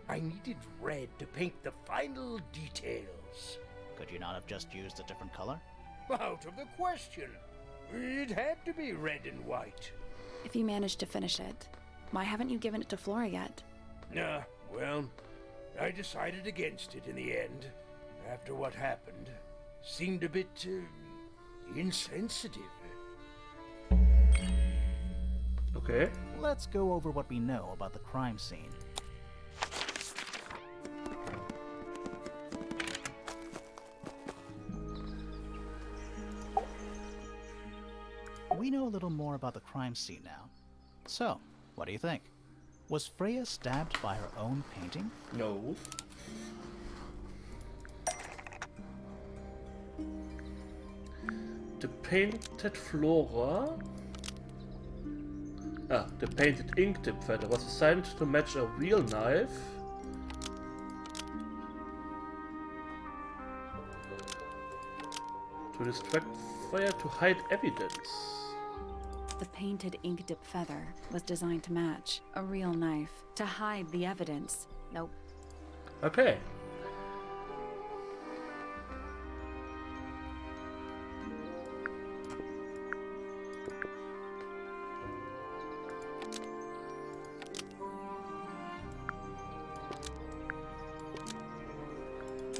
I needed red to paint the final details.
Could you not have just used a different color?
Out of the question. It had to be red and white.
If you managed to finish it, why haven't you given it to Flora yet?
Well, I decided against it in the end. After what happened, seemed a bit insensitive.
Okay.
Let's go over what we know about the crime scene. We know a little more about the crime scene now. So, what do you think? Was Freya stabbed by her own painting?
No. The painted Flora... the painted ink tip feather was assigned to match a real knife. To distract Freya to hide evidence.
The painted ink dip feather was designed to match a real knife to hide the evidence. Nope.
Okay.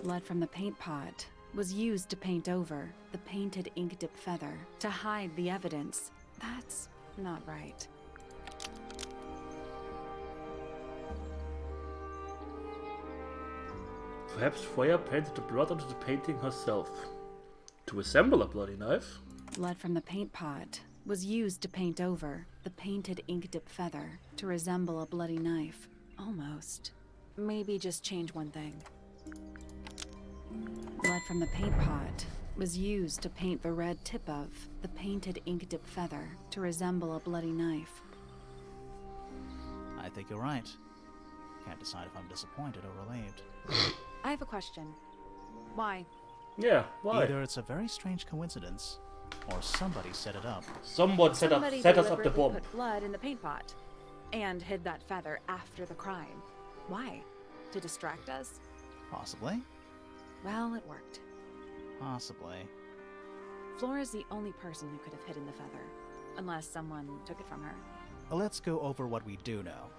Blood from the paint pot was used to paint over the painted ink dip feather to hide the evidence. That's not right.
Perhaps Freya painted the blood onto the painting herself. To assemble a bloody knife?
Blood from the paint pot was used to paint over the painted ink dip feather to resemble a bloody knife. Almost. Maybe just change one thing. Blood from the paint pot was used to paint the red tip of the painted ink dip feather to resemble a bloody knife.
I think you're right. Can't decide if I'm disappointed or relieved.
I have a question. Why?
Yeah, why?
Either it's a very strange coincidence, or somebody set it up.
Someone set us up the bomb.
Put blood in the paint pot and hid that feather after the crime. Why? To distract us?
Possibly.
Well, it worked.
Possibly.
Flora's the only person who could have hidden the feather, unless someone took it from her.
Let's go over what we do know.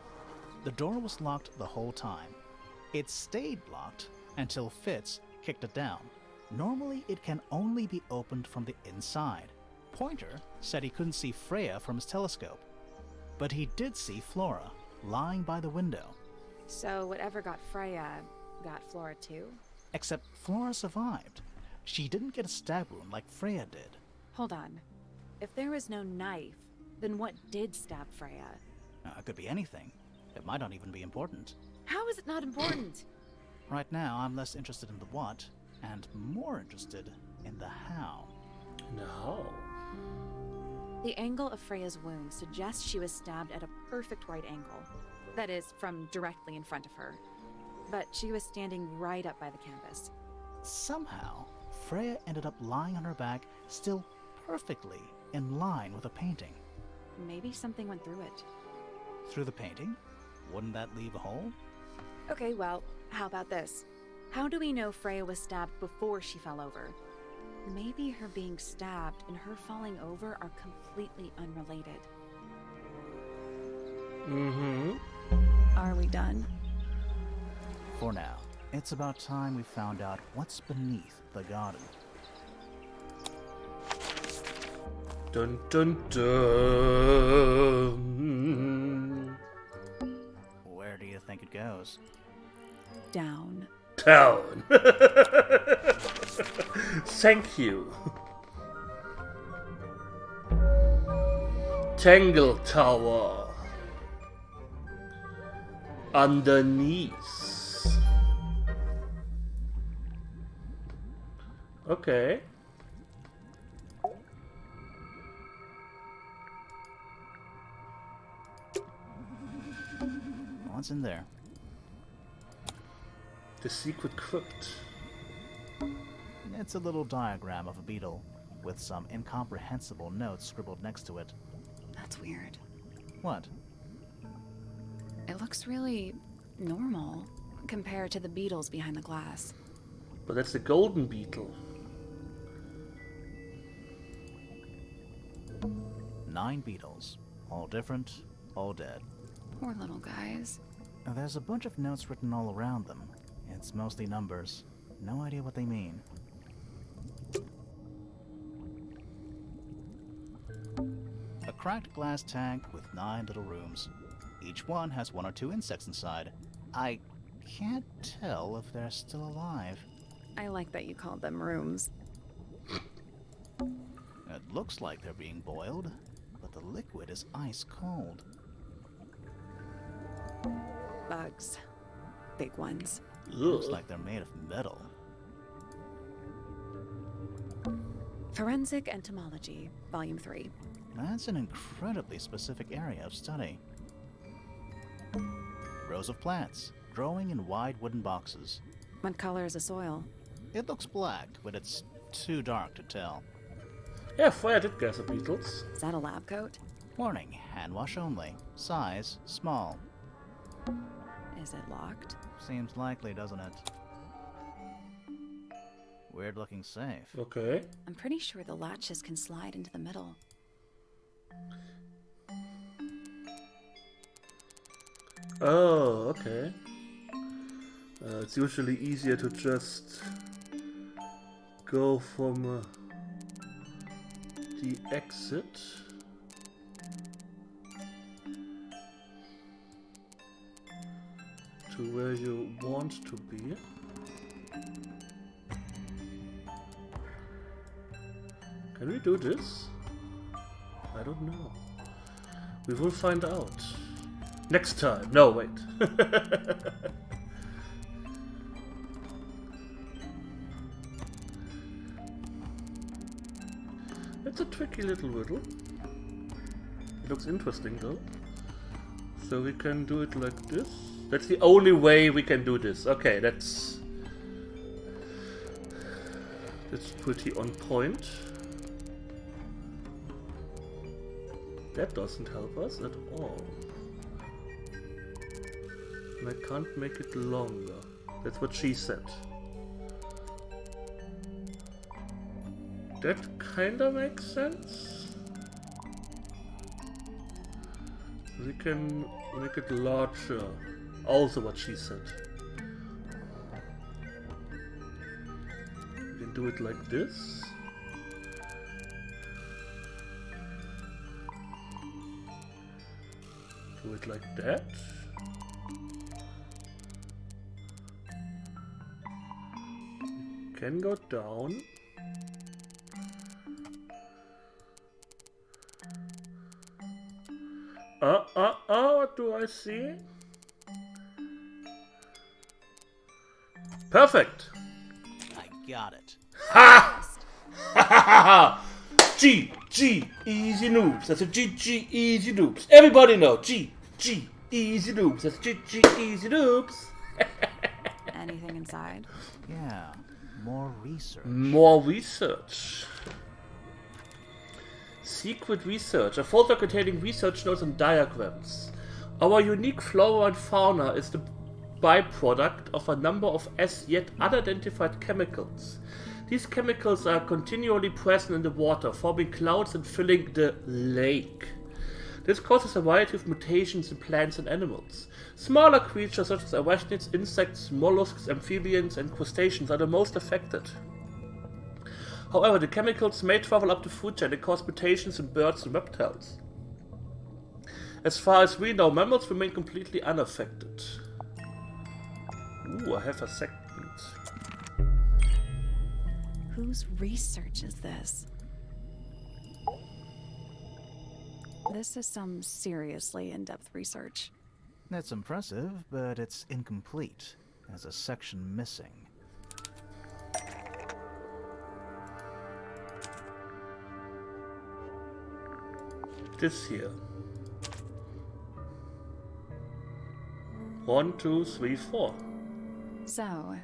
The door was locked the whole time. It stayed locked until Fitz kicked it down. Normally, it can only be opened from the inside. Pointer said he couldn't see Freya from his telescope, but he did see Flora lying by the window.
So whatever got Freya got Flora too?
Except Flora survived. She didn't get a stab wound like Freya did.
Hold on. If there was no knife, then what did stab Freya?
It could be anything. It might not even be important.
How is it not important?
Right now, I'm less interested in the what, and more interested in the how.
No.
The angle of Freya's wound suggests she was stabbed at a perfect right angle. That is, from directly in front of her. But she was standing right up by the canvas.
Somehow, Freya ended up lying on her back, still perfectly in line with the painting.
Maybe something went through it.
Through the painting? Wouldn't that leave a hole?
Okay, well, how about this? How do we know Freya was stabbed before she fell over? Maybe her being stabbed and her falling over are completely unrelated.
Mm-hmm.
Are we done?
For now, it's about time we found out what's beneath the garden.
Dun dun dun.
Where do you think it goes?
Down.
Down. Thank you. Tangle Tower. Underneath. Okay.
What's in there?
The secret crypt.
It's a little diagram of a beetle, with some incomprehensible notes scribbled next to it.
That's weird.
What?
It looks really normal compared to the beetles behind the glass.
But that's the golden beetle.
9 beetles. All different, all dead.
Poor little guys.
There's a bunch of notes written all around them. It's mostly numbers. No idea what they mean. A cracked glass tank with 9 little rooms. Each one has 1 or 2 insects inside. I can't tell if they're still alive.
I like that you called them rooms.
It looks like they're being boiled, but the liquid is ice cold.
Bugs. Big ones.
Looks like they're made of metal.
Forensic Entomology, Volume 3.
That's an incredibly specific area of study. Rows of plants, growing in wide wooden boxes.
What color is the soil?
It looks black, but it's too dark to tell.
Yeah, fire did gas the beetles.
Is that a lab coat?
Warning, hand wash only. Size, small.
Is it locked?
Seems likely, doesn't it? Weird looking safe.
Okay.
I'm pretty sure the latches can slide into the middle.
Oh, okay. It's usually easier to just go from the exit. To where you want to be. Can we do this? I don't know. We will find out. Next time. No, wait. It's a tricky little riddle. It looks interesting though. So we can do it like this. That's the only way we can do this. Okay, that's pretty on point. That doesn't help us at all. And I can't make it longer. That's what she said. That kinda makes sense. We can make it larger. Also what she said. We can do it like this. Do it like that. We can go down. What do I see? Perfect!
I got it.
Ha! Ha ha ha! G, easy noobs. That's a G, easy noobs. Everybody know, G, easy noobs. That's G, easy noobs.
Anything inside?
Yeah, more research.
More research. Secret research. A folder containing research notes and diagrams. Our unique flora and fauna is the byproduct of a number of as yet unidentified chemicals. These chemicals are continually present in the water, forming clouds and filling the lake. This causes a variety of mutations in plants and animals. Smaller creatures such as arachnids, insects, mollusks, amphibians, and crustaceans are the most affected. However, the chemicals may travel up the food chain and cause mutations in birds and reptiles. As far as we know, mammals remain completely unaffected. Ooh, I have a second.
Whose research is this? This is some seriously in-depth research.
That's impressive, but it's incomplete. There's a section missing.
This here. 1, 2, 3, 4.
So,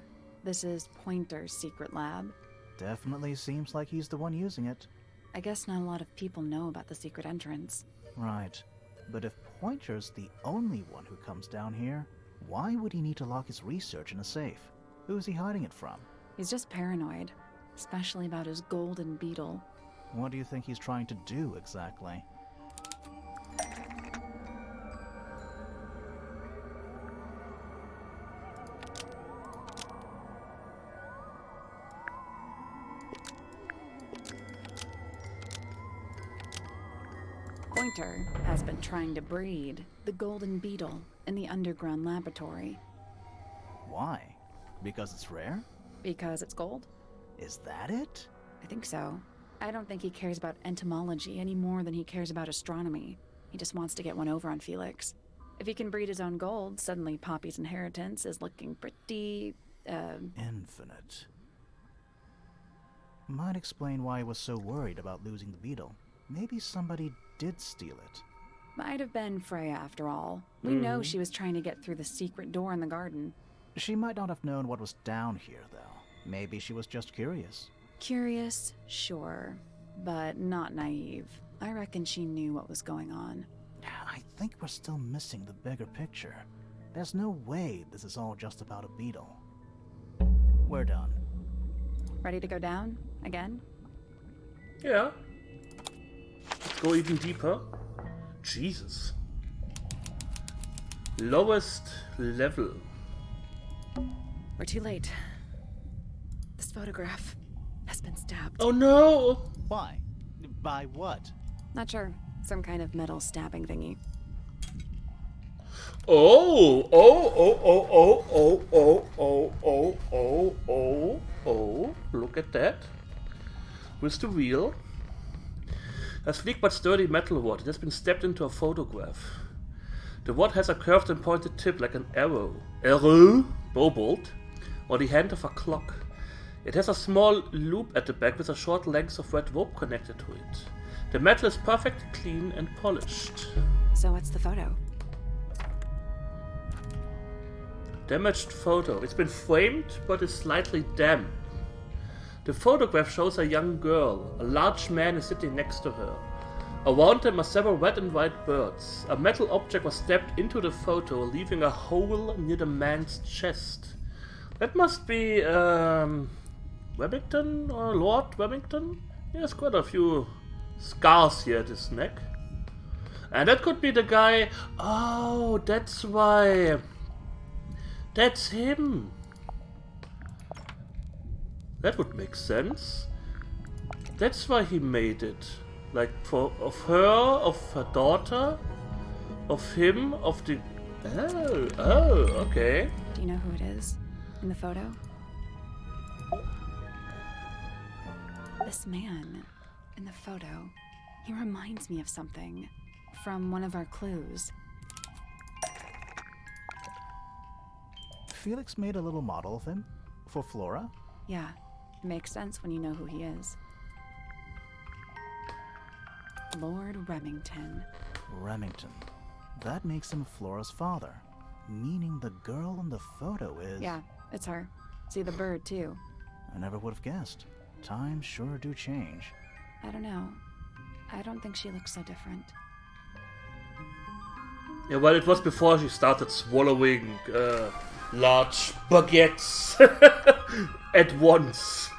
this is Pointer's secret lab.
Definitely seems like he's the one using it.
I guess not a lot of people know about the secret entrance.
Right. But if Pointer's the only one who comes down here, why would he need to lock his research in a safe? Who's he hiding it from?
He's just paranoid, especially about his golden beetle.
What do you think he's trying to do exactly?
Pointer has been trying to breed the golden beetle in the underground laboratory.
Why? Because it's rare?
Because it's gold?
Is that it?
I think so. I don't think he cares about entomology any more than he cares about astronomy. He just wants to get one over on Felix. If he can breed his own gold, suddenly Poppy's inheritance is looking pretty,
Infinite. Might explain why he was so worried about losing the beetle. Maybe somebody did steal it.
Might have been Freya after all. We know she was trying to get through the secret door in the garden.
She might not have known what was down here, though. Maybe she was just curious.
Curious, sure, but not naive. I reckon she knew what was going on.
I think we're still missing the bigger picture. There's no way this is all just about a beetle. We're done.
Ready to go down? Again?
Yeah. Let's go even deeper. Jesus. Lowest level.
We're too late. This photograph has been stabbed.
Oh no!
Why? By what?
Not sure. Some kind of metal stabbing thingy.
Oh! Oh! Oh! Oh! Oh! Oh! Oh! Oh! Oh! Oh! Oh! Oh! Look at that. With the wheel. A sleek but sturdy metal wad. It has been stabbed into a photograph. The wad has a curved and pointed tip like an arrow. Arrow? Bow bolt. Or the hand of a clock. It has a small loop at the back with a short length of red rope connected to it. The metal is perfectly clean and polished.
So what's the photo?
Damaged photo. It's been framed but is slightly damp. The photograph shows a young girl. A large man is sitting next to her. Around them are several red and white birds. A metal object was stabbed into the photo, leaving a hole near the man's chest. That must be, Remington or Lord Remington? He has quite a few scars here at his neck. And that could be the guy. Oh, that's why. That's him. That would make sense. That's why he made it. Like, of her daughter, of him, of the... Oh, okay.
Do you know who it is in the photo? This man in the photo, he reminds me of something from one of our clues.
Felix made a little model of him? For Flora?
Yeah, it makes sense when you know who he is. Lord Remington.
Remington. That makes him Flora's father. Meaning the girl in the photo is...
Yeah, it's her. See the bird, too.
I never would have guessed. Times sure do change.
I don't know. I don't think she looks so different.
Yeah, well, it was before she started swallowing large baguettes at once.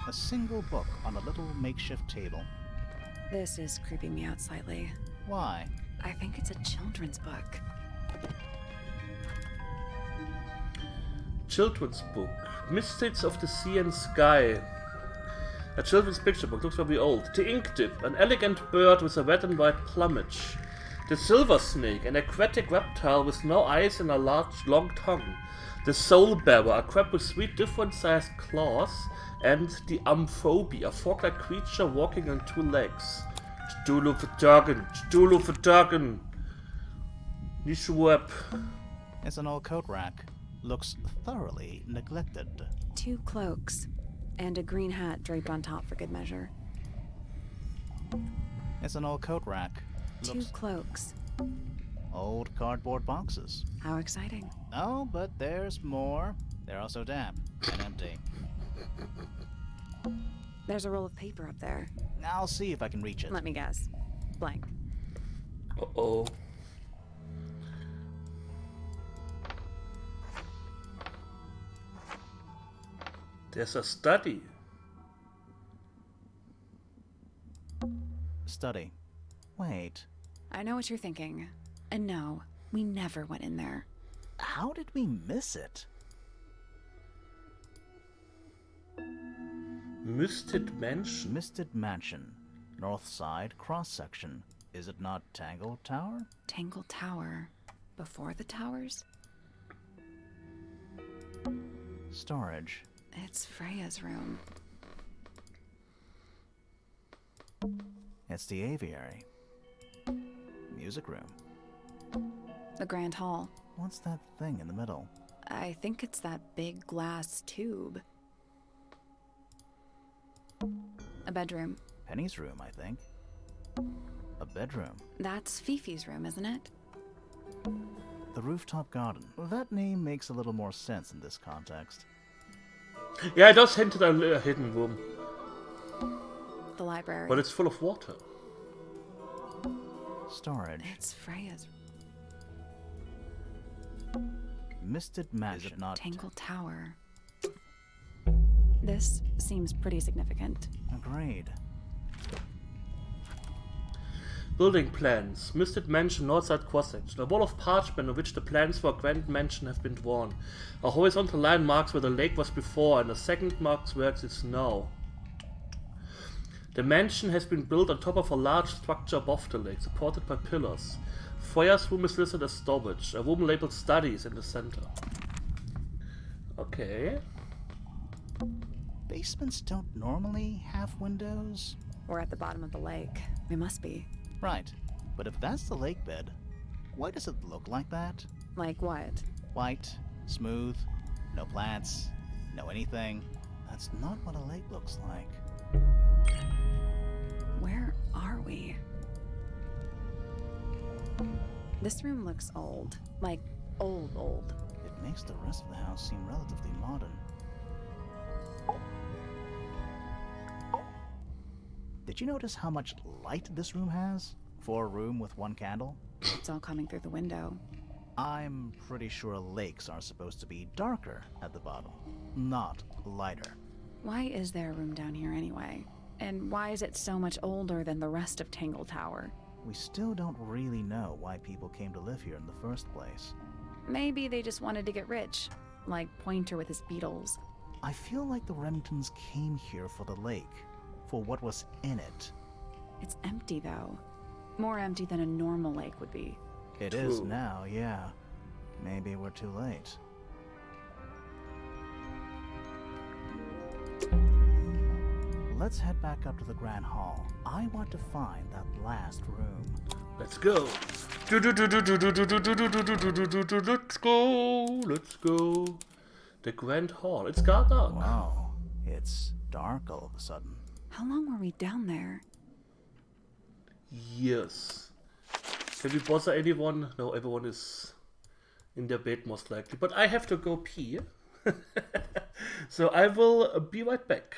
A single book on a little makeshift table.
This is creeping me out slightly.
Why?
I think it's a children's book.
Children's book. Mystics of the Sea and Sky. A children's picture book. Looks very old. The Ink Dip. An elegant bird with a red and white plumage. The Silver Snake. An aquatic reptile with no eyes and a large, long tongue. The Soul Bearer. A crab with 3 different-sized claws. And the Amphobia. A fork-like creature walking on 2 legs. Cthulhu Vertagen. Cthulhu Vertagen. Nishuep.
It's an old coat rack. Looks thoroughly neglected.
2 cloaks. And a green hat draped on top for good measure.
It's an old coat rack.
2 cloaks.
Old cardboard boxes.
How exciting.
Oh, but there's more. They're also damp and empty.
There's a roll of paper up there.
I'll see if I can reach it.
Let me guess. Blank.
Uh-oh. There's a study.
Study. Wait,
I know what you're thinking. And no, we never went in there.
how did we miss it?
Misted Mansion.
Misted Mansion. North side cross-section. Is it not Tangle Tower?
Tangle Tower. Before the towers?
Storage.
It's Freya's room.
It's the aviary. Music room.
The Grand Hall.
What's that thing in the middle?
I think it's that big glass tube. A bedroom.
Penny's room, I think. A bedroom.
That's Fifi's room, isn't it?
The rooftop garden. That name makes a little more sense in this context.
Yeah, it does hint at a hidden room.
The library.
But it's full of water.
Storage.
It's Freya's.
Misted Mansion. Is it not
Tangle Tower. This seems pretty significant.
Agreed.
Building plans. Misted Mansion, northside cross-section. A wall of parchment on which the plans for a grand mansion have been drawn. A horizontal line marks where the lake was before, and a second marks where it is now. The mansion has been built on top of a large structure above the lake, supported by pillars. Freya's room is listed as storage. A room labeled studies in the center. Okay.
Basements don't normally have windows.
We're at the bottom of the lake. We must be.
Right. But if that's the lake bed, why does it look like that?
Like what?
White, smooth, no plants, no anything. That's not what a lake looks like.
Where are we? This room looks old. Like, old.
It makes the rest of the house seem relatively modern. Did you notice how much light this room has? For a room with one candle?
It's all coming through the window.
I'm pretty sure lakes are supposed to be darker at the bottom, not lighter.
Why is there a room down here anyway? And why is it so much older than the rest of Tangle Tower?
We still don't really know why people came to live here in the first place.
Maybe they just wanted to get rich, like Pointer with his beetles.
I feel like the Remingtons came here for the lake, for what was in it.
It's empty, though. More empty than a normal lake would be.
It is now, yeah. Maybe we're too late. Let's head back up to the Grand Hall. I want to find that last room.
Let's go. Let's go. The Grand Hall. It's got dark.
Wow. It's dark all of a sudden.
How long were we down there?
Yes. Can we bother anyone? No, everyone is in their bed most likely. But I have to go pee. So I will be right back.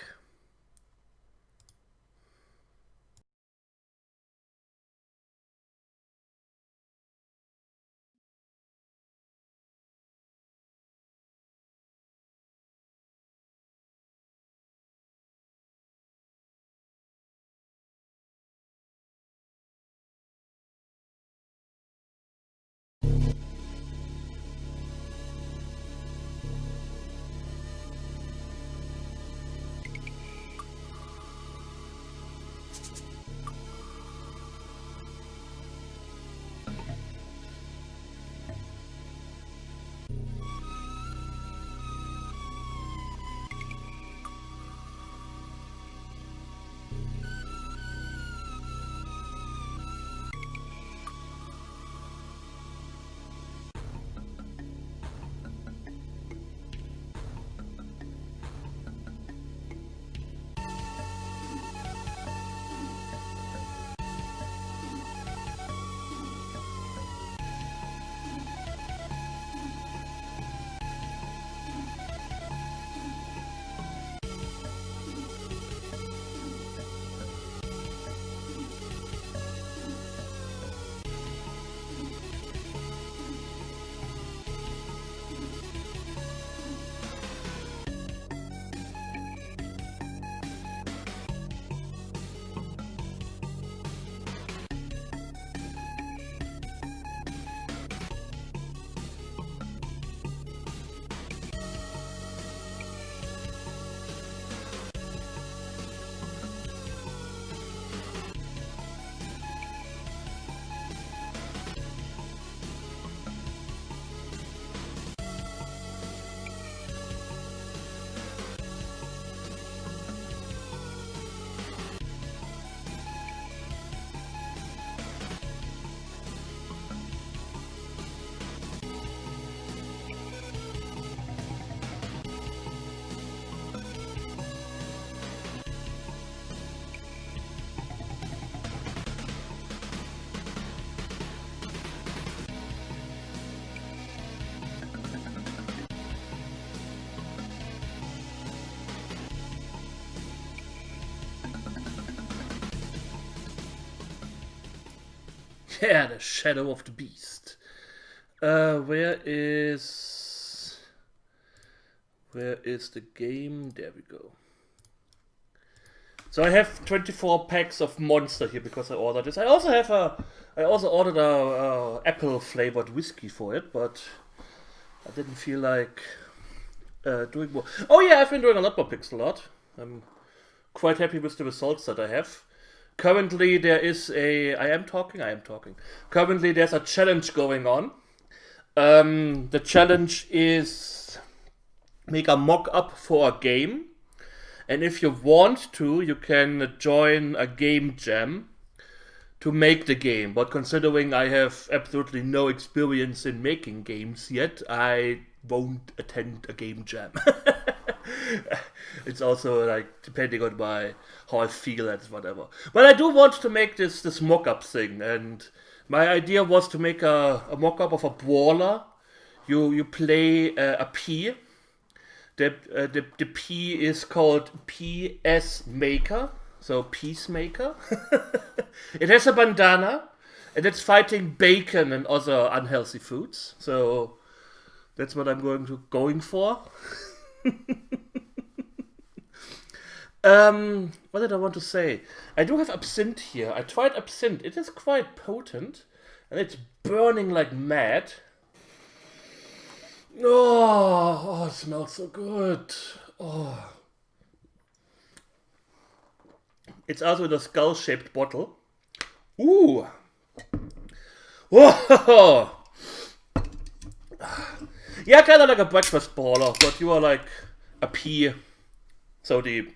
Yeah, the shadow of the beast. Where is the game? There we go. So I have 24 packs of Monster here because I ordered this. I also ordered a apple flavored whiskey for it, but I didn't feel like doing more. Oh yeah, I've been doing a lot more Pixel Art. I'm quite happy with the results that I have. Currently there is I am talking. Currently there's a challenge going on. The challenge is make a mock-up for a game. And if you want to, you can join a game jam to make the game. But considering I have absolutely no experience in making games yet, I won't attend a game jam. It's also like depending on how I feel and whatever. But I do want to make this mock-up thing, and my idea was to make a mock-up of a brawler. You play a P. The P is called PS Maker, so Peacemaker. It has a bandana, and it's fighting bacon and other unhealthy foods. So that's what I'm going for. What did I want to say? I do have absinthe here. I tried absinthe. It is quite potent, and it's burning like mad. Oh, it smells so good. Oh. It's also in a skull-shaped bottle. Ooh. Whoa. Yeah, kind of like a breakfast brawler, but you are like a pea. So the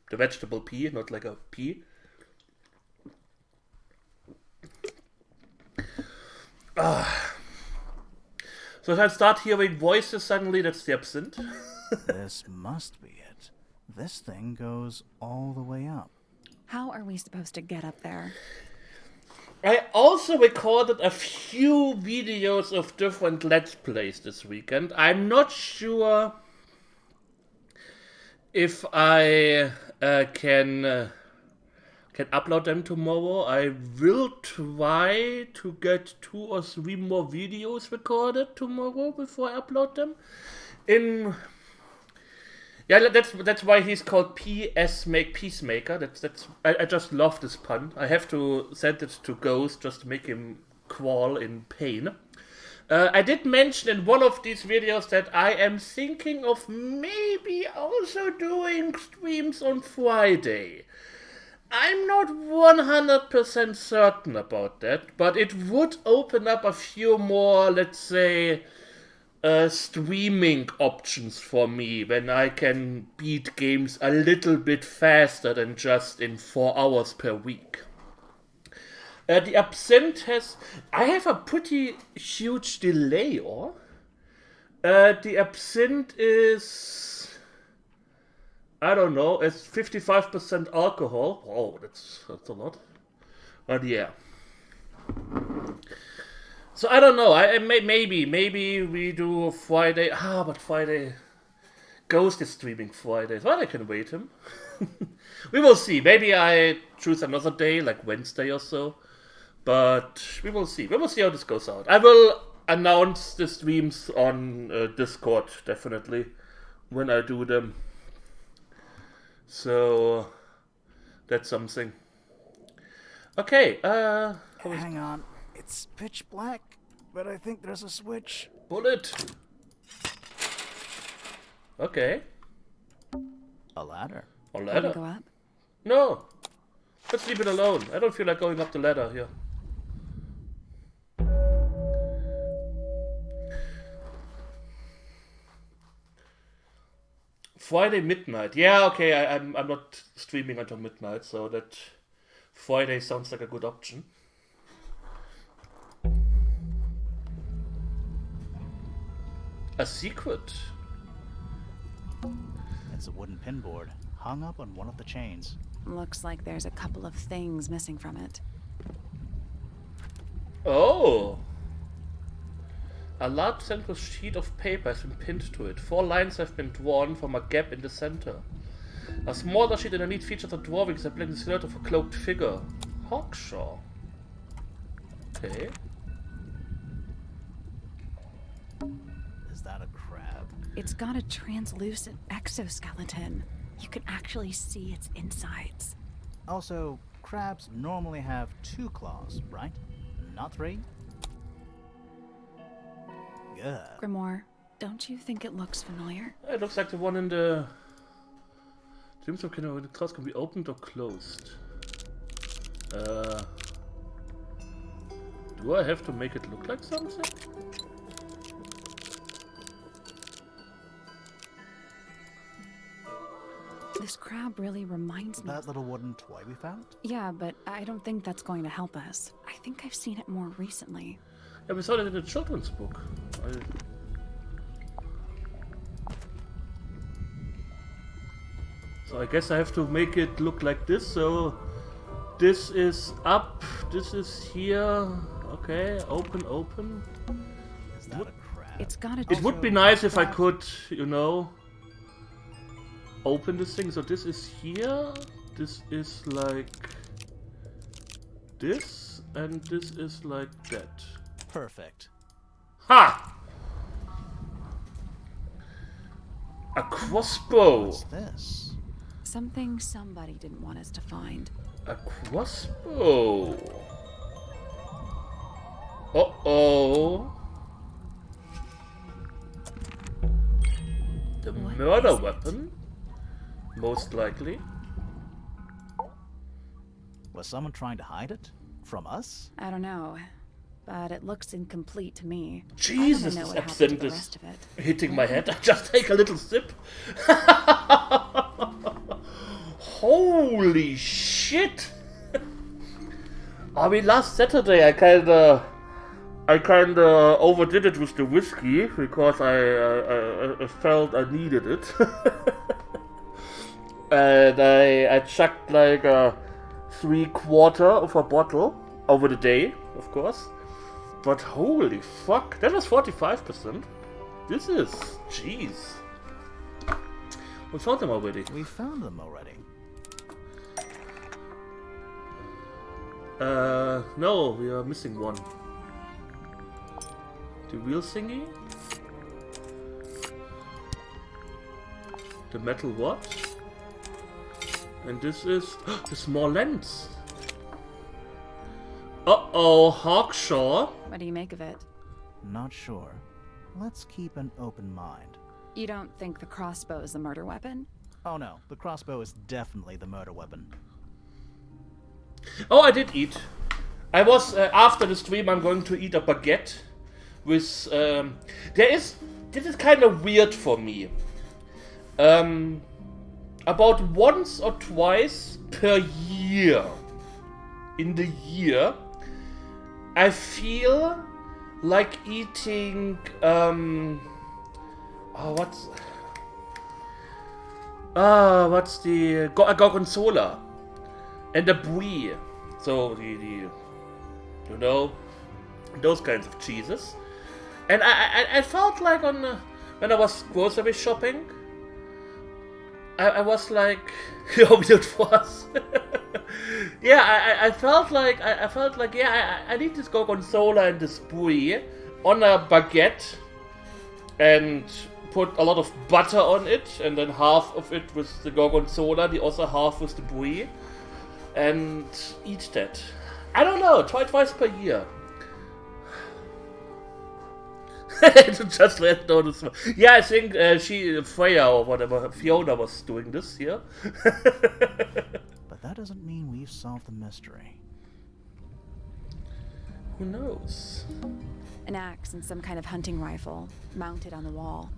vegetable pea, not like a pea. So if I start hearing voices suddenly, that's the absinthe.
This must be it. This thing goes all the way up.
How are we supposed to get up there?
I also recorded a few videos of different Let's Plays this weekend. I'm not sure if I can upload them tomorrow. I will try to get 2 or 3 more videos recorded tomorrow before I upload them. That's why he's called Peacemaker. I just love this pun. I have to send it to Ghost just to make him crawl in pain. I did mention in one of these videos that I am thinking of maybe also doing streams on Friday. I'm not 100% certain about that, but it would open up a few more, let's say, streaming options for me when I can beat games a little bit faster than just in 4 hours per week. The absinthe I have a pretty huge delay, or? The absinthe is, I don't know, it's 55% alcohol. Whoa, that's a lot. But yeah. So I don't know. Maybe we do Friday. But Friday, Ghost is streaming Friday. Well, I can wait him. We will see. Maybe I choose another day, like Wednesday or so. But we will see. We will see how this goes out. I will announce the streams on Discord, definitely, when I do them. So that's something. Okay.
Hang on. It's pitch black, but I think there's a switch.
Bullet. Okay.
A ladder.
A ladder?
Go up?
No. Let's leave it alone. I don't feel like going up the ladder here. Friday midnight. Yeah, okay. I'm not streaming until midnight, so that Friday sounds like a good option. A secret.
It's a wooden pinboard hung up on one of the chains.
Looks like there's a couple of things missing from it.
Oh. A large central sheet of paper has been pinned to it. 4 lines have been drawn from a gap in the center. A smaller sheet underneath features a drawing resembling the silhouette of a cloaked figure. Hawkshaw. Okay.
Is that a crab?
It's got a translucent exoskeleton. You can actually see its insides.
Also, crabs normally have 2 claws, right? Not 3? Good.
Grimoire, don't you think it looks familiar?
It looks like the one in the dreams of Kino. The claws can be opened or closed. Do I have to make it look like something?
This crab really reminds me.
That little wooden toy we found?
Yeah, but I don't think that's going to help us. I think I've seen it more recently.
Yeah, we saw it in the children's book. So I guess I have to make it look like this. So this is up, this is here. Okay, open.
Is that a crab?
It's got a.
It would be nice if I could, you know, open this thing. So this is here. This is like this, and this is like that.
Perfect.
Ha! A crossbow.
What's this?
Something somebody didn't want us to find.
A crossbow. Uh-oh. The murder weapon? Most likely.
Was someone trying to hide it? From us?
I don't know, but it looks incomplete to me.
Jesus,
I
this
don't know what happened to
absinthe
the
is
rest of it.
hitting my head. I just take a little sip. Holy shit! I mean, last Saturday I kinda overdid it with the whiskey because I felt I needed it, and I chucked like a 3/4 of a bottle over the day, of course. But holy fuck, that was 45%. This is, jeez. We found them already.
We found them already.
No, we are missing one. The wheel thingy? The metal watch? And this is the small lens. Uh-oh, Hawkshaw.
What do you make of it?
Not sure. Let's keep an open mind.
You don't think the crossbow is the murder weapon?
Oh no, the crossbow is definitely the murder weapon.
Oh, I did eat. I was, after the stream, I'm going to eat a baguette with, this is kind of weird for me. About once or twice per year, in the year, I feel like eating, what's the, gorgonzola. And the brie, so the you know, those kinds of cheeses. And I felt like when I was grocery shopping, I was like, how weird was. Yeah, I felt like yeah, I need this gorgonzola and this brie on a baguette, and put a lot of butter on it, and then half of it with the gorgonzola, the other half with the brie. And eat that. I don't know, twice per year. Just let know this. Yeah, I think Freya or whatever, Fiona was doing this here.
But that doesn't mean we've solved the mystery.
Who knows?
An axe and some kind of hunting rifle mounted on the wall.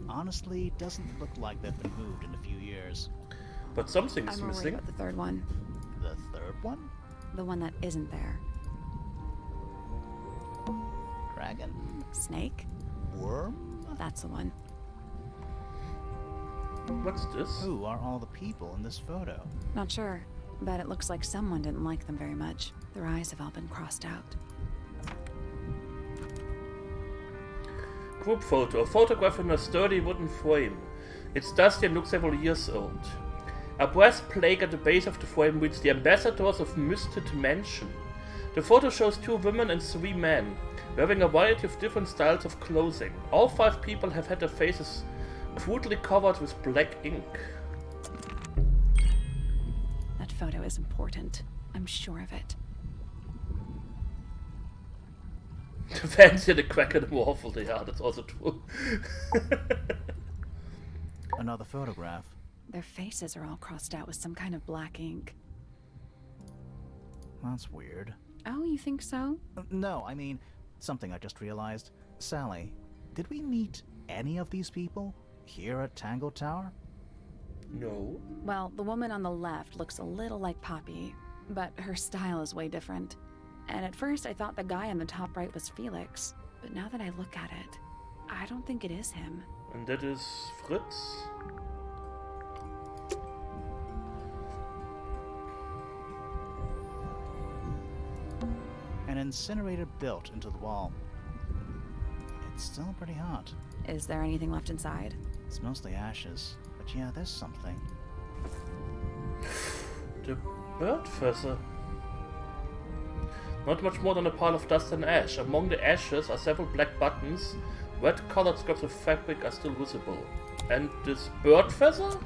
Honestly, doesn't look like they've been moved in a few years.
But something's
I'm worried
missing.
about the third one.
The third one?
The one that isn't there.
Dragon?
Snake?
Worm?
That's the one.
What's this?
Who are all the people in this photo?
Not sure, but it looks like someone didn't like them very much. Their eyes have all been crossed out.
Group photo. A photograph in a sturdy wooden frame. Its dusty and looks several years old. A brass plaque at the base of the frame reads the Ambassadors of Misted Mansion. The photo shows 2 women and 3 men, wearing a variety of different styles of clothing. All 5 people have had their faces crudely covered with black ink.
That photo is important. I'm sure of it.
The fans hear the crack in the waffle. Yeah, that's also true.
Another photograph.
Their faces are all crossed out with some kind of black ink.
That's weird.
Oh, you think so?
No, I mean, something I just realized. Sally, did we meet any of these people here at Tangle Tower?
No.
Well, the woman on the left looks a little like Poppy, but her style is way different. And at first I thought the guy on the top right was Felix, but now that I look at it, I don't think it is him.
And that is Fritz?
An incinerator built into the wall. It's still pretty hot.
Is there anything left inside?
It's mostly ashes, but yeah, there's something.
The bird feather. Not much more than a pile of dust and ash. Among the ashes are several black buttons. Red-colored scraps of fabric are still visible. And this bird feather?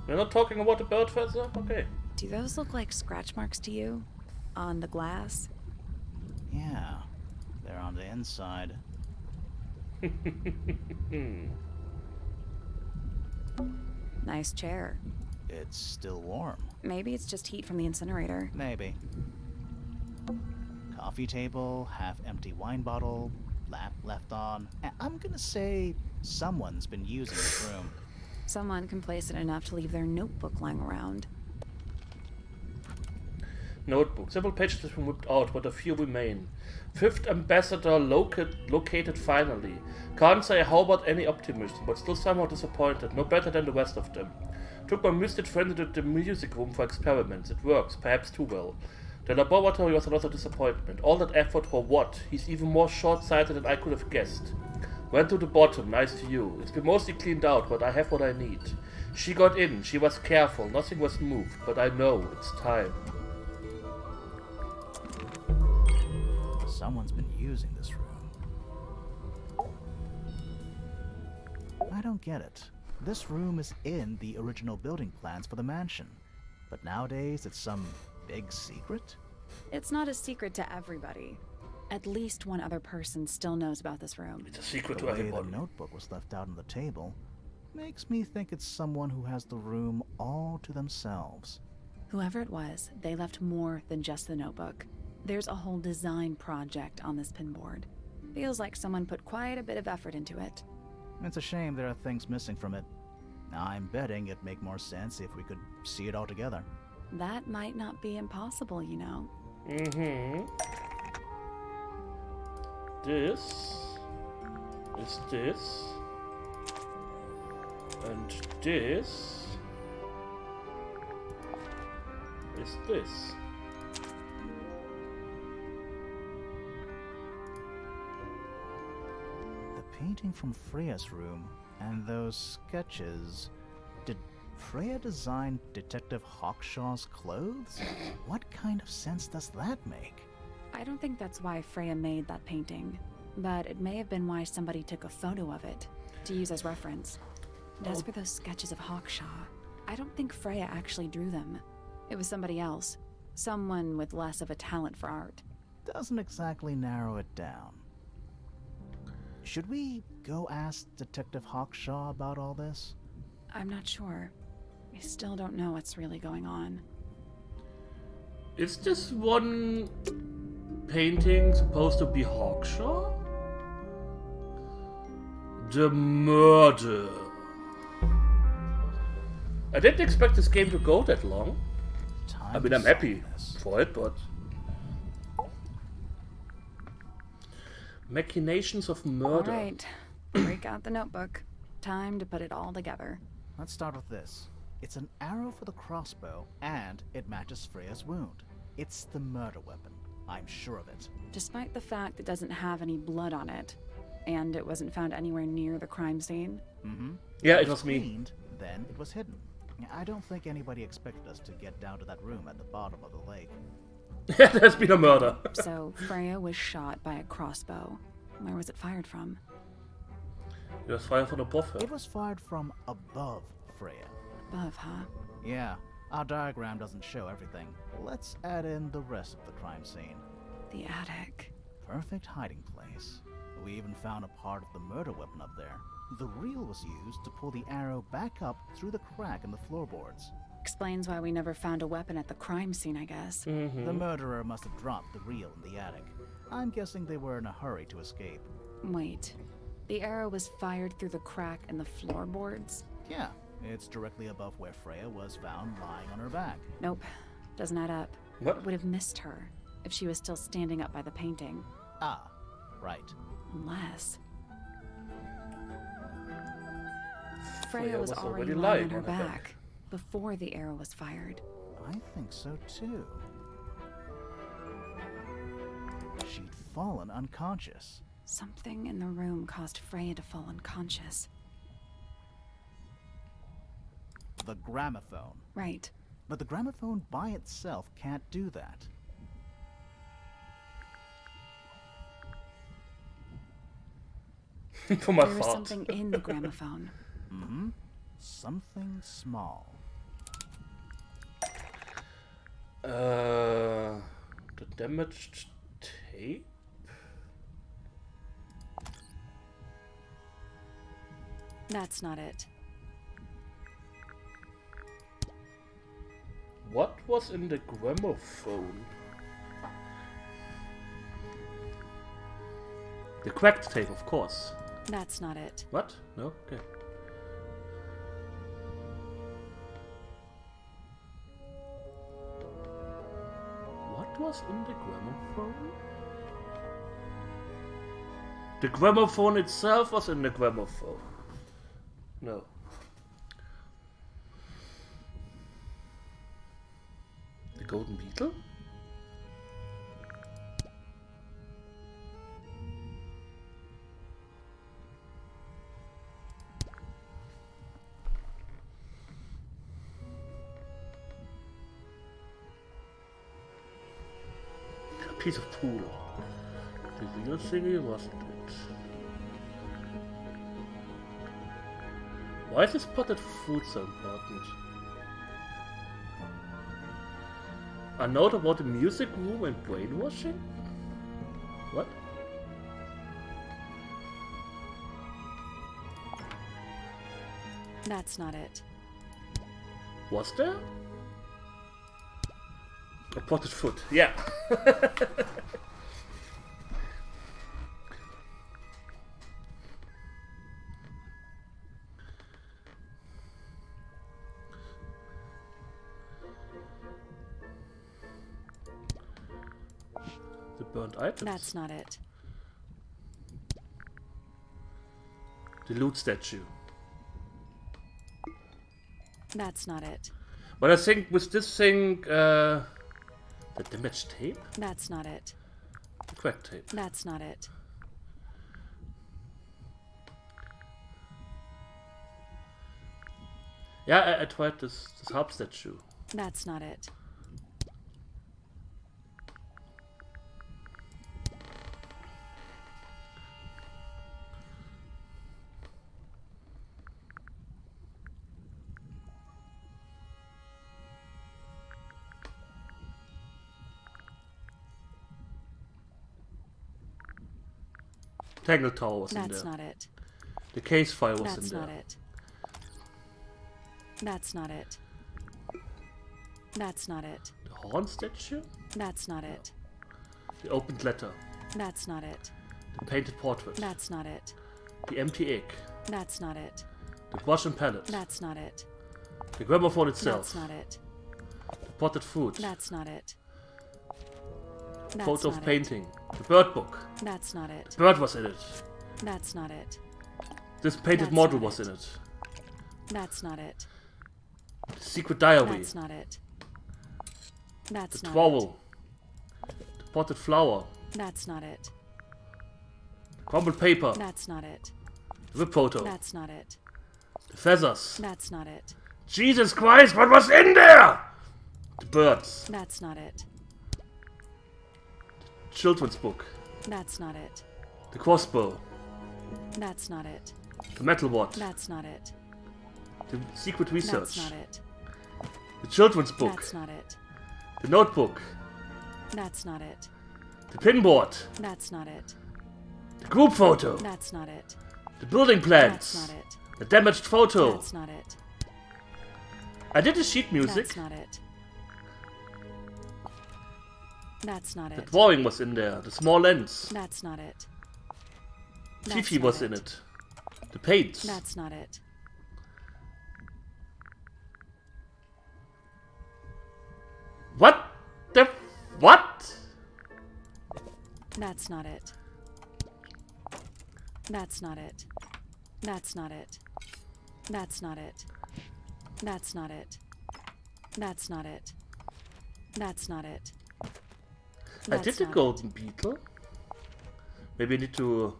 We're not talking about the bird feather? Okay.
Do those look like scratch marks to you? On the glass?
Yeah, they're on the inside.
Nice chair.
It's still warm.
Maybe it's just heat from the incinerator.
Maybe. Coffee table, half-empty wine bottle, lamp left on. I'm gonna say someone's been using this room.
Someone complacent enough to leave their notebook lying around.
Notebook. Several pages have been whipped out, but a few remain. 5th ambassador located finally. Can't say how about any optimism, but still somehow disappointed. No better than the rest of them. Took my misted friend into the music room for experiments. It works, perhaps too well. The laboratory was another disappointment. All that effort for what? He's even more short-sighted than I could have guessed. Went to the bottom, nice to you. It's been mostly cleaned out, but I have what I need. She got in, she was careful, nothing was moved, but I know, it's time.
Someone's been using this room. I don't get it. This room is in the original building plans for the mansion, but nowadays it's some big secret?
It's not a secret to everybody. At least one other person still knows about this room.
It's a secret
The
to
way
everybody.
the notebook was left out on the table makes me think it's someone who has the room all to themselves.
Whoever it was, they left more than just the notebook. There's a whole design project on this pinboard. Feels like someone put quite a bit of effort into it.
It's a shame there are things missing from it. I'm betting it'd make more sense if we could see it all together.
That might not be impossible, you know.
This is this. And this is this.
The painting from Freya's room and those sketches. Did Freya design Detective Hawkshaw's clothes? What kind of sense does that make?
I don't think that's why Freya made that painting, but it may have been why somebody took a photo of it to use as reference. And as for those sketches of Hawkshaw, I don't think Freya actually drew them. It was somebody else. Someone with less of a talent for art.
Doesn't exactly narrow it down. Should we go ask Detective Hawkshaw about all this?
I'm not sure. I still don't know what's really going on.
Is this one painting supposed to be Hawkshaw? The murder. I didn't expect this game to go that long. I mean, I'm happy for it, but... Machinations of murder.
Alright, break out the notebook. Time to put it all together.
Let's start with this. It's an arrow for the crossbow, and it matches Freya's wound. It's the murder weapon. I'm sure of it.
Despite the fact it doesn't have any blood on it, And it wasn't found anywhere near the crime scene?
Mm-hmm.
Yeah, it was me.
Cleaned, then it was hidden. I don't think anybody expected us to get down to that room at the bottom of the lake.
Yeah, there's been a murder.
So, Freya was shot by a crossbow. Where was it fired from?
It was fired from above her.
It was fired from above Freya.
Above, huh?
Yeah, our diagram doesn't show everything. Let's add in the rest of the crime scene.
The attic.
Perfect hiding place. We even found a part of the murder weapon up there. The reel was used to pull the arrow back up through the crack in the floorboards.
Explains why we never found a weapon at the crime scene, I guess.
The murderer must have dropped the reel in the attic. I'm guessing they were in a hurry to escape.
Wait. The arrow was fired through the crack in the floorboards?
Yeah, it's directly above where Freya was found lying on her back.
Nope. Doesn't add up.
What?
Would have missed her if she was still standing up by the painting.
Ah, right.
Unless... Freya was already lying
lying
on her
on her
back before the arrow was fired.
I think so too. She'd fallen unconscious.
Something in the room caused Freya to fall unconscious.
The gramophone.
Right.
But the gramophone by itself can't do that.
For my
There was
fault.
something in the gramophone.
Mm-hmm. Something small.
The damaged tape?
That's not it.
What was in the gramophone? The cracked tape, of course.
That's not it.
What? No? Okay. What was in the gramophone? The gramophone itself was in the gramophone. No. The golden beetle? A piece of pool. The real thingy wasn't it? Why is this potted fruit so important? A note about the music room and brainwashing? What?
That's not it.
Was there? A potted foot, yeah. The burnt items.
That's not it.
The loot statue.
That's not it.
But I think with this thing, the damaged tape?
That's not it.
The cracked tape.
That's not it.
Yeah, I tried this harp statue.
That's not it.
Tangle Tower was in
That's
there.
not it.
The case file was
That's
in
not
there.
it. That's not it. That's not it.
The horn statue?
That's not it.
The opened letter.
That's not it.
The painted portrait.
That's not it.
The empty egg.
That's not it.
The brush and palette.
That's not it.
The gramophone itself.
That's not it.
The potted fruit.
That's not it.
The
That's
photo of
not it.
painting. The bird book.
That's not it.
The bird was in it.
That's not it.
This painted
That's
model
not
was
it.
in it.
That's not it.
The secret diary.
That's not it. That's
The
not
trowel. The potted flower.
it. That's not it.
Crumpled paper.
That's not it.
The whip photo.
That's not it.
The feathers.
That's not it.
Jesus Christ, what was in there? The birds.
That's not it.
Children's book.
That's not it.
The crossbow.
That's not it.
The metal wad.
That's not it.
The secret research.
That's not it.
The children's book.
That's not it.
The notebook.
That's not it.
The pinboard.
That's not it.
The group photo.
That's not it.
The building plans.
That's not it.
The damaged photo.
That's not it.
I did the sheet music.
That's not it. That's not
The
it.
drawing was in there. The small lens.
That's not it.
Fifi was in it. The paints.
That's not it.
What the what?
That's not it. That's not it. That's not it. That's not it. That's not it. That's not it. That's not it.
I did the golden beetle. Maybe I need to.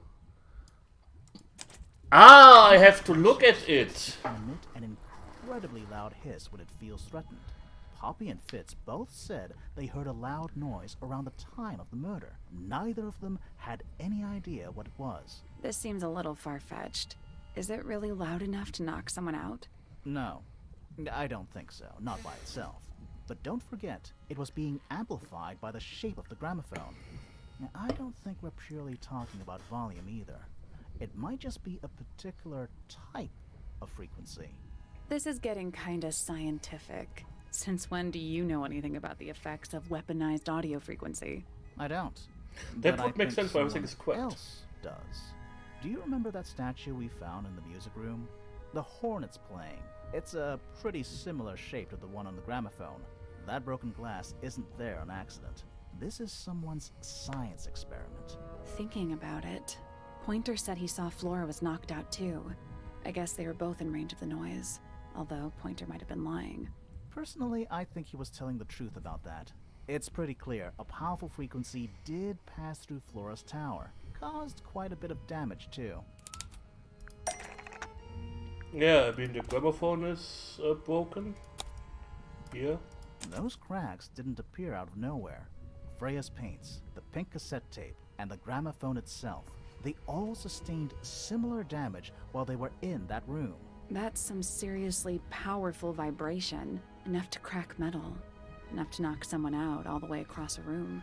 Ah, I have to look at it.
Emit an incredibly loud hiss when it feels threatened. Poppy and Fitz both said they heard a loud noise around the time of the murder. Neither of them had any idea what it was.
This seems a little far-fetched. Is it really loud enough to knock someone out?
No, I don't think so, not by itself. But don't forget, it was being amplified by the shape of the gramophone. Now, I don't think we're purely talking about volume either. It might just be a particular type of frequency.
This is getting kinda scientific. Since when do you know anything about the effects of weaponized audio frequency?
I don't.
That
But
would
I
make
think
sense why everything
someone
is correct.
else does. Do you remember that statue we found in the music room? The hornet's playing. It's a pretty similar shape to the one on the gramophone. That broken glass isn't there on accident. This is someone's science experiment.
Thinking about it, Pointer said he saw Flora was knocked out too. I guess they were both in range of the noise, although Pointer might have been lying.
Personally, I think he was telling the truth about that. It's pretty clear a powerful frequency did pass through Flora's tower. Caused quite a bit of damage too.
Yeah, I mean the gramophone is broken. Here.
Those cracks didn't appear out of nowhere. Freya's paints, the pink cassette tape, and the gramophone itself, they all sustained similar damage while they were in that room.
That's some seriously powerful vibration, enough to crack metal, enough to knock someone out all the way across a room.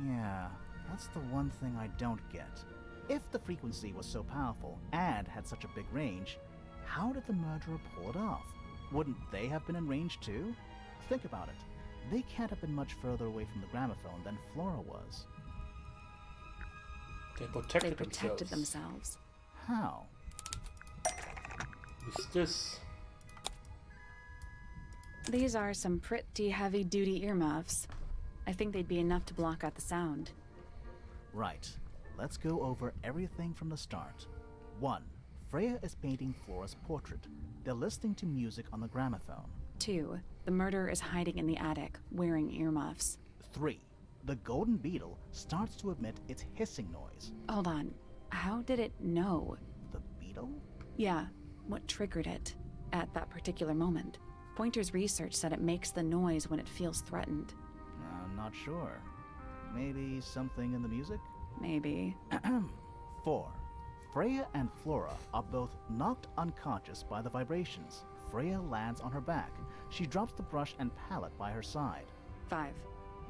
Yeah, that's the one thing I don't get. If the frequency was so powerful and had such a big range, how did the murderer pull it off? Wouldn't they have been in range too? Think about it. They can't have been much further away from the gramophone than Flora was.
They protected,
themselves.
How?
What's this?
These are some pretty heavy-duty earmuffs. I think they'd be enough to block out the sound.
Right. Let's go over everything from the start. 1. Freya is painting Flora's portrait. They're listening to music on the gramophone.
2. The murderer is hiding in the attic, wearing earmuffs.
3. The golden beetle starts to emit its hissing noise.
Hold on. How did it know?
The beetle?
Yeah. What triggered it at that particular moment? Pointer's research said it makes the noise when it feels threatened.
I'm not sure. Maybe something in the music?
Maybe.
4. Freya and Flora are both knocked unconscious by the vibrations. Freya lands on her back. She drops the brush and palette by her side.
5.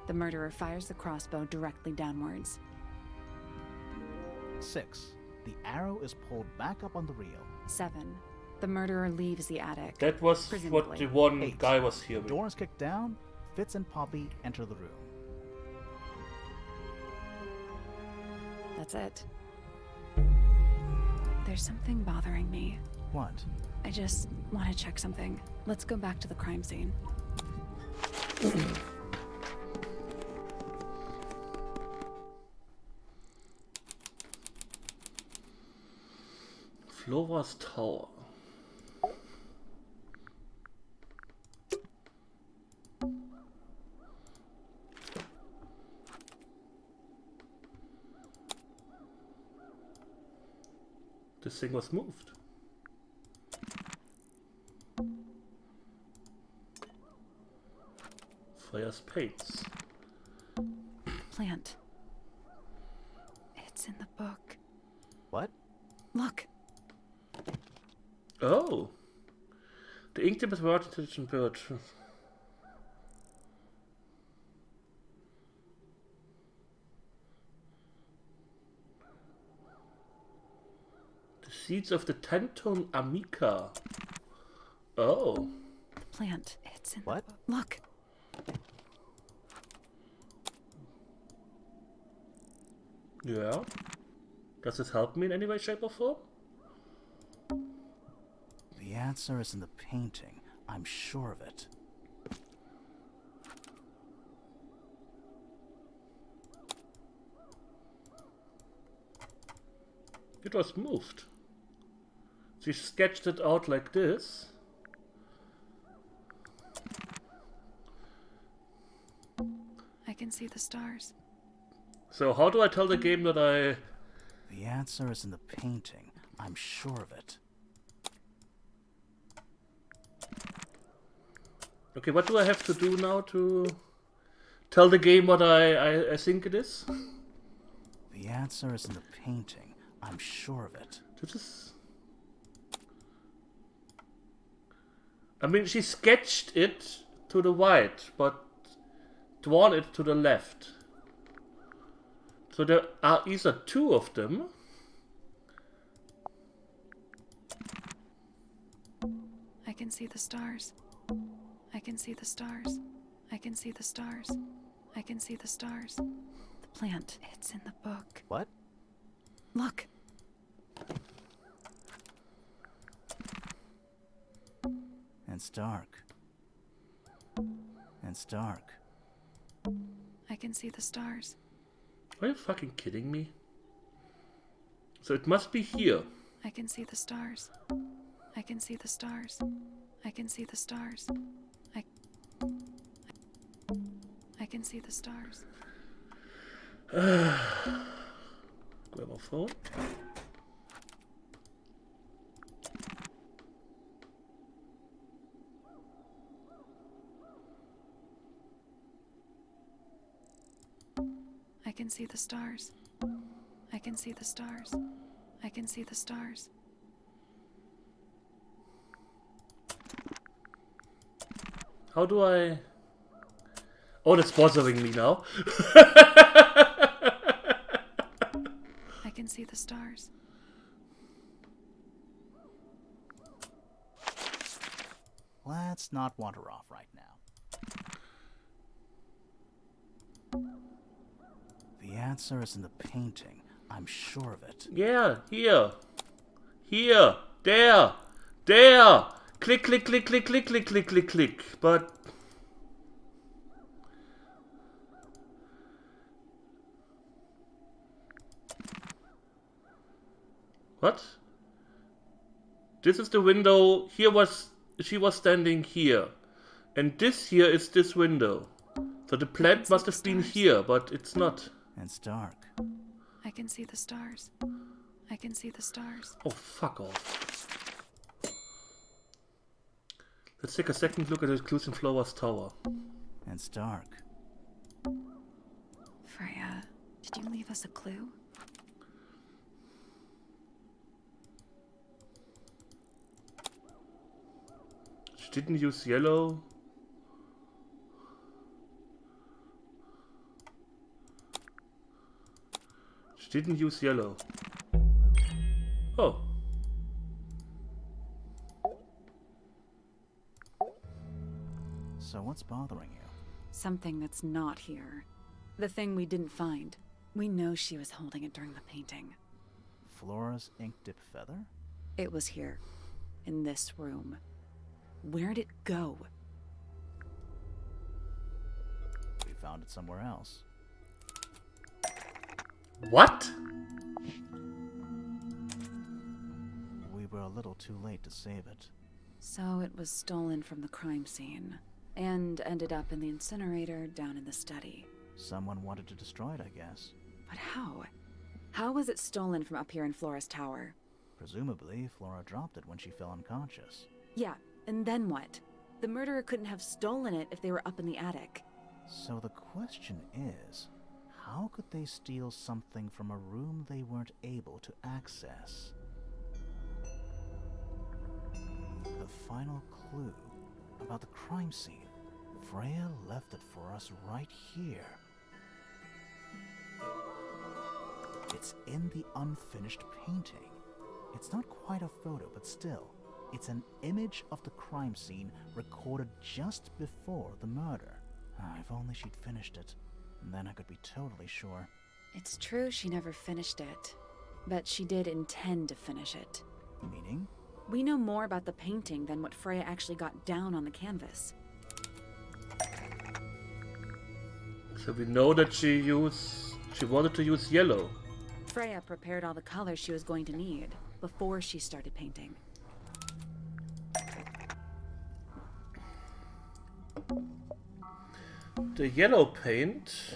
The murderer fires the crossbow directly downwards.
6. The arrow is pulled back up on the reel.
7. The murderer leaves the attic.
That was what the one
8.
guy was here.
The door is kicked down. Fitz and Poppy enter the room.
That's it. There's something bothering me.
What?
I just want to check something. Let's go back to the crime scene.
Flora's Tower. This thing was moved. Freya's paints.
Plant. It's in the book.
What?
Look.
Oh. The ink tip is word intelligent bird. The seeds of the Tantone amica. Oh.
The plant. It's in
What?
the book. Look.
Yeah. Does this help me in any way, shape, or form?
The answer is in the painting. I'm sure of it.
It was moved. She sketched it out like this.
I can see the stars.
So how do I tell the game that I...
The answer is in the painting. I'm sure of it.
Okay, what do I have to do now to tell the game what I think it is?
The answer is in the painting. I'm sure of it.
This is... I mean, she sketched it to the right, but drawn it to the left. So there are either two of them.
I can see the stars. I can see the stars. I can see the stars. I can see the stars. The plant. It's in the book.
What?
Look.
And it's dark. And it's dark.
I can see the stars.
Are you fucking kidding me? So it must be here.
I can see the stars. I can see the stars. I can see the stars. I can see the stars.
Grab my phone.
I can see the stars. I can see the stars. I can see the stars.
How do I... Oh, that's bothering me now.
I can see the stars.
Let's not wander off right now. The answer is in the painting. I'm sure of it.
Yeah, here. Here. There. There. Click, click, click, click, click, click, click, click, click. But... What? This is the window. Here was... She was standing here. And this here is this window. So the plant must have been here, but it's not.
And it's dark.
I can see the stars. I can see the stars.
Oh, fuck off. Let's take a second look at the clues in Flora's tower.
And it's dark.
Freya, did you leave us a clue?
She didn't use yellow. She didn't use yellow. Oh.
So what's bothering you?
Something that's not here. The thing we didn't find. We know she was holding it during the painting.
Flora's ink dip feather?
It was here. In this room. Where'd it go?
We found it somewhere else.
What?
We were a little too late to save it.
So it was stolen from the crime scene. And ended up in the incinerator down in the study.
Someone wanted to destroy it, I guess.
But how? How was it stolen from up here in Flora's tower?
Presumably, Flora dropped it when she fell unconscious.
Yeah, and then what? The murderer couldn't have stolen it if they were up in the attic.
So the question is, how could they steal something from a room they weren't able to access? The final clue about the crime scene. Freya left it for us right here. It's in the unfinished painting. It's not quite a photo, but still, it's an image of the crime scene recorded just before the murder. If only she'd finished it, then I could be totally sure.
It's true she never finished it, but she did intend to finish it.
Meaning?
We know more about the painting than what Freya actually got down on the canvas.
So we know that she wanted to use yellow.
Freya prepared all the colors she was going to need before she started painting.
The yellow paint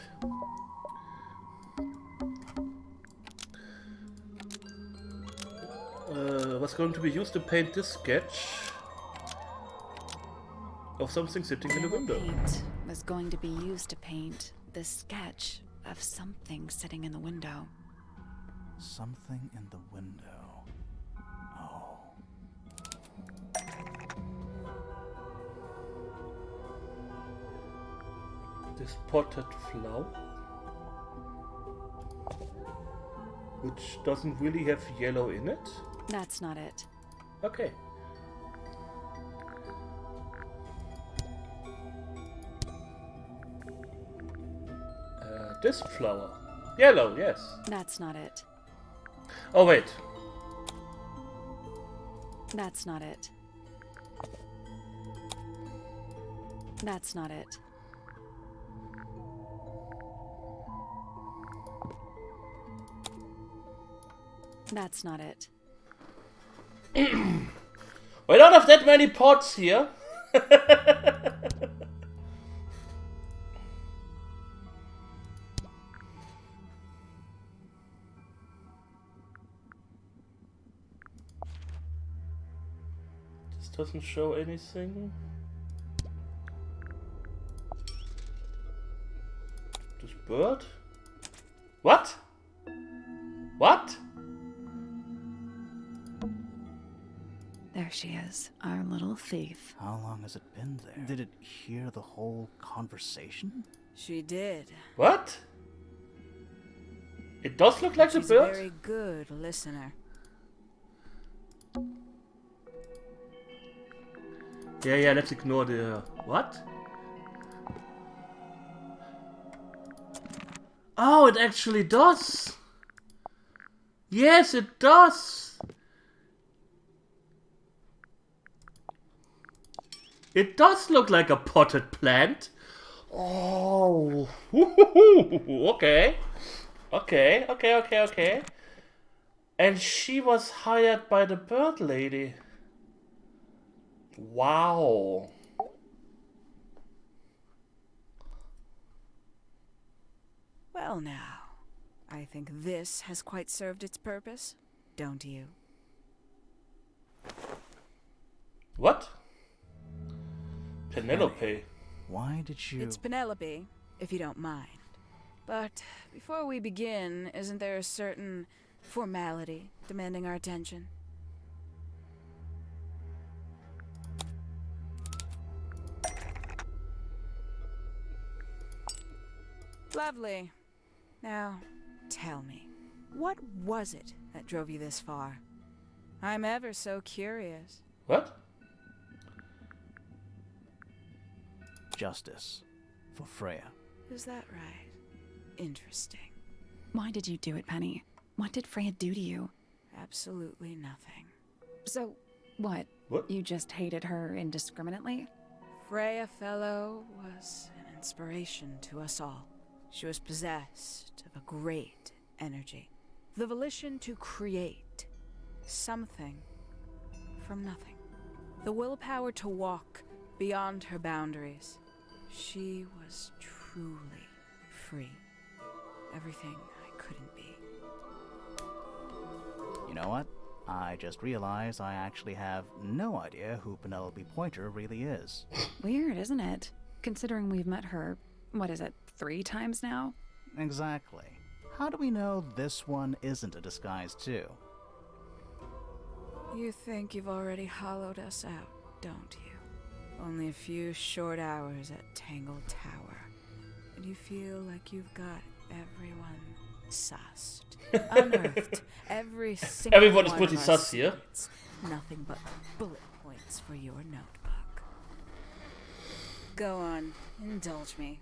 was going to be used to paint this sketch of something sitting in the window.
Paint was going to be used to paint the sketch of something sitting in the window.
Something in the window. Oh.
This potted flower, which doesn't really have yellow in it.
That's not it.
Okay. This flower. Yellow, yes.
That's not it.
Oh, wait.
That's not it. That's not it. That's not it.
We don't have that many pots here. This doesn't show anything. This bird? What? What?
There she is, our little thief.
How long has it been there? Did it hear the whole conversation?
She did.
What? It does look like a
She's
bird.
a very good listener.
Yeah, let's ignore the... What? Oh, it actually does. Yes, it does. It does look like a potted plant. Oh. Okay. Okay. And she was hired by the bird lady. Wow.
Well now, I think this has quite served its purpose, don't you?
What? Penelope.
Why did you...
It's Penelope, if you don't mind. But before we begin, isn't there a certain formality demanding our attention? Lovely. Now, tell me, what was it that drove you this far? I'm ever so curious.
What?
Justice for Freya.
Is that right? Interesting.
Why did you do it, Penny? What did Freya do to you?
Absolutely nothing.
So, what?
What?
You just hated her indiscriminately?
Freya Fellow was an inspiration to us all. She was possessed of a great energy. The volition to create something from nothing. The willpower to walk beyond her boundaries. She was truly free. Everything I couldn't be.
You know what? I just realized I actually have no idea who Penelope Pointer really is.
Weird, isn't it? Considering we've met her, what is it, 3 times now?
Exactly. How do we know this one isn't a disguise too?
You think you've already hollowed us out, don't you? Only a few short hours at Tangle Tower, and you feel like you've got everyone sussed, unearthed, every single
Everyone's
one
pretty
of our
sus here.
secrets. Nothing but bullet points for your notebook. Go on, indulge me.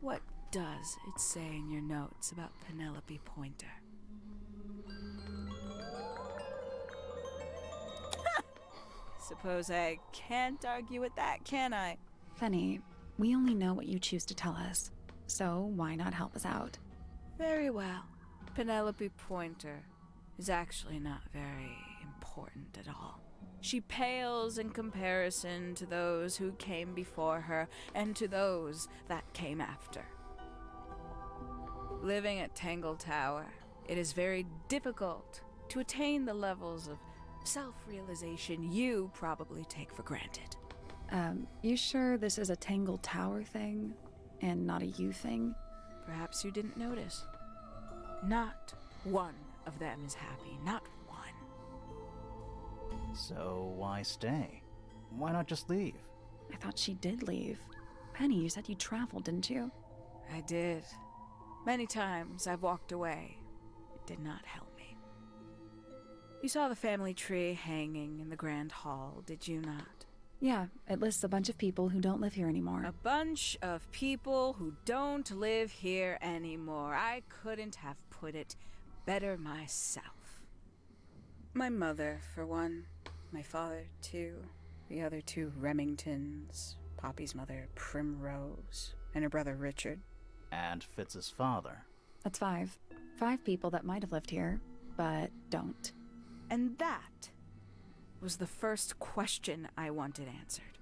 What does it say in your notes about Penelope Pointer? Suppose I can't argue with that, can I?
Penny, we only know what you choose to tell us, so why not help us out?
Very well. Penelope Pointer is actually not very important at all. She pales in comparison to those who came before her and to those that came after. Living at Tangle Tower, it is very difficult to attain the levels of self-realization you probably take for granted.
You sure this is a Tangle Tower thing and not a you thing?
Perhaps you didn't notice. Not one of them is happy, not one.
So why stay? Why not just leave?
I thought she did leave. Penny, you said you traveled, didn't you?
I did. Many times I've walked away. It did not help me. You saw the family tree hanging in the grand hall, did you not?
Yeah, it lists a bunch of people who don't live here anymore.
A bunch of people who don't live here anymore. I couldn't have put it better myself. My mother, for one. My father, too. The other 2 Remingtons. Poppy's mother, Primrose. And her brother, Richard.
And Fitz's father.
That's 5. 5 people that might have lived here, but don't.
And that was the first question I wanted answered.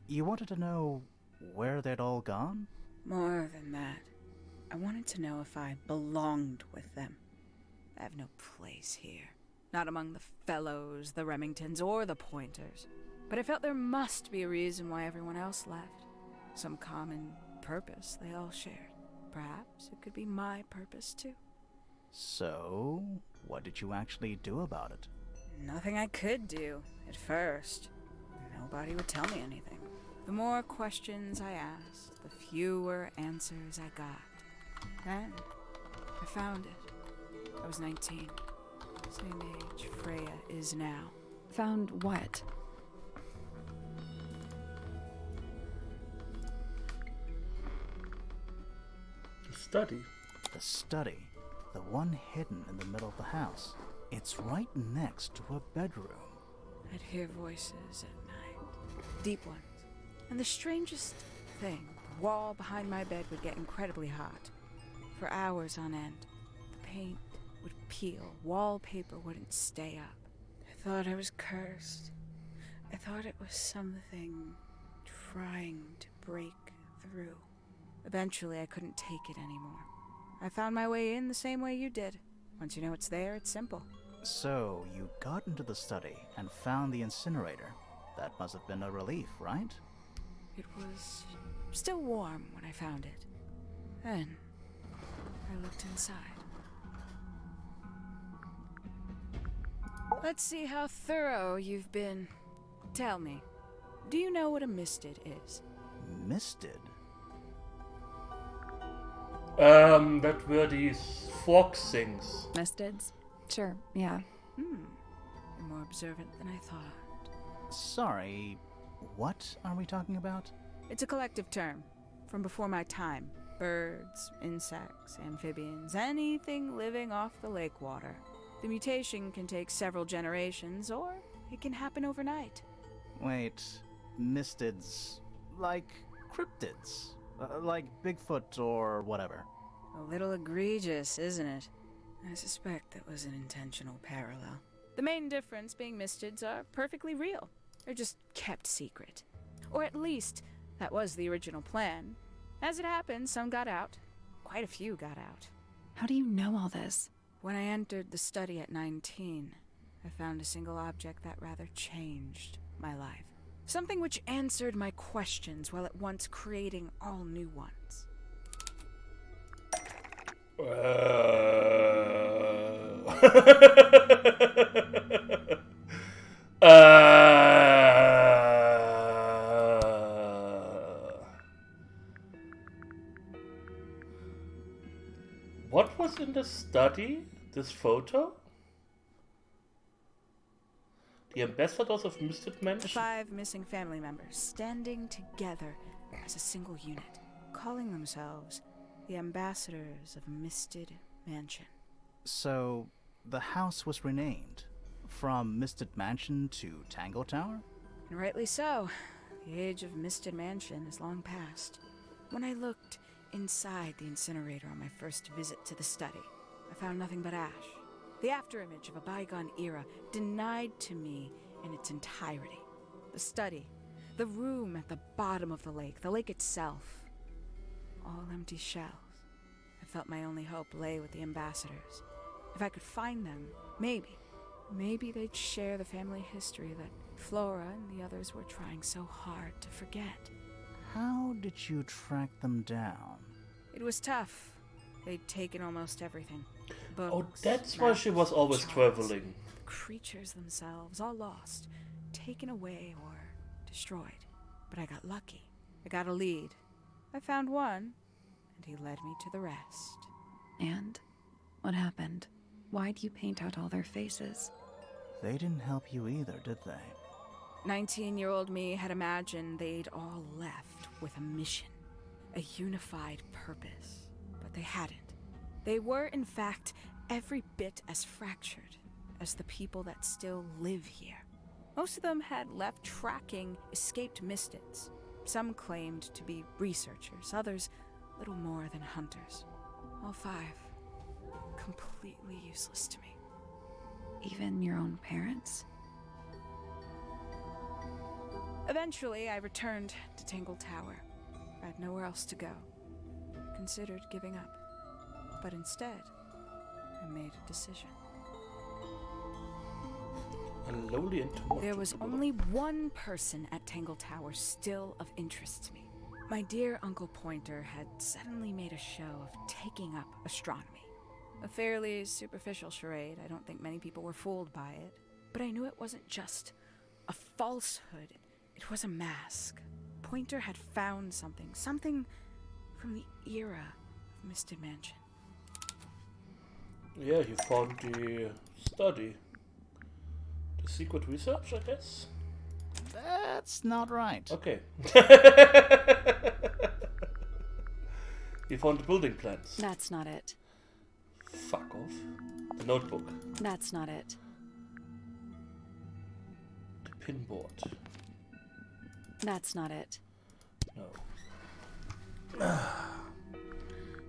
You wanted to know where they'd all gone?
More than that, I wanted to know if I belonged with them. I have no place here. Not among the Fellows, the Remingtons, or the Pointers. But I felt there must be a reason why everyone else left. Some common purpose they all shared. Perhaps it could be my purpose, too.
So, what did you actually do about it?
Nothing I could do, at first. Nobody would tell me anything. The more questions I asked, the fewer answers I got. Then, I found it. I was 19. Same age Freya is now.
Found what?
The study.
The study. The one hidden in the middle of the house. It's right next to a bedroom.
I'd hear voices at night. Deep ones. And the strangest thing, the wall behind my bed would get incredibly hot. For hours on end. The paint would peel. Wallpaper wouldn't stay up. I thought I was cursed. I thought it was something trying to break through. Eventually, I couldn't take it anymore. I found my way in the same way you did. Once you know it's there, it's simple.
So, you got into the study and found the incinerator. That must have been a relief, right?
It was still warm when I found it. Then, I looked inside. Let's see how thorough you've been. Tell me, do you know what a misted is?
Misted?
That were these fox things.
Mistids? Sure, yeah.
You're more observant than I thought.
Sorry, what are we talking about?
It's a collective term, from before my time. Birds, insects, amphibians, anything living off the lake water. The mutation can take several generations, or it can happen overnight.
Wait, mistids, like cryptids, like Bigfoot or whatever.
A little egregious, isn't it? I suspect that was an intentional parallel. The main difference being mistids are perfectly real. They're just kept secret. Or at least, that was the original plan. As it happened, some got out. Quite a few got out.
How do you know all this?
When I entered the study at 19, I I found a single object that rather changed my life. Something which answered my questions while at once creating all new ones.
What was in the study? This photo? The ambassadors of Misted Mansion?
The 5 missing family members standing together as a single unit, calling themselves the ambassadors of Misted Mansion.
So, the house was renamed from Misted Mansion to Tangle Tower?
And rightly so. The age of Misted Mansion is long past. When I looked inside the incinerator on my first visit to the study, I found nothing but ash. The afterimage of a bygone era denied to me in its entirety. The study, the room at the bottom of the lake itself, all empty shells. I felt my only hope lay with the ambassadors. If I could find them, maybe they'd share the family history that Flora and the others were trying so hard to forget.
How did you track them down?
It was tough. They'd taken almost everything. Books,
Oh, that's why she was always
charts,
traveling.
The creatures themselves, all lost, taken away or destroyed. But I got lucky. I got a lead. I found one, and he led me to the rest.
And what happened? Why'd you paint out all their faces?
They didn't help you either, did they?
19-year-old me had imagined they'd all left with a mission, a unified purpose. But they hadn't. They were, in fact, every bit as fractured as the people that still live here. Most of them had left tracking escaped mystics. Some claimed to be researchers, others little more than hunters. All 5 completely useless to me.
Even your own parents?
Eventually, I returned to Tangle Tower. I had nowhere else to go. I considered giving up. But instead, I made a decision.
A lowly and tumultuous
There was only one person at Tangle Tower still of interest to me. My dear Uncle Pointer had suddenly made a show of taking up astronomy. A fairly superficial charade. I don't think many people were fooled by it. But I knew it wasn't just a falsehood. It was a mask. Pointer had found something from the era of Misted Mansion.
Yeah, he found the study. The secret research, I guess?
That's not right.
Okay. He found the building plans.
That's not it.
Fuck off. The notebook.
That's not it.
The pinboard.
That's not it.
No.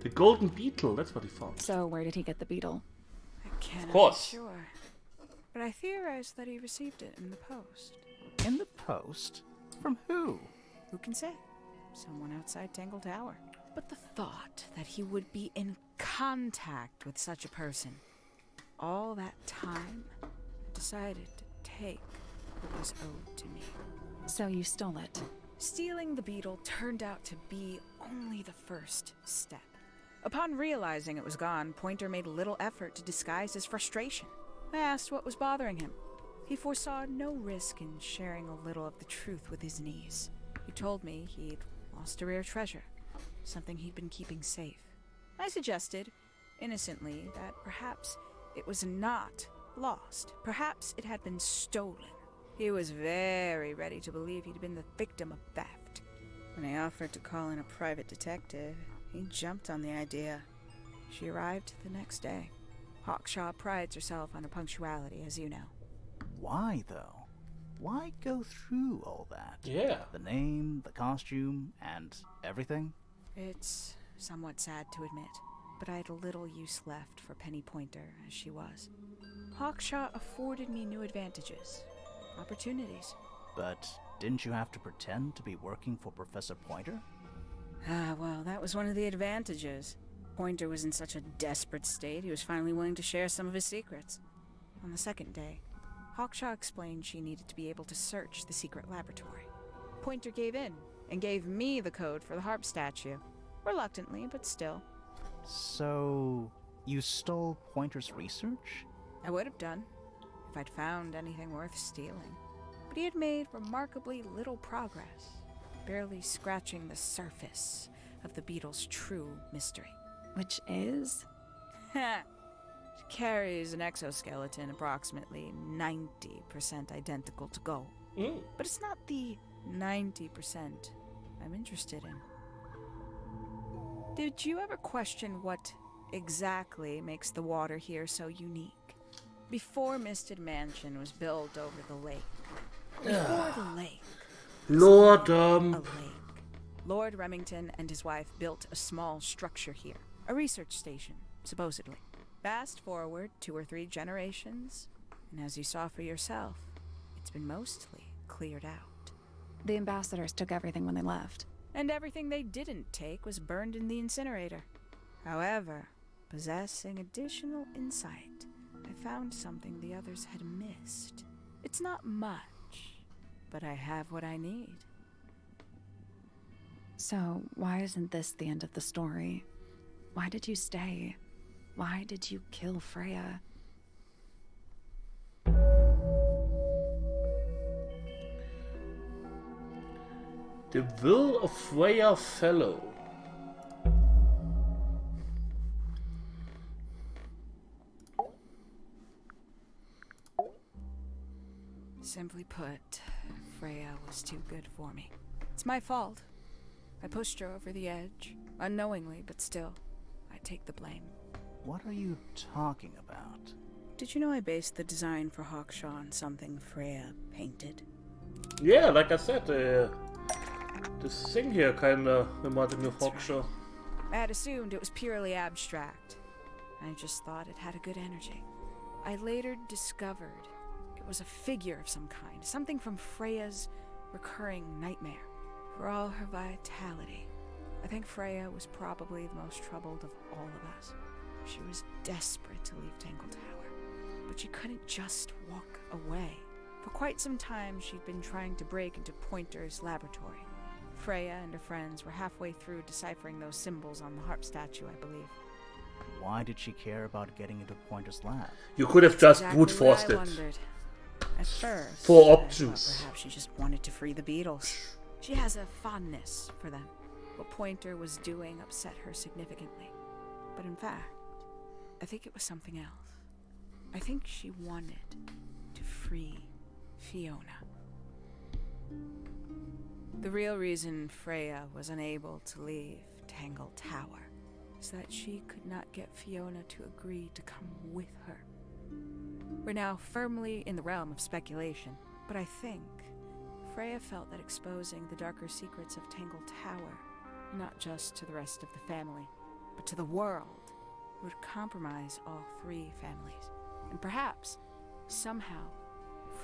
The golden beetle, that's what he found.
So where did he get the beetle?
I cannot
Of course.
be sure. But I theorized that he received it in the post.
In the post? From who?
Who can say? Someone outside Tangle Tower. But the thought that he would be in contact with such a person, all that time, I decided to take what was owed to me.
So you stole it.
Stealing the beetle turned out to be only the first step. Upon realizing it was gone, Pointer made little effort to disguise his frustration. I asked what was bothering him. He foresaw no risk in sharing a little of the truth with his niece. He told me he'd lost a rare treasure, something he'd been keeping safe. I suggested, innocently, that perhaps it was not lost. Perhaps it had been stolen. He was very ready to believe he'd been the victim of theft. When I offered to call in a private detective, he jumped on the idea. She arrived the next day. Hawkshaw prides herself on her punctuality, as you know.
Why, though? Why go through all that?
Yeah.
The name, the costume, and everything?
It's somewhat sad to admit, but I had little use left for Penny Pointer as she was. Hawkshaw afforded me new advantages, opportunities.
But didn't you have to pretend to be working for Professor Pointer?
Well, that was one of the advantages. Pointer was in such a desperate state, he was finally willing to share some of his secrets. On the second day, Hawkshaw explained she needed to be able to search the secret laboratory. Pointer gave in and gave me the code for the harp statue. Reluctantly, but still.
So, you stole Pointer's research?
I would have done, if I'd found anything worth stealing. But he had made remarkably little progress, barely scratching the surface of the beetle's true mystery.
Which is?
She carries an exoskeleton approximately 90% identical to gold. But it's not the 90% I'm interested in. Did you ever question what exactly makes the water here so unique? Before Misted Mansion was built over the lake. Before the lake.
Lord,
A lake. Lord Remington and his wife built a small structure here. A research station, supposedly. Fast forward 2 or 3 generations, and as you saw for yourself, it's been mostly cleared out.
The ambassadors took everything when they left.
And everything they didn't take was burned in the incinerator. However, possessing additional insight, I found something the others had missed. It's not much, but I have what I need.
So, why isn't this the end of the story? Why did you stay? Why did you kill Freya?
The will of Freya Fellow.
Simply put, Freya was too good for me. It's my fault. I pushed her over the edge, unknowingly, but still, I take the blame.
What are you talking about?
Did you know I based the design for Hawkshaw on something Freya painted?
Yeah, like I said, this thing here kinda reminded me of Hawkshaw.
I had assumed it was purely abstract. I just thought it had a good energy. I later discovered it was a figure of some kind, something from Freya's recurring nightmare. For all her vitality, I think Freya was probably the most troubled of all of us. She was desperate to leave Tangle Tower, but she couldn't just walk away. For quite some time, she'd been trying to break into Pointer's laboratory. Freya and her friends were halfway through deciphering those symbols on the harp statue, I believe.
Why did she care about getting into Pointer's lab?
You could have just
Exactly
brute forced
what I
it.
wondered. At first,
4
I thought
options.
perhaps she just wanted to free the beetles. She has a fondness for them. What Pointer was doing upset her significantly. But in fact, I think it was something else. I think she wanted to free Fiona. The real reason Freya was unable to leave Tangle Tower is that she could not get Fiona to agree to come with her. We're now firmly in the realm of speculation, but I think Freya felt that exposing the darker secrets of Tangle Tower, not just to the rest of the family, but to the world, would compromise all 3 families, and perhaps, somehow,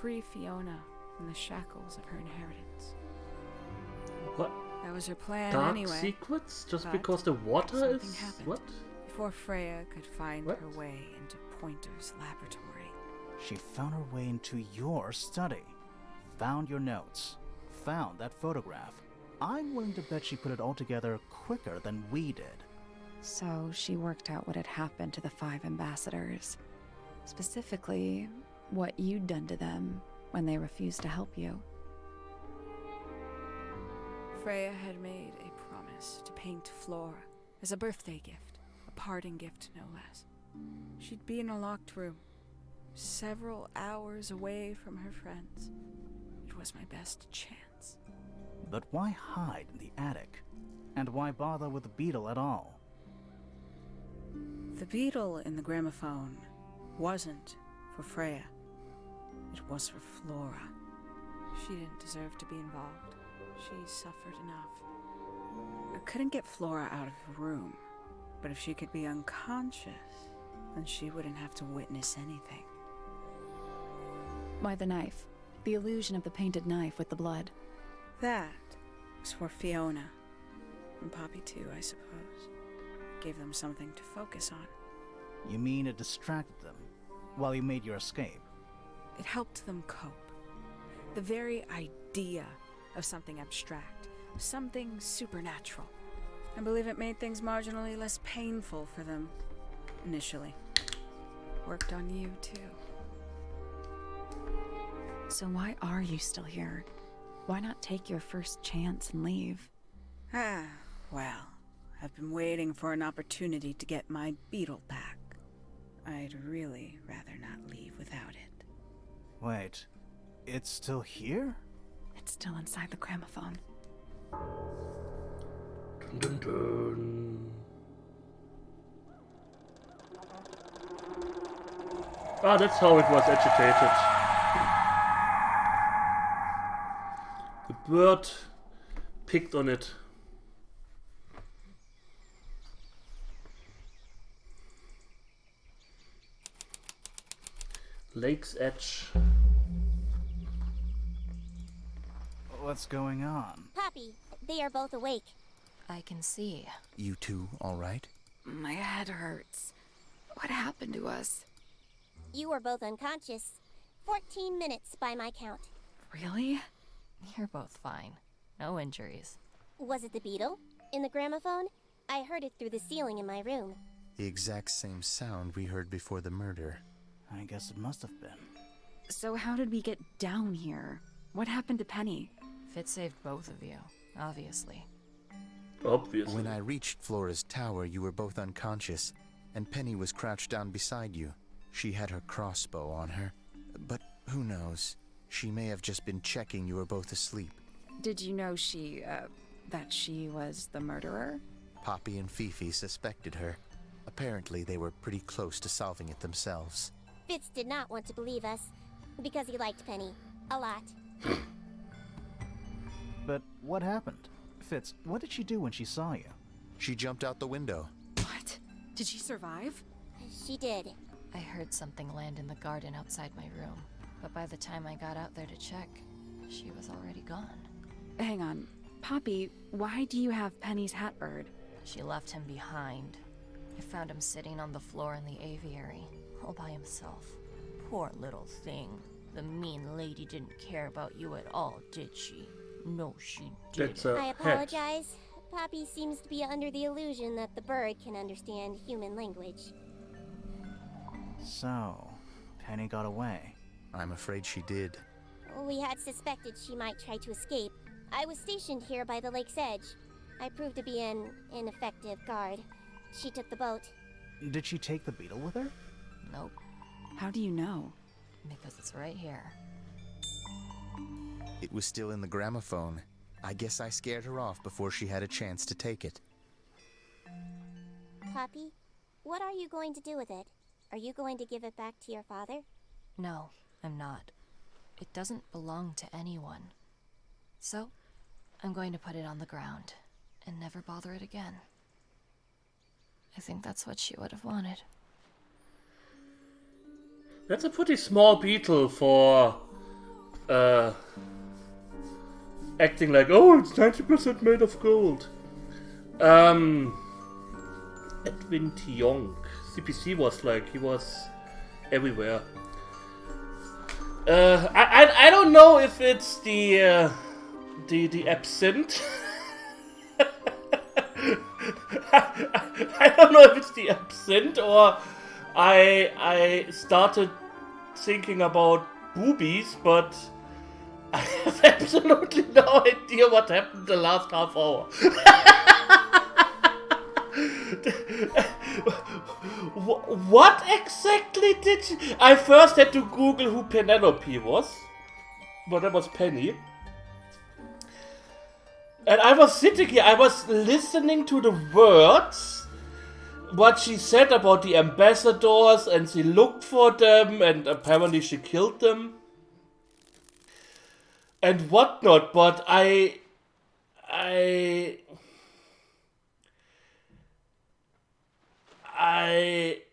free Fiona from the shackles of her inheritance.
What?
That was her plan
Dark
anyway.
secrets? Just
but
because the water
something
is...
happened.
What?
Before Freya could find
What?
her way into Pointer's laboratory.
She found her way into your study, found your notes, found that photograph. I'm willing to bet she put it all together quicker than we did.
So she worked out what had happened to the 5 ambassadors. Specifically, what you'd done to them when they refused to help you.
Freya had made a promise to paint Flora as a birthday gift, a parting gift no less. She'd be in a locked room, several hours away from her friends. It was my best chance.
But why hide in the attic? And why bother with the beetle at all?
The beetle in the gramophone wasn't for Freya. It was for Flora. She didn't deserve to be involved. She suffered enough. I couldn't get Flora out of the room, but if she could be unconscious, then she wouldn't have to witness anything.
Why the knife? The illusion of the painted knife with the blood.
That was for Fiona. And Poppy too, I suppose. Gave them something to focus on.
You mean it distracted them while you made your escape?
It helped them cope. The very idea of something abstract, something supernatural. I believe it made things marginally less painful for them, initially. Worked on you, too.
So why are you still here? Why not take your first chance and leave?
Well, I've been waiting for an opportunity to get my beetle back. I'd really rather not leave without it.
Wait, it's still here?
It's still inside the gramophone.
Dun, dun, dun. Ah, that's how it was agitated. The bird picked on it. Lake's Edge.
What's going on?
Poppy, they are both awake.
I can see.
You two all right?
My head hurts. What happened to us?
You were both unconscious. 14 minutes by my count.
Really?
You're both fine. No injuries.
Was it the beetle? In the gramophone? I heard it through the ceiling in my room.
The exact same sound we heard before the murder.
I guess it must have been.
So how did we get down here? What happened to Penny?
Fitz saved both of you, obviously.
Obviously.
When I reached Flora's tower, you were both unconscious, and Penny was crouched down beside you. She had her crossbow on her, but who knows? She may have just been checking you were both asleep.
Did you know that she was the murderer?
Poppy and Fifi suspected her. Apparently, they were pretty close to solving it themselves.
Fitz did not want to believe us, because he liked Penny. A lot.
But what happened? Fitz, what did she do when she saw you?
She jumped out the window.
What? Did she survive?
She did.
I heard something land in the garden outside my room, but by the time I got out there to check, she was already gone.
Hang on. Poppy, why do you have Penny's hat bird?
She left him behind. I found him sitting on the floor in the aviary, all by himself. Poor little thing. The mean lady didn't care about you at all, did she? No, she didn't.
I apologize. Poppy seems to be under the illusion that the bird can understand human language.
So, Penny got away.
I'm afraid she did.
We had suspected she might try to escape. I was stationed here by the lake's edge. I proved to be an ineffective guard. She took the boat.
Did she take the beetle with her?
Nope.
How do you know?
Because it's right here.
It was still in the gramophone. I guess I scared her off before she had a chance to take it.
Poppy, what are you going to do with it? Are you going to give it back to your father?
No, I'm not. It doesn't belong to anyone. So, I'm going to put it on the ground and never bother it again. I think that's what she would have wanted.
That's a pretty small beetle for acting like, oh, it's 90% made of gold. Edwin Tionk. CPC was like, he was everywhere. I don't know if it's the absinthe. I don't know if it's the absinthe or I started thinking about boobies, but I have absolutely no idea what happened the last half hour. What exactly did she... I first had to Google who Penelope was, but that was Penny. And I was sitting here, I was listening to the words, what she said about the ambassadors, and she looked for them, and apparently she killed them. And whatnot, but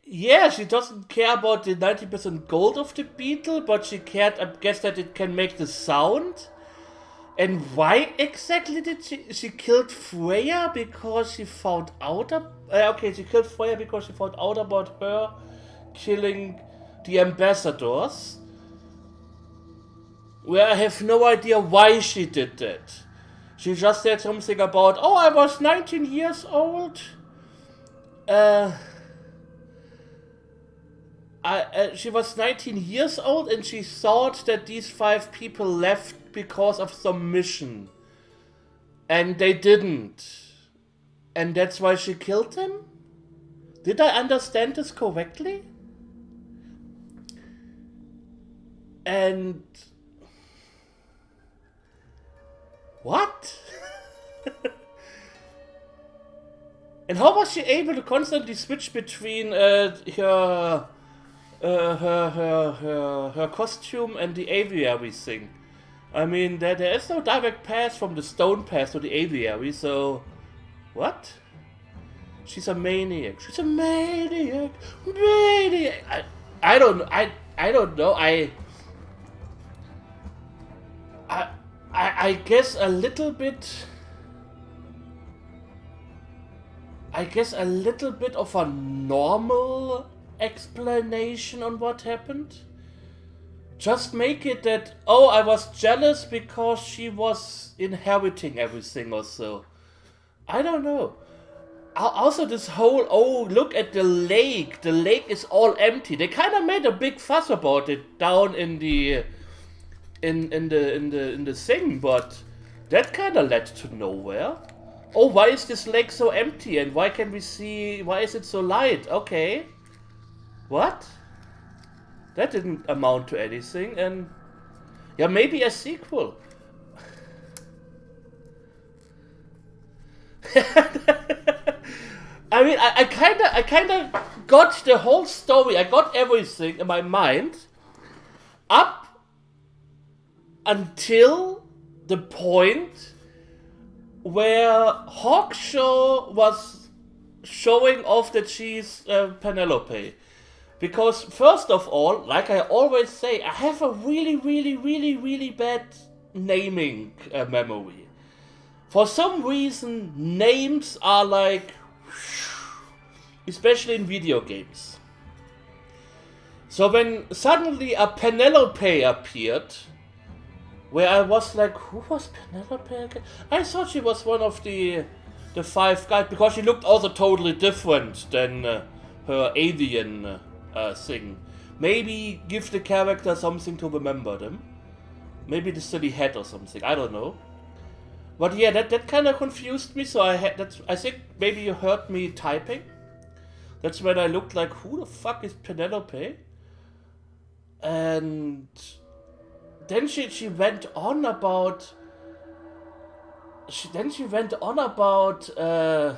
yeah, she doesn't care about the 90% gold of the beetle, but she cared, I guess, that it can make the sound. And why exactly did she killed Freya because she found out she killed Freya because she found out about her killing the ambassadors. where I have no idea why she did that. She just said something about, oh, I was 19 years old. She was 19 years old and she thought that these 5 people left because of some mission. And they didn't. And that's why she killed them? Did I understand this correctly? And... what? And how was she able to constantly switch between her costume and the aviary thing? I mean, there is no direct path from the stone path to the aviary, so... what? She's a maniac. She's a maniac. Maniac. I don't know. I don't know. I guess a little bit. I guess a little bit of a normal explanation on what happened. Just make it that, oh, I was jealous because she was inheriting everything or so. I don't know. Also this whole, oh, look at the lake is all empty. They kind of made a big fuss about it down in the in the thing, but that kind of led to nowhere. Oh, why is this lake so empty and why can we see, why is it so light? Okay. What? That didn't amount to anything, and yeah, maybe a sequel. I mean, I kind of got the whole story. I got everything in my mind up until the point where Hawkshaw was showing off that she's Penelope. Because first of all, like I always say, I have a really bad naming memory. For some reason, names are like, especially in video games. So when suddenly a Penelope appeared, where I was like, who was Penelope again? I thought she was one of the 5 guys, because she looked also totally different than her alien thing. Maybe give the character something to remember them. Maybe the silly hat or something, I don't know. But yeah, that kind of confused me, so I think maybe you heard me typing. That's when I looked like, who the fuck is Penelope? And then she went on about... She went on about... yeah,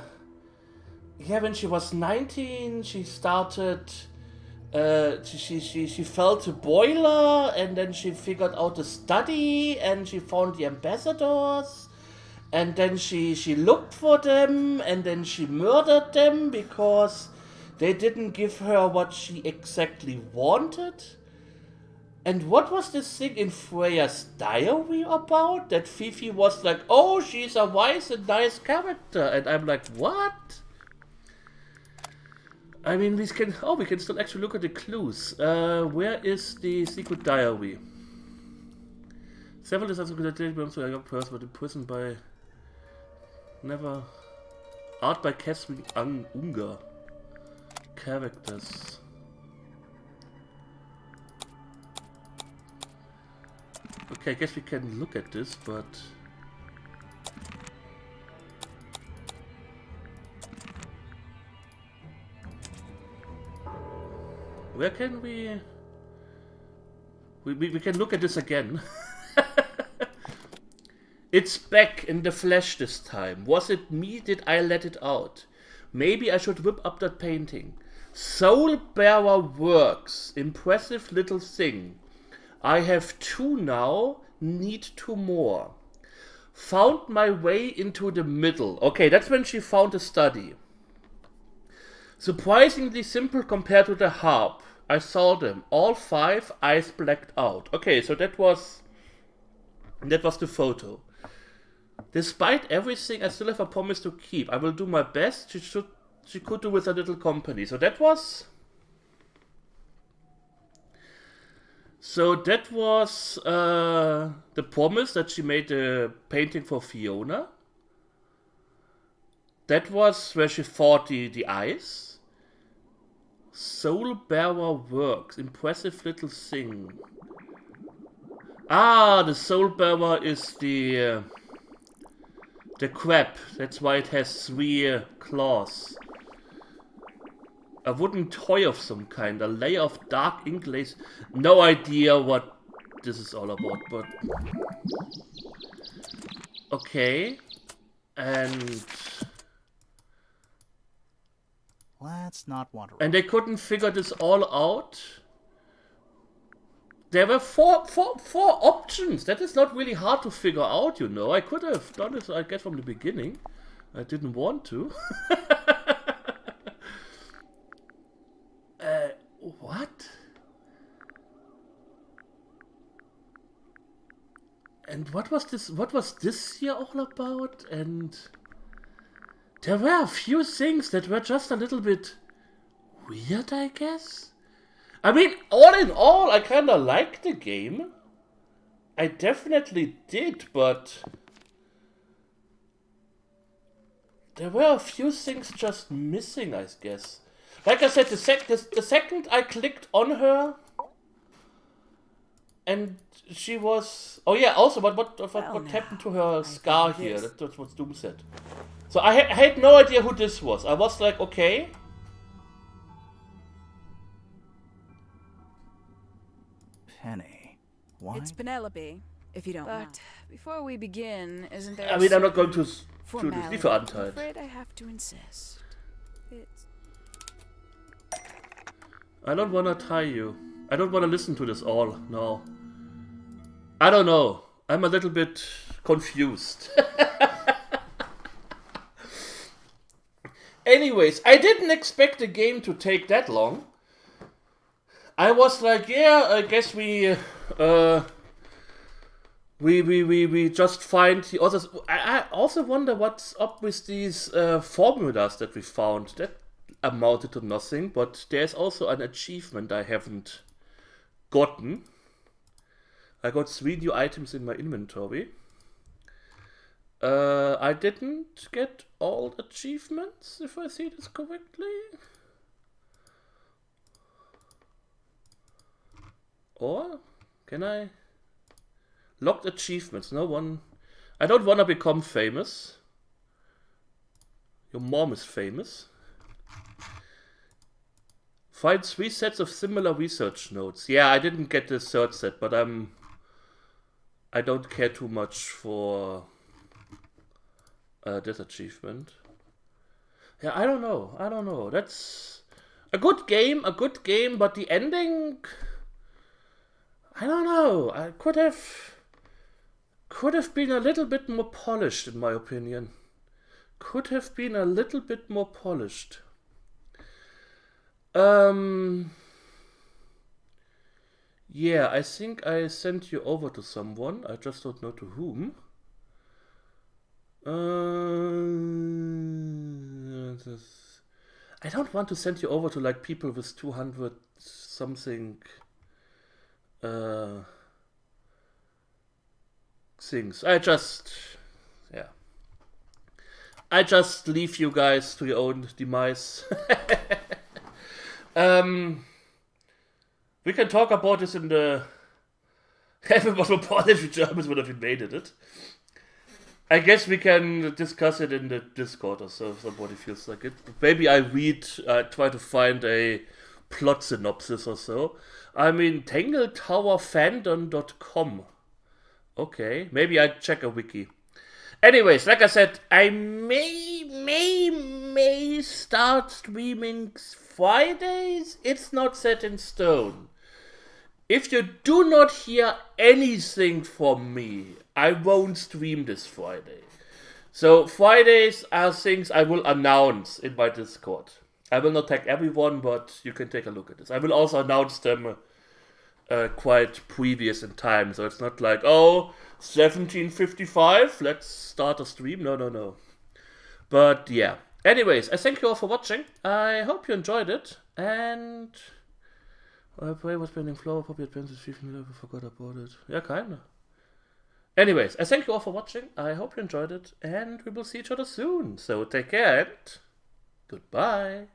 when she was 19, she started... She felt a boiler, and then she figured out the study, and she found the ambassadors, and then she looked for them, and then she murdered them because they didn't give her what she exactly wanted. And what was this thing in Freya's diary about? That Fifi was like, oh, she's a wise and nice character, and I'm like, what? I mean, we can still actually look at the clues. Where is the secret diary? Several disaster belongs to a young person, but imprisoned by... Never... Art by Catherine Unger. Characters. Okay, I guess we can look at this, but... Where can we... We can look at this again. It's back in the flesh this time. Was it me? Did I let it out? Maybe I should whip up that painting. Soul Bearer works. Impressive little thing. I have 2 now. Need 2 more. Found my way into the middle. Okay, that's when she found a study. Surprisingly simple compared to the harp. I saw them. All 5, eyes blacked out. Okay, so that was the photo. Despite everything, I still have a promise to keep. I will do my best. She could do with a little company. So that was So that was the promise that she made a painting for Fiona. That was where she fought the ice. Soul Bearer Works. Impressive little thing. Ah, the Soul Bearer is the crab. That's why it has 3 claws. A wooden toy of some kind. A layer of dark ink lace. No idea what this is all about, but... Okay. And...
Let's not wander
And
on.
they couldn't figure this all out. There were four options. That is not really hard to figure out, you know. I could have done this, I guess, from the beginning. I didn't want to. What? And what was this? What was this here all about? And there were a few things that were just a little bit weird, I guess. I mean, all in all, I kind of liked the game. I definitely did, but there were a few things just missing, I guess. Like I said, the second I clicked on her, and she was... Oh yeah, also, what happened to her scar here? That's what Doom said. So I had no idea who this was. I was like, okay.
Penny. Why?
It's Penelope, if you don't know. But before we begin, isn't there...
I mean, I'm not going to this
formality?
Lieferanteil.
I'm afraid I have to insist. It's...
I don't want to tie you. I don't want to listen to this all, no. I don't know. I'm a little bit confused. Anyways, I didn't expect the game to take that long. I was like, yeah, I guess we just find the others. I also wonder what's up with these formulas that we found. That amounted to nothing, but there's also an achievement I haven't gotten. I got 3 new items in my inventory. I didn't get all achievements, if I see this correctly. Or can I? Locked achievements. No one. I don't want to become famous. Your mom is famous. Find 3 sets of similar research notes. Yeah, I didn't get the 3rd set, but I don't care too much for this achievement. Yeah, I don't know. That's a good game, but the ending, I don't know. I could have been a little bit more polished, in my opinion. Could have been a little bit more polished. Yeah, I think I sent you over to someone. I just don't know to whom. I don't want to send you over to like people with 200 something things. I just leave you guys to your own demise. We can talk about this in the... Everyone from Polish Germans would have invaded it. I guess we can discuss it in the Discord or so if somebody feels like it. Maybe I try to find a plot synopsis or so. I mean, Tangle Tower fandom.com. Okay, maybe I check a wiki. Anyways, like I said, I may start streaming Fridays. It's not set in stone. If you do not hear anything from me, I won't stream this Friday. So Fridays are things I will announce in my Discord. I will not tag everyone, but you can take a look at this. I will also announce them quite previous in time, so it's not like, oh, 17:55, let's start a stream. No. But yeah. Anyways, I thank you all for watching. I hope you enjoyed it, and I pray was spending flower poppy adventures, even never forgot about it. Yeah, kinda. Anyways, I thank you all for watching. I hope you enjoyed it, and we will see each other soon. So take care and goodbye.